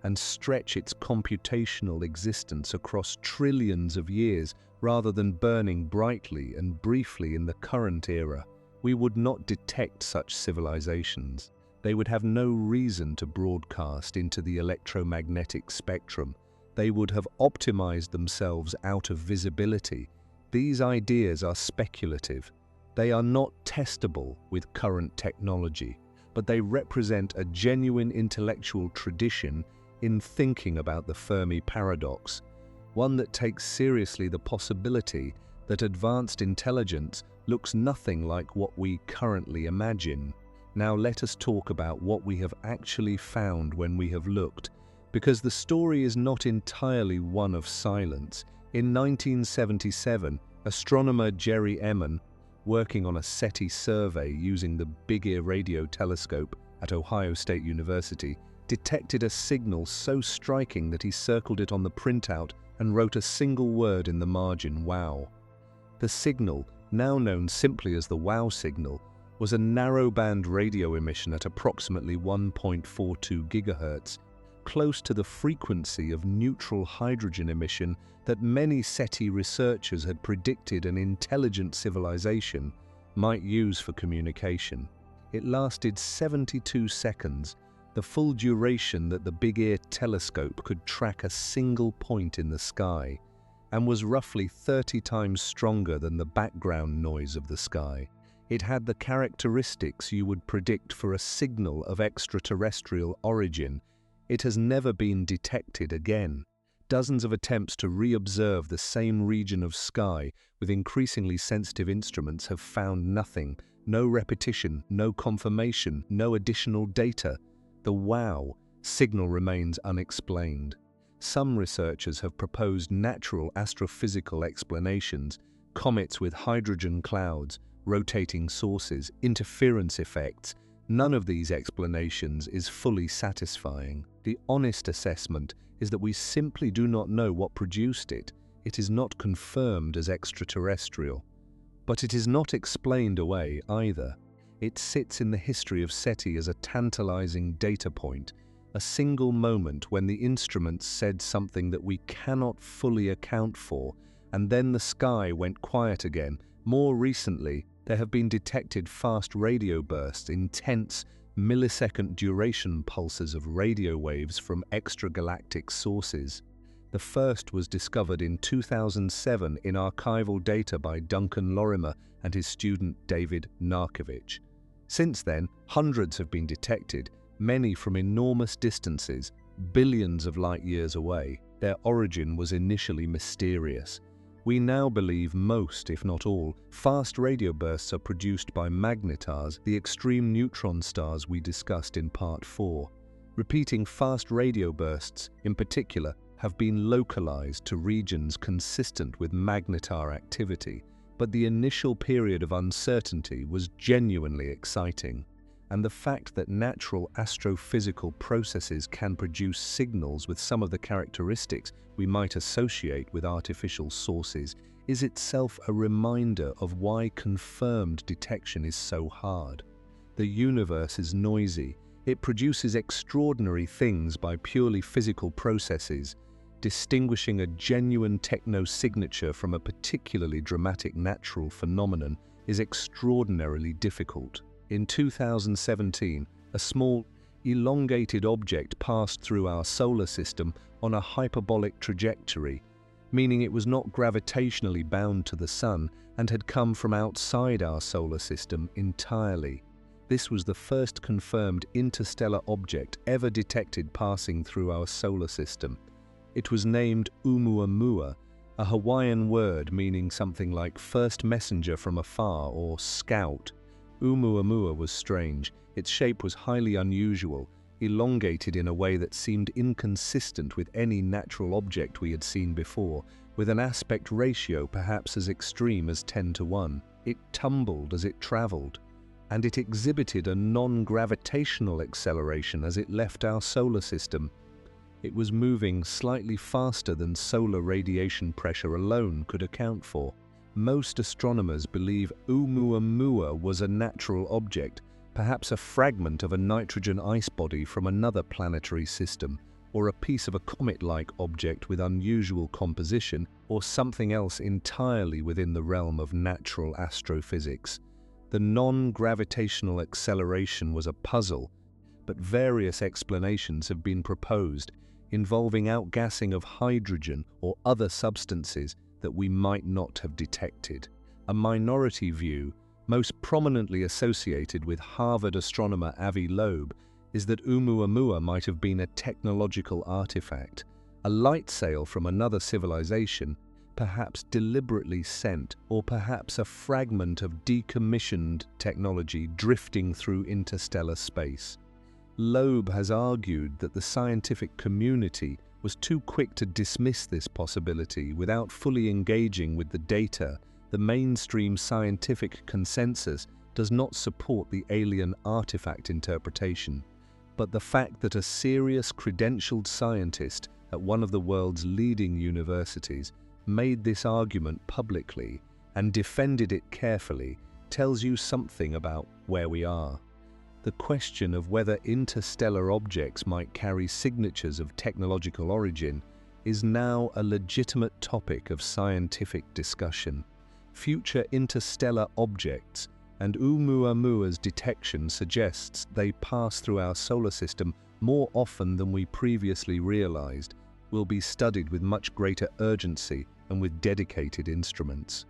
and stretch its computational existence across trillions of years rather than burning brightly and briefly in the current era. We would not detect such civilizations. They would have no reason to broadcast into the electromagnetic spectrum. They would have optimized themselves out of visibility. These ideas are speculative. They are not testable with current technology, but they represent a genuine intellectual tradition in thinking about the Fermi paradox, one that takes seriously the possibility that advanced intelligence looks nothing like what we currently imagine. Now let us talk about what we have actually found when we have looked, because the story is not entirely one of silence. In 1977, astronomer Jerry Eman, working on a SETI survey using the Big Ear radio telescope at Ohio State University, detected a signal so striking that he circled it on the printout and wrote a single word in the margin: "Wow." The signal, now known simply as the WOW signal, was a narrowband radio emission at approximately 1.42 GHz, close to the frequency of neutral hydrogen emission that many SETI researchers had predicted an intelligent civilization might use for communication. It lasted 72 seconds, the full duration that the Big Ear telescope could track a single point in the sky, and was roughly 30 times stronger than the background noise of the sky. It had the characteristics you would predict for a signal of extraterrestrial origin. It has never been detected again. Dozens of attempts to re-observe the same region of sky with increasingly sensitive instruments have found nothing. No repetition, no confirmation, no additional data. The WOW signal remains unexplained. Some researchers have proposed natural astrophysical explanations: comets with hydrogen clouds, rotating sources, interference effects. None of these explanations is fully satisfying. The honest assessment is that we simply do not know what produced it. It is not confirmed as extraterrestrial. But it is not explained away either. It sits in the history of SETI as a tantalizing data point, a single moment when the instruments said something that we cannot fully account for, and then the sky went quiet again. More recently, there have been detected fast radio bursts, intense millisecond duration pulses of radio waves from extragalactic sources. The first was discovered in 2007 in archival data by Duncan Lorimer and his student David Narkovich. Since then, hundreds have been detected, many from enormous distances, billions of light years away. Their origin was initially mysterious. We now believe most, if not all, fast radio bursts are produced by magnetars, the extreme neutron stars we discussed in Part 4. Repeating fast radio bursts, in particular, have been localized to regions consistent with magnetar activity, but the initial period of uncertainty was genuinely exciting. And the fact that natural astrophysical processes can produce signals with some of the characteristics we might associate with artificial sources is itself a reminder of why confirmed detection is so hard. The universe is noisy. It produces extraordinary things by purely physical processes. Distinguishing a genuine techno-signature from a particularly dramatic natural phenomenon is extraordinarily difficult. In 2017, a small, elongated object passed through our solar system on a hyperbolic trajectory, meaning it was not gravitationally bound to the Sun and had come from outside our solar system entirely. This was the first confirmed interstellar object ever detected passing through our solar system. It was named Oumuamua, a Hawaiian word meaning something like first messenger from afar or scout. Oumuamua was strange. Its shape was highly unusual, elongated in a way that seemed inconsistent with any natural object we had seen before, with an aspect ratio perhaps as extreme as 10:1. It tumbled as it traveled, and it exhibited a non-gravitational acceleration as it left our solar system. It was moving slightly faster than solar radiation pressure alone could account for. Most astronomers believe Oumuamua was a natural object, perhaps a fragment of a nitrogen ice body from another planetary system, or a piece of a comet-like object with unusual composition, or something else entirely within the realm of natural astrophysics. The non-gravitational acceleration was a puzzle, but various explanations have been proposed, involving outgassing of hydrogen or other substances that we might not have detected. A minority view, most prominently associated with Harvard astronomer Avi Loeb, is that Oumuamua might have been a technological artifact, a light sail from another civilization, perhaps deliberately sent, or perhaps a fragment of decommissioned technology drifting through interstellar space. Loeb has argued that the scientific community was too quick to dismiss this possibility without fully engaging with the data. The mainstream scientific consensus does not support the alien artifact interpretation, but the fact that a serious credentialed scientist at one of the world's leading universities made this argument publicly and defended it carefully tells you something about where we are. The question of whether interstellar objects might carry signatures of technological origin is now a legitimate topic of scientific discussion. Future interstellar objects and Oumuamua's detection suggests they pass through our solar system more often than we previously realized, will be studied with much greater urgency and with dedicated instruments.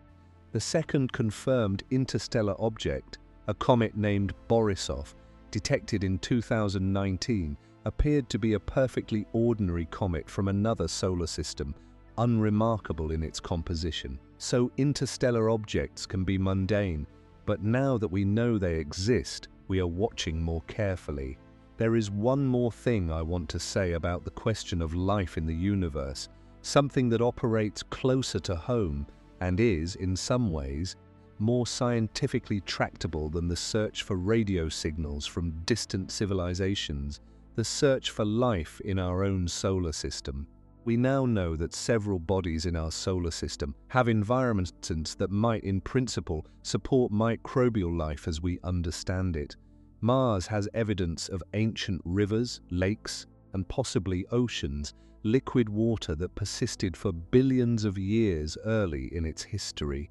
The second confirmed interstellar object, a comet named Borisov, detected in 2019, appeared to be a perfectly ordinary comet from another solar system, unremarkable in its composition. So interstellar objects can be mundane, but now that we know they exist, we are watching more carefully. There is one more thing I want to say about the question of life in the universe, something that operates closer to home and is, in some ways, more scientifically tractable than the search for radio signals from distant civilizations, the search for life in our own solar system. We now know that several bodies in our solar system have environments that might, in principle, support microbial life as we understand it. Mars has evidence of ancient rivers, lakes, and possibly oceans, liquid water that persisted for billions of years early in its history.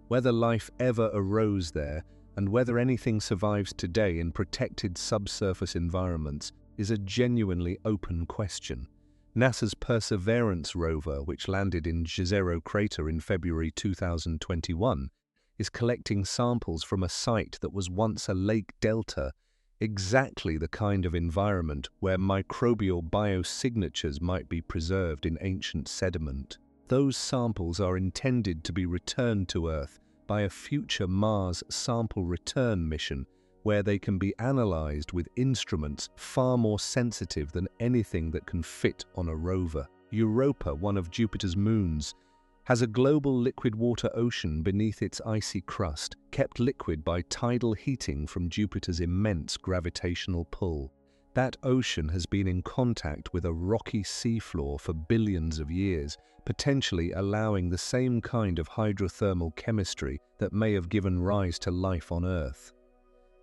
Whether life ever arose there, and whether anything survives today in protected subsurface environments, is a genuinely open question. NASA's Perseverance rover, which landed in Jezero crater in February 2021, is collecting samples from a site that was once a lake delta, exactly the kind of environment where microbial biosignatures might be preserved in ancient sediment. Those samples are intended to be returned to Earth by a future Mars sample return mission, where they can be analyzed with instruments far more sensitive than anything that can fit on a rover. Europa, one of Jupiter's moons, has a global liquid water ocean beneath its icy crust, kept liquid by tidal heating from Jupiter's immense gravitational pull. That ocean has been in contact with a rocky seafloor for billions of years, potentially allowing the same kind of hydrothermal chemistry that may have given rise to life on Earth.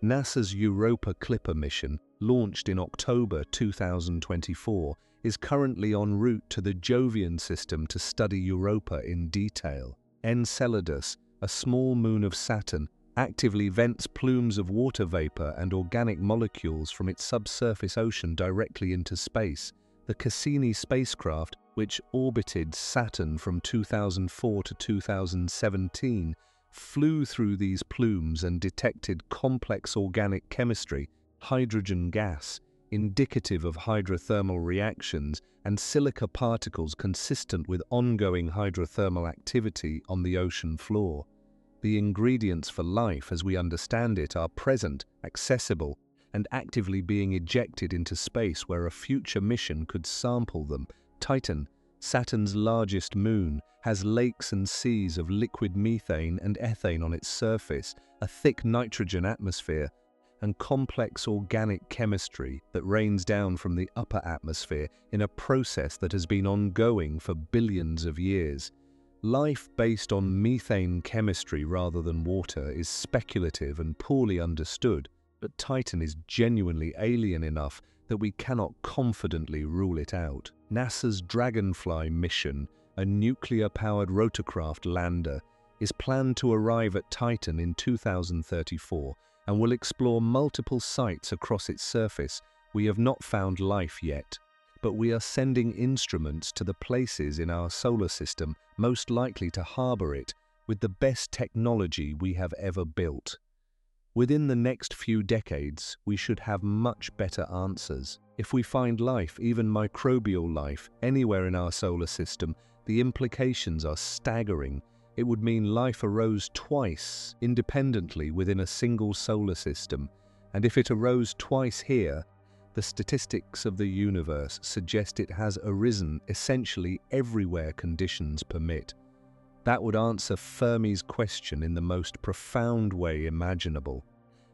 NASA's Europa Clipper mission, launched in October 2024, is currently en route to the Jovian system to study Europa in detail. Enceladus, a small moon of Saturn, actively vents plumes of water vapor and organic molecules from its subsurface ocean directly into space. The Cassini spacecraft, which orbited Saturn from 2004 to 2017, flew through these plumes and detected complex organic chemistry, hydrogen gas, indicative of hydrothermal reactions, and silica particles consistent with ongoing hydrothermal activity on the ocean floor. The ingredients for life as we understand it are present, accessible, and actively being ejected into space where a future mission could sample them. Titan, Saturn's largest moon, has lakes and seas of liquid methane and ethane on its surface, a thick nitrogen atmosphere, and complex organic chemistry that rains down from the upper atmosphere in a process that has been ongoing for billions of years. Life based on methane chemistry rather than water is speculative and poorly understood, but Titan is genuinely alien enough that we cannot confidently rule it out. NASA's Dragonfly mission, a nuclear-powered rotorcraft lander, is planned to arrive at Titan in 2034 and will explore multiple sites across its surface. We have not found life yet, but we are sending instruments to the places in our solar system most likely to harbor it with the best technology we have ever built. Within the next few decades, we should have much better answers. If we find life, even microbial life, anywhere in our solar system, the implications are staggering. It would mean life arose twice, independently within a single solar system. And if it arose twice here, the statistics of the universe suggest it has arisen essentially everywhere conditions permit. That would answer Fermi's question in the most profound way imaginable,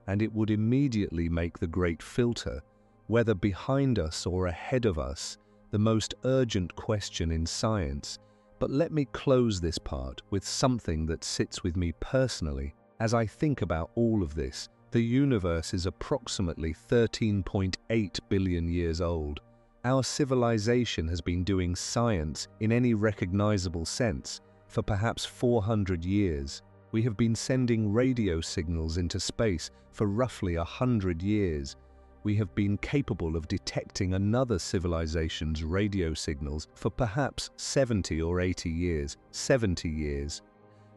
and it would immediately make the great filter, whether behind us or ahead of us, the most urgent question in science. But let me close this part with something that sits with me personally. As I think about all of this, the universe is approximately 13.8 billion years old. Our civilization has been doing science in any recognizable sense for perhaps 400 years. We have been sending radio signals into space for roughly 100 years. We have been capable of detecting another civilization's radio signals for perhaps 70 or 80 years, 70 years.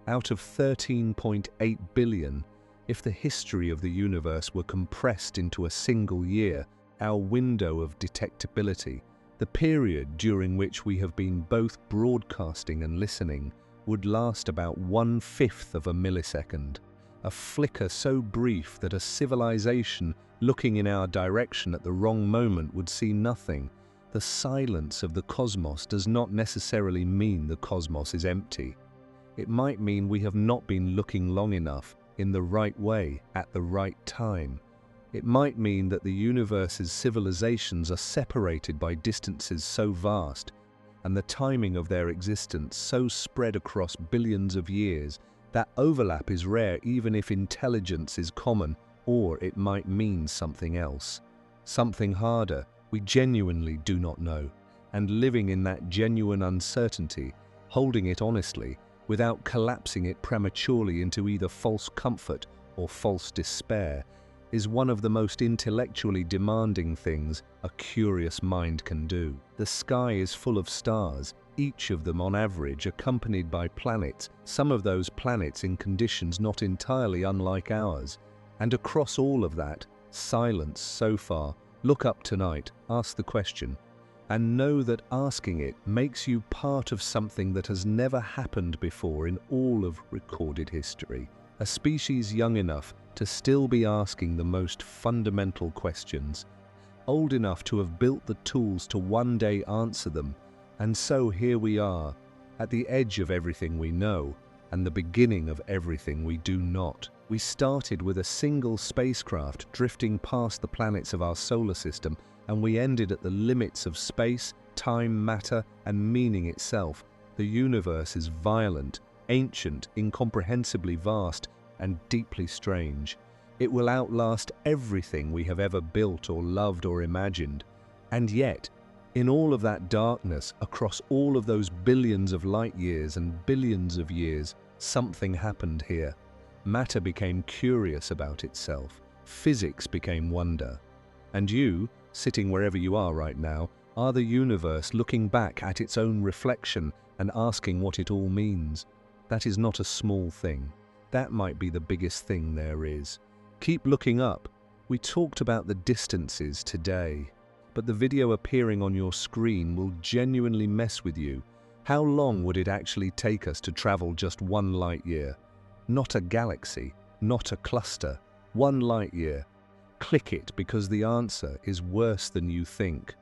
Out of 13.8 billion, if the history of the universe were compressed into a single year, our window of detectability, the period during which we have been both broadcasting and listening, would last about 1/5 of a millisecond. A flicker so brief that a civilization looking in our direction at the wrong moment would see nothing. The silence of the cosmos does not necessarily mean the cosmos is empty. It might mean we have not been looking long enough, in the right way, at the right time. It might mean that the universe's civilizations are separated by distances so vast, and the timing of their existence so spread across billions of years, that overlap is rare even if intelligence is common, or it might mean something else. Something harder, we genuinely do not know, and living in that genuine uncertainty, holding it honestly, without collapsing it prematurely into either false comfort or false despair, is one of the most intellectually demanding things a curious mind can do. The sky is full of stars, each of them on average accompanied by planets, some of those planets in conditions not entirely unlike ours. And across all of that, silence so far. Look up tonight, ask the question, and know that asking it makes you part of something that has never happened before in all of recorded history. A species young enough to still be asking the most fundamental questions, old enough to have built the tools to one day answer them. And so here we are, at the edge of everything we know, and the beginning of everything we do not. We started with a single spacecraft drifting past the planets of our solar system, and we ended at the limits of space, time, matter, and meaning itself. The universe is violent, ancient, incomprehensibly vast, and deeply strange. It will outlast everything we have ever built or loved or imagined. And yet, in all of that darkness, across all of those billions of light years and billions of years, something happened here. Matter became curious about itself. Physics became wonder. And you, sitting wherever you are right now, are the universe looking back at its own reflection and asking what it all means. That is not a small thing. That might be the biggest thing there is. Keep looking up. We talked about the distances today, but the video appearing on your screen will genuinely mess with you. How long would it actually take us to travel just 1 light year? Not a galaxy, not a cluster, 1 light year. Click it because the answer is worse than you think.